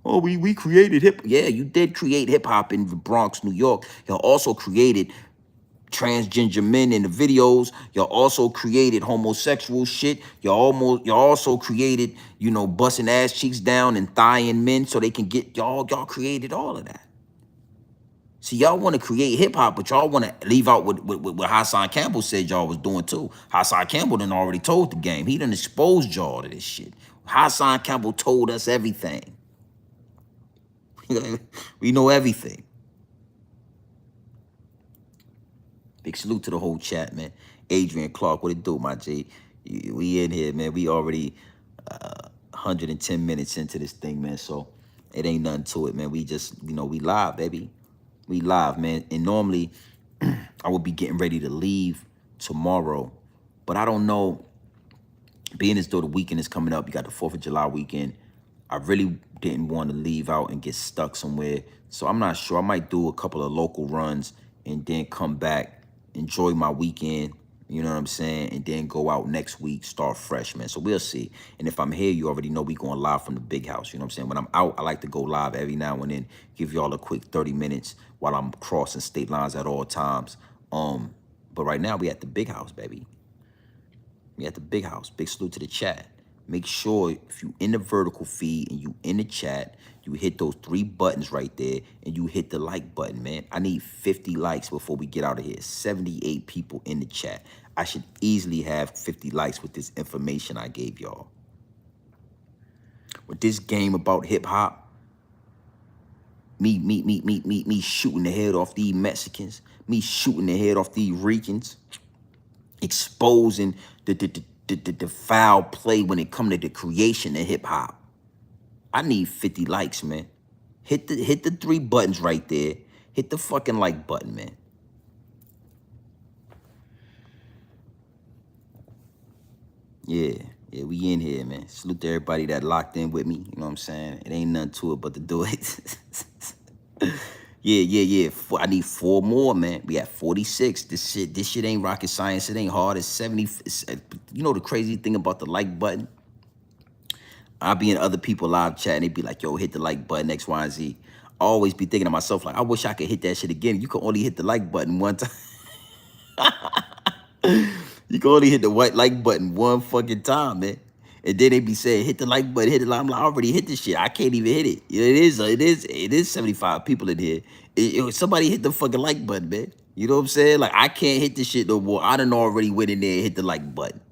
Oh, we created hip. Yeah, you did create hip hop in the Bronx, New York. Y'all also created transgender men in the videos. Y'all also created homosexual shit. Y'all also created, you know, busting ass cheeks down and thigh-in men so they can get y'all created all of that. See, y'all want to create hip hop, but y'all want to leave out what Hassan Campbell said y'all was doing too. Hassan Campbell done already told the game. He done exposed y'all to this shit. Hassan Campbell told us everything. We know everything. Big salute to the whole chat, man. Adrian Clark, what it do, my G? We in here, man. We already 110 minutes into this thing, man. So it ain't nothing to it, man. We just, you know, we live, baby. We live, man. And normally I would be getting ready to leave tomorrow, but I don't know. Being as though the weekend is coming up, you got the 4th of July weekend. I really didn't want to leave out and get stuck somewhere. So I'm not sure. I might do a couple of local runs and then come back, enjoy my weekend, you know what I'm saying? And then go out next week, start fresh, man. So we'll see. And if I'm here, you already know we going live from the big house, you know what I'm saying? When I'm out, I like to go live every now and then, give y'all a quick 30 minutes while I'm crossing state lines at all times. But right now we at the big house, baby. We at the big house. Big salute to the chat. Make sure if you in the vertical feed and you in the chat, you hit those 3 buttons right there and you hit the like button, man. I need 50 likes before we get out of here. 78 people in the chat. I should easily have 50 likes with this information I gave y'all. With this game about hip hop, me shooting the head off these Mexicans, me shooting the head off these Ricans, exposing the foul play when it comes to the creation of hip hop. I need 50 likes, man. Hit the 3 buttons right there. Hit the fucking like button, man. Yeah, we in here, man. Salute to everybody that locked in with me. You know what I'm saying? It ain't nothing to it but to do it. Yeah. I need 4 more, man. We at 46. This shit ain't rocket science. It ain't hard. It's 70. You know the crazy thing about the like button? I'll be in other people live chat and they be like, yo, hit the like button, X, Y, and Z. I always be thinking to myself, like, I wish I could hit that shit again. You can only hit the like button one time. You can only hit the white like button one fucking time, man. And then they be saying, hit the like button, hit the like. I'm like, I already hit this shit. I can't even hit it. It is 75 people in here. Somebody hit the fucking like button, man. You know what I'm saying? Like, I can't hit this shit no more. I done already went in there and hit the like button.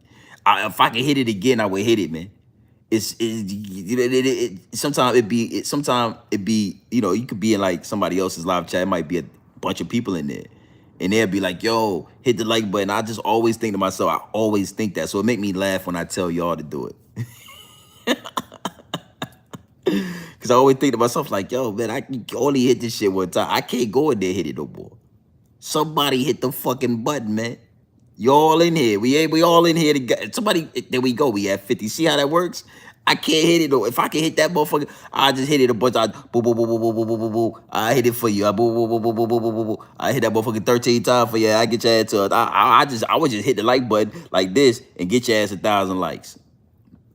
If I could hit it again, I would hit it, man. Sometimes it be, you know, you could be in like somebody else's live chat. It might be a bunch of people in there. And they'll be like, yo, hit the like button. I just always think to myself, I always think that. So it make me laugh when I tell y'all to do it. Because I always think to myself, like, yo, man, I can only hit this shit one time. I can't go in there and hit it no more. Somebody hit the fucking button, man. Y'all in here. We all in here together. Somebody, there we go. We at 50. See how that works? I can't hit it though. If I can hit that motherfucker, I just hit it a bunch. I boo boo boo boo boo boo boo boo boo. I hit it for you. I boo boo boo boo boo boo boo boo boo. I hit that motherfucker 13 times for you. I get your ass to it. I would just hit the like button like this and get your ass 1,000 likes.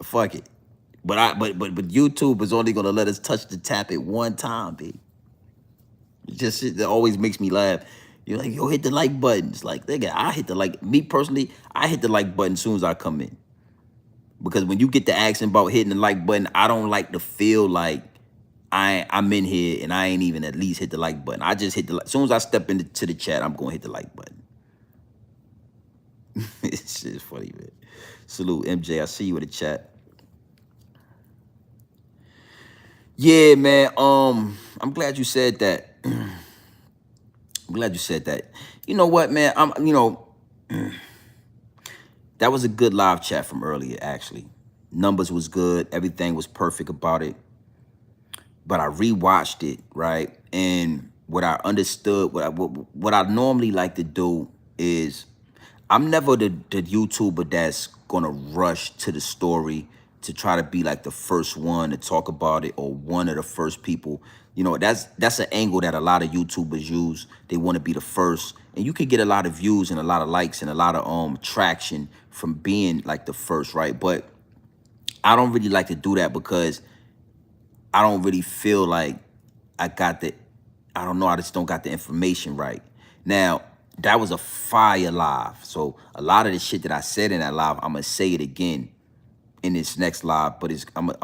Fuck it. But YouTube is only gonna let us touch the tap at one time, baby. Just shit that always makes me laugh. You're like, yo, hit the like button. It's like, nigga, I hit the like. Me personally, I hit the like button as soon as I come in. Because when you get to asking about hitting the like button, I don't like to feel like I'm in here and I ain't even at least hit the like button. I just hit the like. As soon as I step into the chat, I'm going to hit the like button. It's just funny, man. Salute, MJ. I see you in the chat. Yeah, man. I'm glad you said that. I'm glad you said that. You know what, man? That was a good live chat from earlier, actually. Numbers was good. Everything was perfect about it. But I rewatched it, right? And what I understood, what I normally like to do is I'm never the YouTuber that's gonna rush to the story to try to be like the first one to talk about it or one of the first people. You know, that's an angle that a lot of YouTubers use. They want to be the first, and you can get a lot of views and a lot of likes and a lot of traction from being like the first, right? But I don't really like to do that because I don't really feel like I got the, I don't know, I just don't got the information right. Now, that was a fire live. So a lot of the shit that I said in that live, I'm gonna say it again in this next live, but it's I'm a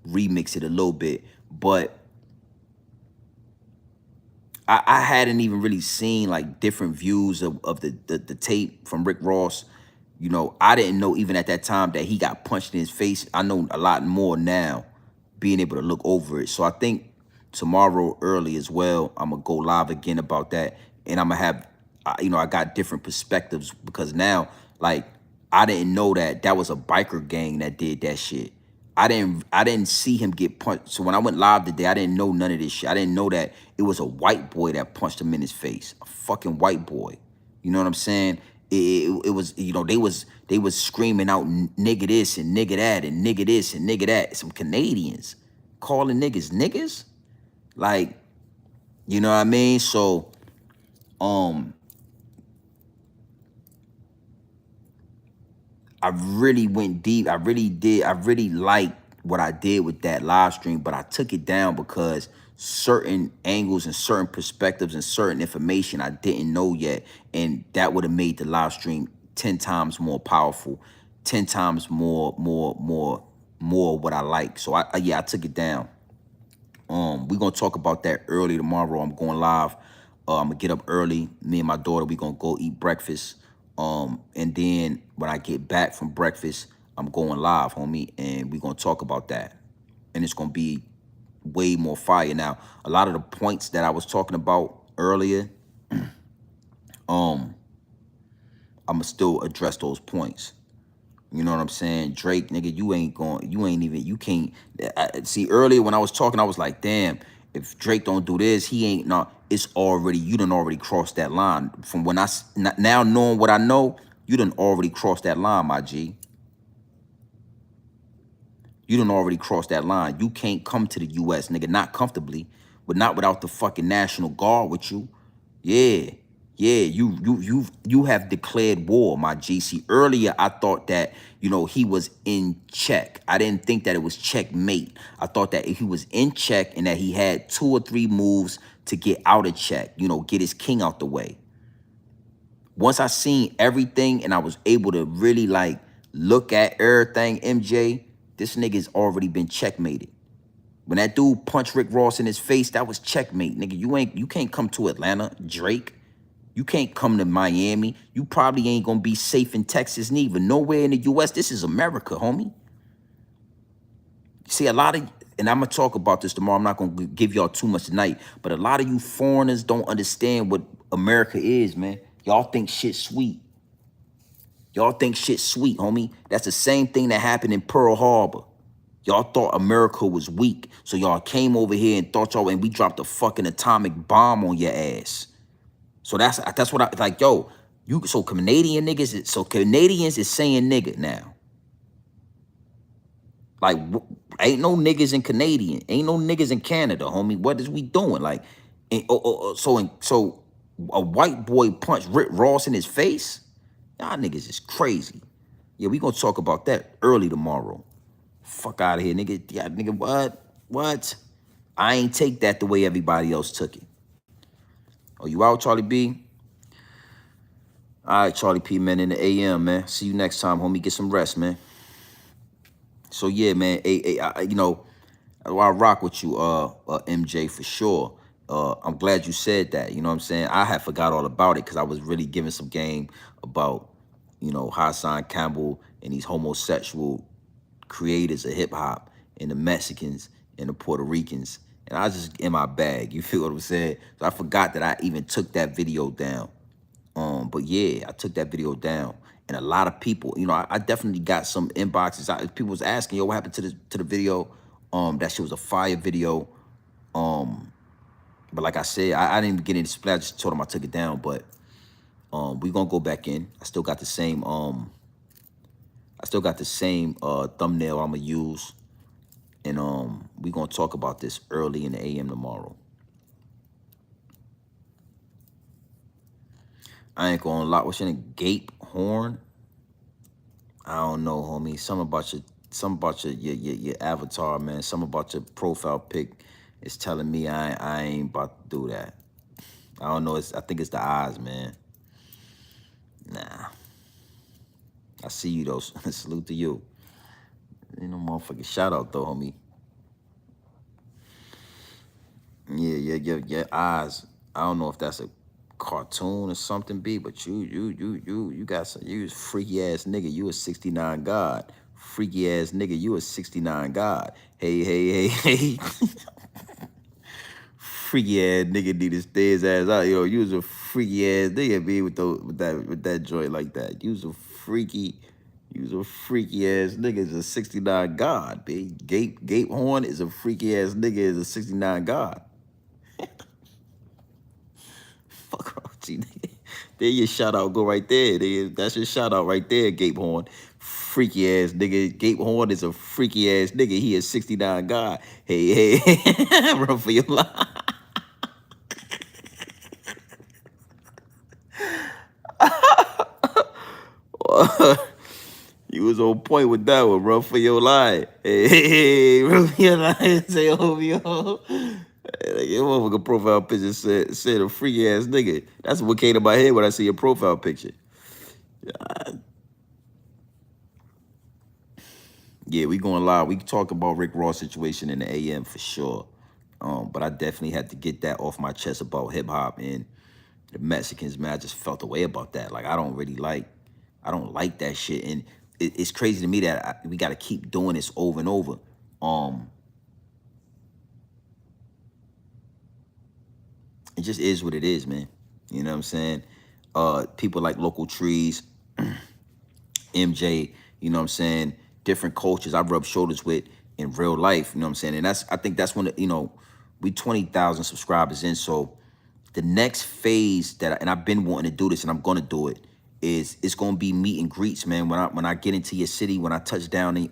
remix it a little bit. But I hadn't even really seen like different views of the tape from Rick Ross. You know, I didn't know even at that time that he got punched in his face. I know a lot more now, being able to look over it. So I think tomorrow early as well, I'm gonna go live again about that, and I'm gonna have, I got different perspectives because now, like, I didn't know that that was a biker gang that did that shit. I didn't see him get punched. So when I went live today, I didn't know none of this shit. I didn't know that it was a white boy that punched him in his face. A fucking white boy. You know what I'm saying? It was, they was screaming out nigga this and nigga that and nigga this and nigga that. Some Canadians calling niggas niggas. Like, you know what I mean? So I really went deep. I really did. I really liked what I did with that live stream, but I took it down because certain angles and certain perspectives and certain information I didn't know yet. And that would have made the live stream 10 times more powerful, 10 times more what I like. So yeah, I took it down. We're gonna talk about that early tomorrow. I'm going live. I'm gonna get up early. Me and my daughter, we gonna go eat breakfast. And then when I get back from breakfast, I'm going live, homie, and we're gonna talk about that. And it's gonna be way more fire. Now, a lot of the points that I was talking about earlier, I'ma still address those points. You know what I'm saying? Drake, nigga, you can't. See, earlier when I was talking, I was like, damn, if Drake don't do this, he ain't, no, it's already, you done already crossed that line. From when now knowing what I know, you done already crossed that line, my G. You done already crossed that line. You can't come to the U.S., nigga, not comfortably, but not without the fucking National Guard with you. Yeah, yeah, you have declared war, my GC. Earlier, I thought that, he was in check. I didn't think that it was checkmate. I thought that he was in check and that he had 2 or 3 moves to get out of check, get his king out the way. Once I seen everything and I was able to really like look at everything, MJ, this nigga's already been checkmated. When that dude punched Rick Ross in his face, that was checkmate, nigga. You can't come to Atlanta, Drake. You can't come to Miami. You probably ain't gonna be safe in Texas neither. Nowhere in the US. This is America, homie. See, a lot of, and I'm gonna talk about this tomorrow. I'm not gonna give y'all too much tonight, but a lot of you foreigners don't understand what America is, man. Y'all think shit sweet. Y'all think shit sweet, homie. That's the same thing that happened in Pearl Harbor. Y'all thought America was weak, so y'all came over here and thought y'all, and we dropped a fucking atomic bomb on your ass. So that's what I like, yo. So Canadian niggas, so Canadians is saying nigga now. Like, ain't no niggas in Canadian, ain't no niggas in Canada, homie. What is we doing? Like, so a white boy punched Rick Ross in his face. Y'all niggas is crazy. Yeah, we gonna talk about that early tomorrow. Fuck out of here, nigga. Yeah, nigga, what? What? I ain't take that the way everybody else took it. Oh, you out, Charlie B? All right, Charlie P, man, in the AM, man. See you next time, homie. Get some rest, man. So, yeah, man, I rock with you, MJ, for sure. I'm glad you said that, you know what I'm saying? I had forgot all about it because I was really giving some game about, Hassan Campbell and these homosexual creators of hip-hop and the Mexicans and the Puerto Ricans. And I was just in my bag, you feel what I'm saying? So I forgot that I even took that video down. But yeah, I took that video down, and a lot of people, I definitely got some inboxes. People was asking, yo, what happened to the video? That shit was a fire video. But like I said, I didn't even get into splash. I just told them I took it down. But We gonna go back in. I still got the same thumbnail I'ma use. And we gonna talk about this early in the AM tomorrow. I ain't gonna lie. What's your name? Gape Horn? I don't know, homie. Something about your avatar, man. Something about your profile pic is telling me I ain't about to do that. I don't know. I think it's the eyes, man. Nah. I see you though. Salute to you. Ain't no motherfucking shout out though, homie. Yeah, your eyes. I don't know if that's a cartoon or something, B, but you got some, you freaky ass nigga. You a 69 God. Freaky ass nigga, you a 69 God. Hey. Freaky ass nigga need to stay his ass out. Yo, you was a freaky ass nigga, B, with that joint like that. You was a freaky ass nigga. Is a 69 God, B. Gape Horn is a freaky ass nigga. Is a 69 God. Fuck wrong with you, nigga. There your shout out go right there. That's your shout out right there, Gape Horn. Freaky ass nigga. Gape Horn is a freaky ass nigga. He is 69 God. Hey. Run for your life. You was on point with that one. Run for your life. Hey, run for your life. Say OVO. Your motherfucking profile picture said a freaky ass nigga. That's what came to my head when I see your profile picture. Yeah, we going live. We can talk about Rick Ross situation in the AM for sure. But I definitely had to get that off my chest about hip hop and the Mexicans, man. I just felt a way about that. Like I don't like that shit. And it's crazy to me that we got to keep doing this over and over. It just is what it is, man. You know what I'm saying? People like Local Trees, MJ, you know what I'm saying? Different cultures I've rubbed shoulders with in real life, you know what I'm saying? And I think that's when, we 20,000 subscribers in. So the next phase and I've been wanting to do this and I'm going to do it, is it's going to be meet and greets, man. When I get into your city, when I touch down in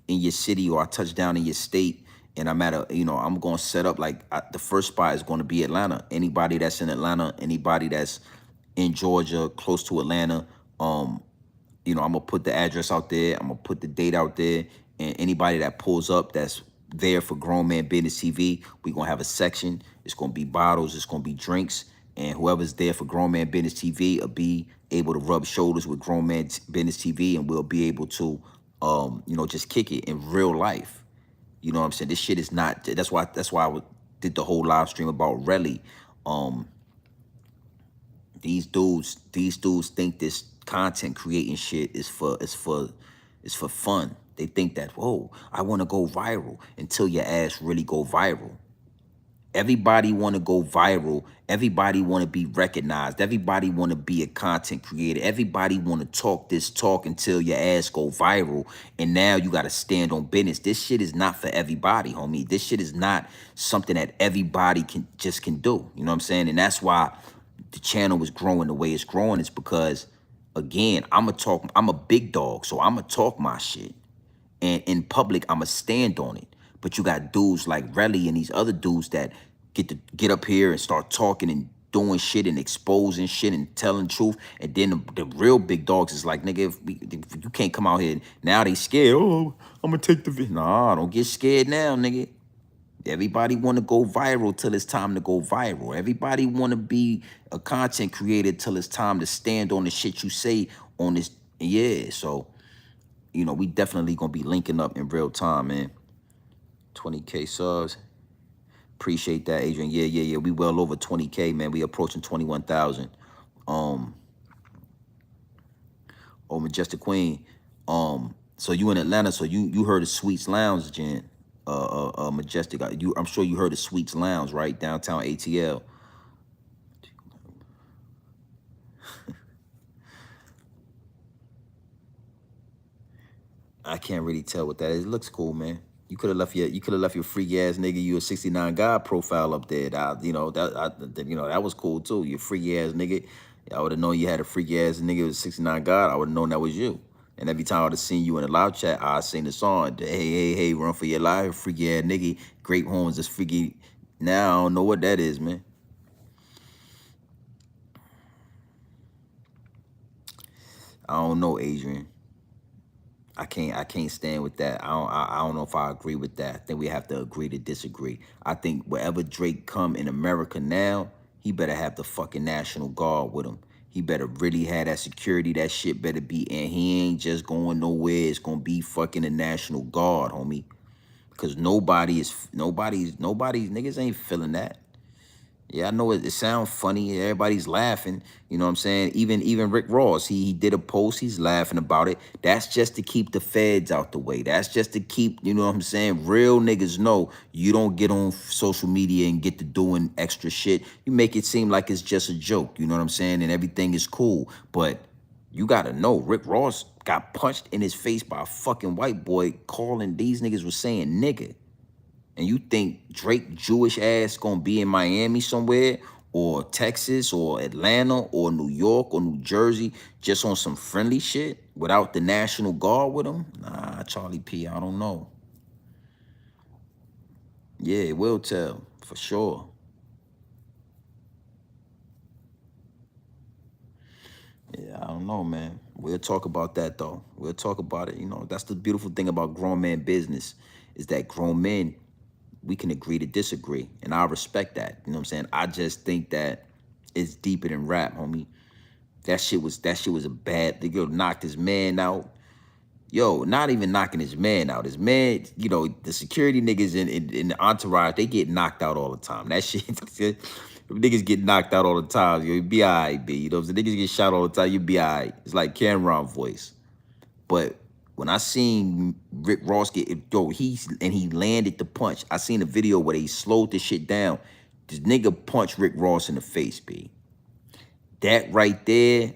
your city, or I touch down in your state, and I'm I'm going to set up like the first spot is going to be Atlanta. Anybody that's in Atlanta, anybody that's in Georgia, close to Atlanta, I'm gonna put the address out there. I'm gonna put the date out there, and anybody that pulls up that's there for Grown Man Business TV, we gonna have a section. It's gonna be bottles. It's gonna be drinks, and whoever's there for Grown Man Business TV will be able to rub shoulders with Grown Man Business TV, and we'll be able to, just kick it in real life. You know what I'm saying? This shit is not. That's why did the whole live stream about Relly. These dudes think this content creating shit is for fun. They think that, whoa, I want to go viral, until your ass really go viral. Everybody want to go viral. Everybody want to be recognized. Everybody want to be a content creator. Everybody want to talk this talk until your ass go viral. And now you got to stand on business. This shit is not for everybody, homie. This shit is not something that everybody can do. You know what I'm saying? And that's why the channel is growing the way it's growing. It's because, again, I'm a big dog, so I'm going to talk my shit. And in public, I'm going to stand on it. But you got dudes like Relly and these other dudes that get up here and start talking and doing shit and exposing shit and telling truth. And then the real big dogs is like, nigga, if you can't come out here, now they scared. Oh, I'm going to take the video. Nah, don't get scared now, nigga. Everybody want to go viral till it's time to go viral. Everybody want to be a content creator till it's time to stand on the shit you say on this. Yeah, so, we definitely going to be linking up in real time, man. 20K subs. Appreciate that, Adrian. Yeah. We well over 20K, man. We approaching 21,000. Oh, Majestic Queen. So you in Atlanta, so you heard of Sweets Lounge, Jen. Majestic. I'm sure you heard of Sweets Lounge, right? Downtown ATL. I can't really tell what that is. It looks cool, man. You could have left your freaky ass nigga, you a 69 God profile up there. That was cool too. Your freaky ass nigga. I would have known you had a freaky ass nigga with 69 God. I would have known that was you. And every time I would have seen you in a live chat, I sing the song. Hey, run for your life, freaky ass nigga. Great horns is freaky. Now I don't know what that is, man. I don't know, Adrian. I can't stand with that. I don't know if I agree with that. I think we have to agree to disagree. I think wherever Drake come in America now, he better have the fucking National Guard with him. He better really have that security. That shit better be, and he ain't just going nowhere. It's gonna be fucking the National Guard, homie. Cause nobody's niggas ain't feeling that. Yeah, I know it sounds funny. Everybody's laughing. You know what I'm saying? Even Rick Ross, he did a post. He's laughing about it. That's just to keep the feds out the way. That's just to keep, you know what I'm saying? Real niggas know you don't get on social media and get to doing extra shit. You make it seem like it's just a joke. You know what I'm saying? And everything is cool. But you gotta know, Rick Ross got punched in his face by a fucking white boy calling these niggas was saying nigga. And you think Drake Jewish ass gonna be in Miami somewhere or Texas or Atlanta or New York or New Jersey just on some friendly shit without the National Guard with him? Nah, Charlie P, I don't know. Yeah, it will tell, for sure. Yeah, I don't know, man. We'll talk about that though. We'll talk about it. You know, that's the beautiful thing about grown man business is that grown men, we can agree to disagree. And I respect that. You know what I'm saying? I just think that it's deeper than rap, homie. That shit was a bad thing. Yo, knocked his man out. Yo, not even knocking his man out. His man, you know, the security niggas in the entourage, they get knocked out all the time. That shit, niggas get knocked out all the time. Yo, you be all right, B. You know, if the niggas get shot all the time, you be all right. It's like Cameron voice. But when I seen Rick Ross get, yo, he landed the punch. I seen a video where they slowed the shit down. This nigga punched Rick Ross in the face, B. That right there,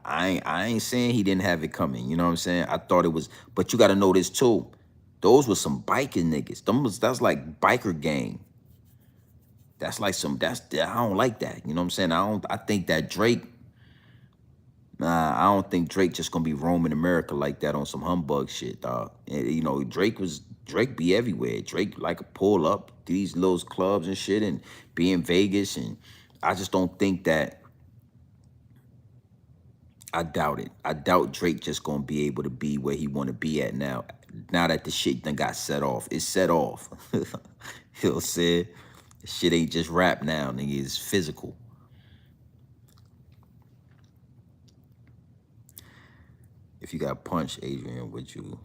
I ain't saying he didn't have it coming. You know what I'm saying? I thought it was, but you got to know this too. Those were some biker niggas. That's like biker gang. That's like I don't like that. You know what I'm saying? I think that Drake, nah, I don't think Drake just gonna be roaming America like that on some humbug shit, dog. And, you know, Drake be everywhere. Drake like a pull up these little clubs and shit and be in Vegas. And I just don't think that, I doubt it. I doubt Drake just gonna be able to be where he wanna be at now. Now that the shit done got set off. It's set off. He'll say shit ain't just rap now, nigga. It's physical. If you got punched, Adrian, would you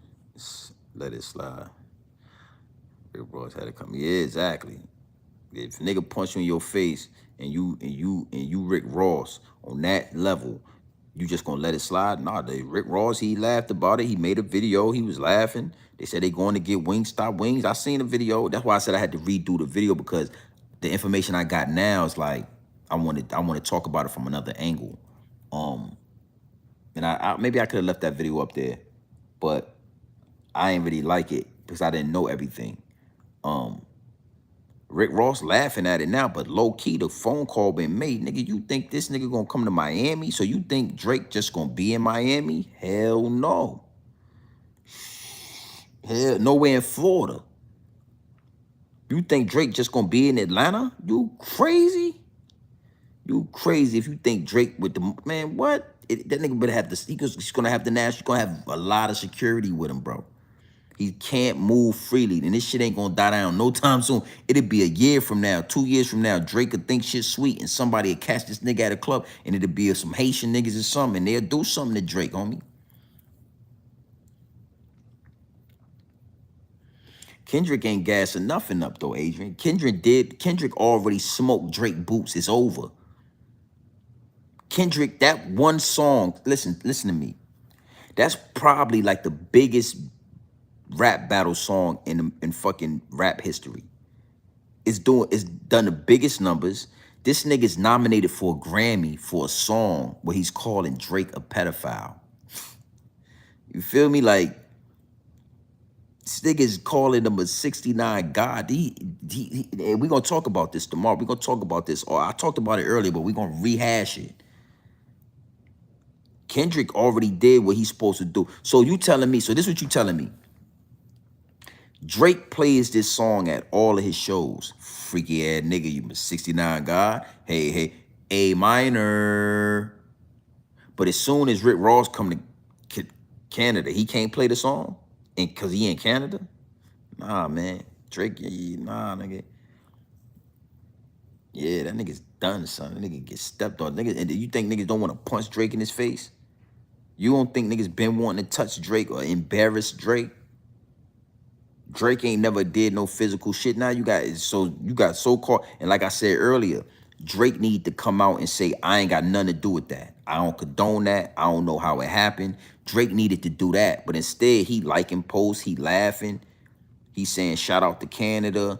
let it slide? Rick Ross had to come. Yeah, exactly. If a nigga punch you in your face and you Rick Ross on that level, you just gonna let it slide? Nah, Rick Ross, he laughed about it. He made a video. He was laughing. They said they going to get Wingstop wings. I seen the video. That's why I said I had to redo the video because the information I got now is like I want to talk about it from another angle. And I maybe I could have left that video up there, but I ain't really like it because I didn't know everything. Rick Ross laughing at it now, but low key the phone call been made. Nigga, you think this nigga gonna come to Miami? So you think Drake just gonna be in Miami? Hell no. Hell, nowhere in Florida. You think Drake just gonna be in Atlanta? You crazy? You crazy if you think Drake with the, man, what? That nigga better have the, he's gonna have the national, he's gonna have a lot of security with him, bro. He can't move freely, and this shit ain't gonna die down no time soon. It'll be a year from now, 2 years from now. Drake could think shit sweet, and somebody will catch this nigga at a club, and it'll be some Haitian niggas or something, and they'll do something to Drake, homie. Kendrick ain't gassing nothing up though, Adrian. Kendrick already smoked Drake boots. It's over. Kendrick, that one song, listen to me. That's probably like the biggest rap battle song in fucking rap history. It's done the biggest numbers. This nigga's nominated for a Grammy for a song where he's calling Drake a pedophile. You feel me? Like, nigga's calling him a 69 God. And we're gonna talk about this tomorrow. We're gonna talk about this. Or I talked about it earlier, but we're gonna rehash it. Kendrick already did what he's supposed to do. So you telling me, so this is what you telling me. Drake plays this song at all of his shows. Freaky ass nigga, you 69 God. Hey, hey, A minor. But as soon as Rick Ross come to Canada, he can't play the song? And cause he in Canada? Nah, man. Drake, nah, nigga. Yeah, that nigga's done, son. That nigga get stepped on. Nigga, and you think niggas don't want to punch Drake in his face? You don't think niggas been wanting to touch Drake or embarrass Drake? Drake ain't never did no physical shit. Now you got so-called, and like I said earlier, Drake need to come out and say, I ain't got nothing to do with that. I don't condone that. I don't know how it happened. Drake needed to do that. But instead, he liking posts, he laughing. He saying shout out to Canada.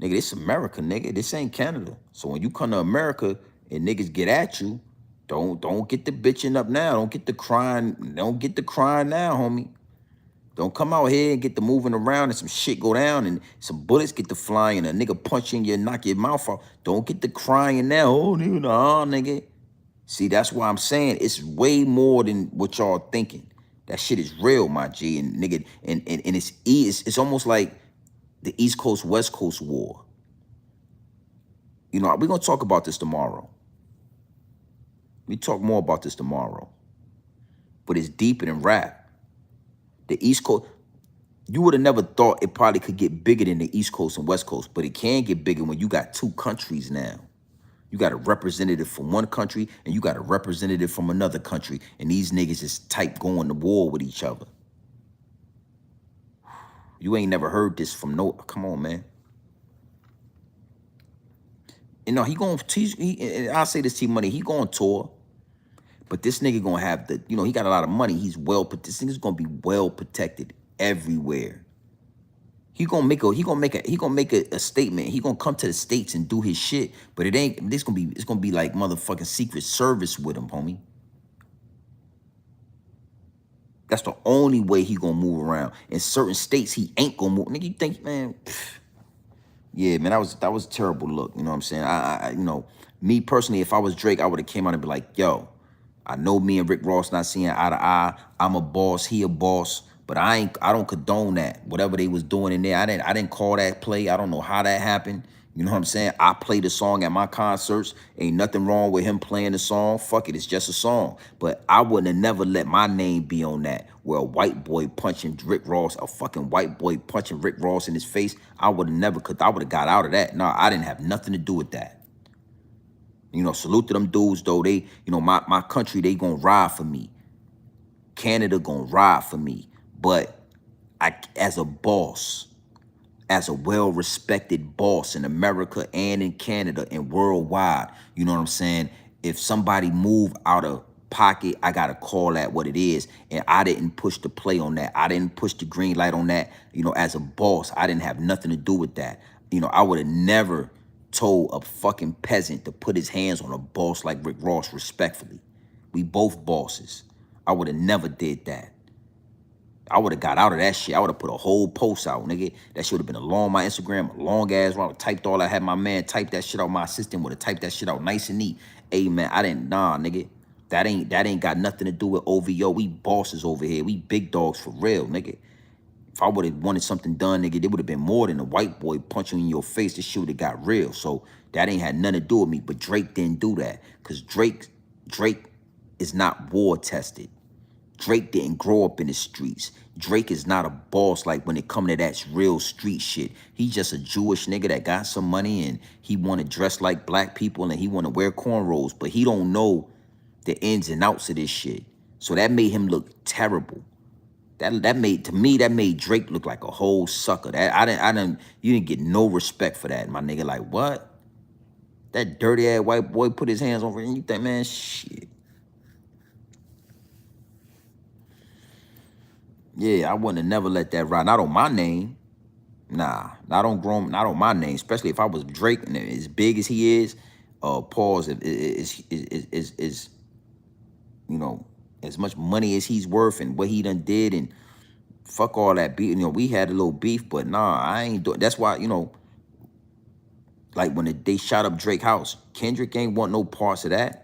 Nigga, this America, nigga. This ain't Canada. So when you come to America and niggas get at you, don't get the bitching up now. Don't get the crying. Don't get the crying now, homie. Don't come out here and get the moving around and some shit go down and some bullets get to flying and a nigga punching you and knock your mouth off. Don't get the crying now. Oh, nigga, nah, nigga. See, that's why I'm saying it's way more than what y'all thinking. That shit is real, my G. And nigga, and it's almost like the East Coast, West Coast war. You know, we're gonna talk about this tomorrow. We talk more about this tomorrow. But it's deeper than rap. The East Coast, you would have never thought it probably could get bigger than the East Coast and West Coast, but it can get bigger when you got two countries now. You got a representative from one country and you got a representative from another country, and these niggas is type going to war with each other. You ain't never heard this from no, come on, man. You know, he gonna teach, I'll say this to you, money, he gonna tour, but this nigga gonna have the, you know, he got a lot of money. He's this nigga's gonna be well protected everywhere. He gonna make a statement. He gonna come to the States and do his shit, but it's gonna be like motherfucking Secret Service with him, homie. That's the only way he gonna move around. In certain states, he ain't gonna move. Nigga, you think, man? Yeah, man, that was a terrible look. You know what I'm saying? You know, me personally, if I was Drake, I would have came out and be like, yo, I know me and Rick Ross not seeing eye to eye. I'm a boss, he a boss, but I don't condone that. Whatever they was doing in there, I didn't call that play. I don't know how that happened. You know what I'm saying? I play the song at my concerts. Ain't nothing wrong with him playing the song. Fuck it, it's just a song. But I wouldn't have never let my name be on that. Where a white boy punching Rick Ross, a fucking white boy punching Rick Ross in his face. I would have never, cause I would have got out of that. No, I didn't have nothing to do with that. You know, salute to them dudes though. They, you know, my country, they gonna ride for me. Canada gonna ride for me. But as a boss, as a well-respected boss in America and in Canada and worldwide, you know what I'm saying? If somebody move out of pocket, I gotta call that what it is. And I didn't push the play on that. I didn't push the green light on that. You know, as a boss, I didn't have nothing to do with that. You know, I would have never told a fucking peasant to put his hands on a boss like Rick Ross respectfully. We both bosses. I would have never did that. I would have got out of that shit. I would have put a whole post out, nigga. That shit would have been along my Instagram, a long ass route. Typed all I had my man type that shit out. My assistant would have typed that shit out nice and neat. Hey man, nah, nigga. That ain't got nothing to do with OVO. We bosses over here. We big dogs for real, nigga. If I would have wanted something done, nigga, it would have been more than a white boy punching you in your face. This shit would have got real. So that ain't had nothing to do with me. But Drake didn't do that. Cause Drake is not war tested. Drake didn't grow up in the streets. Drake is not a boss like when it come to that real street shit. He's just a Jewish nigga that got some money and he want to dress like black people and he want to wear cornrows, but he don't know the ins and outs of this shit. So that made him look terrible. That made Drake look like a whole sucker. You didn't get no respect for that, my nigga. Like what? That dirty ass white boy put his hands over and you think, man, shit. Yeah, I wouldn't have never let that ride. Not on my name. Nah, not on my name. Especially if I was Drake and as big as he is, pause is you know, as much money as he's worth and what he done did and Fuck all that beef. You know, we had a little beef, but nah, I ain't doing. That's why, you know, like when they shot up Drake house, Kendrick ain't want no parts of that.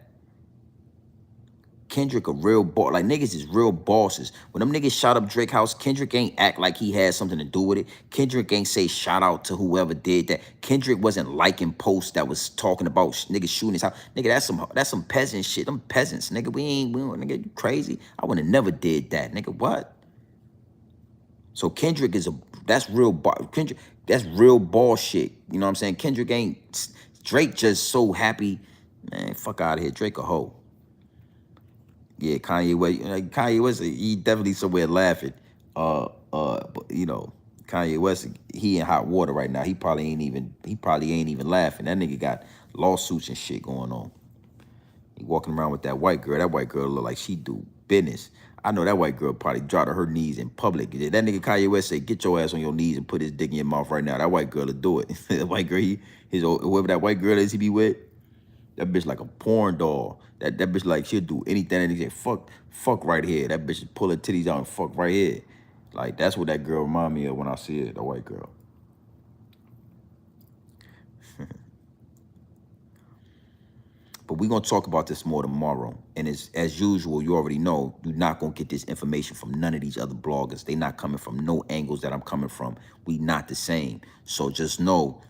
Kendrick a real boss. Like, niggas is real bosses. When them niggas shot up Drake house, Kendrick ain't act like he had something to do with it. Kendrick ain't say shout out to whoever did that. Kendrick wasn't liking posts that was talking about niggas shooting his house. Nigga, that's some peasant shit. Them peasants, nigga. We don't, nigga, you crazy? I would have never did that, nigga. What? So Kendrick that's real Kendrick, that's real ball shit. You know what I'm saying? Kendrick ain't Drake just so happy. Man, fuck out of here. Drake a hoe. Yeah, Kanye West. Like, Kanye West, he definitely somewhere laughing. But you know, Kanye West, he in hot water right now. He probably ain't even laughing. That nigga got lawsuits and shit going on. He walking around with that white girl. That white girl look like she do business. I know that white girl probably dropped to her knees in public. That nigga Kanye West say, get your ass on your knees and put his dick in your mouth right now. That white girl will do it. That white girl, whoever that white girl is he be with, that bitch like a porn doll. That bitch like she'll do anything. And he say, fuck right here. That bitch pull her titties out and fuck right here. Like, that's what that girl remind me of when I see it, the white girl. But we're going to talk about this more tomorrow. And as usual, you already know, you're not going to get this information from none of these other bloggers. They not coming from no angles that I'm coming from. We not the same. So just know,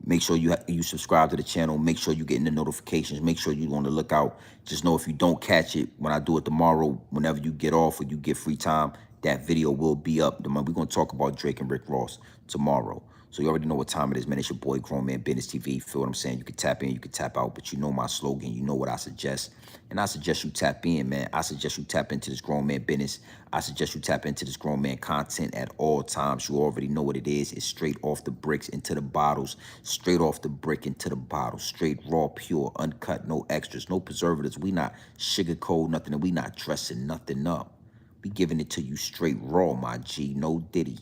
make sure you subscribe to the channel. Make sure you're getting the notifications. Make sure you're on the lookout. Just know if you don't catch it, when I do it tomorrow, whenever you get off or you get free time, that video will be up. We're going to talk about Drake and Rick Ross tomorrow. So you already know what time it is, man. It's your boy, Grown Man Business TV. Feel what I'm saying? You can tap in, you can tap out, but you know my slogan. You know what I suggest. And I suggest you tap in, man. I suggest you tap into this grown man business. I suggest you tap into this grown man content at all times. You already know what it is. It's straight off the bricks into the bottles. Straight off the brick into the bottle. Straight, raw, pure, uncut, no extras, no preservatives. We not sugarcoat nothing, and we not dressing nothing up. We giving it to you straight raw, my G. No Diddy.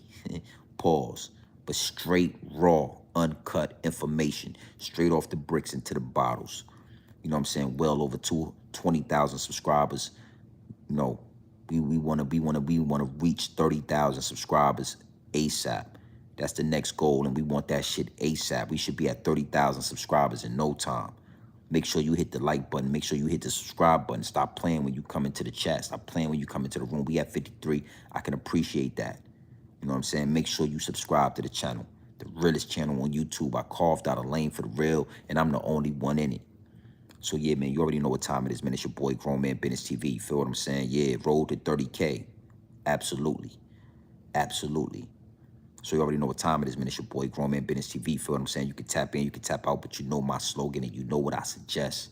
Pause. But straight, raw, uncut information. Straight off the bricks into the bottles. You know what I'm saying? Well over 20,000 subscribers. You know, we want to reach 30,000 subscribers ASAP. That's the next goal, and we want that shit ASAP. We should be at 30,000 subscribers in no time. Make sure you hit the like button. Make sure you hit the subscribe button. Stop playing when you come into the chat. Stop playing when you come into the room. We at 53. I can appreciate that. You know what I'm saying? Make sure you subscribe to the channel. The Realest channel on YouTube. I carved out a lane for the real, and I'm the only one in it. So yeah, man, you already know what time it is, man. It's your boy, Grown Man Business TV. Feel what I'm saying? Yeah, roll to 30K. Absolutely. Absolutely. So you already know what time it is, man. It's your boy, Grown Man Business TV. Feel what I'm saying? You can tap in, you can tap out, but you know my slogan and you know what I suggest.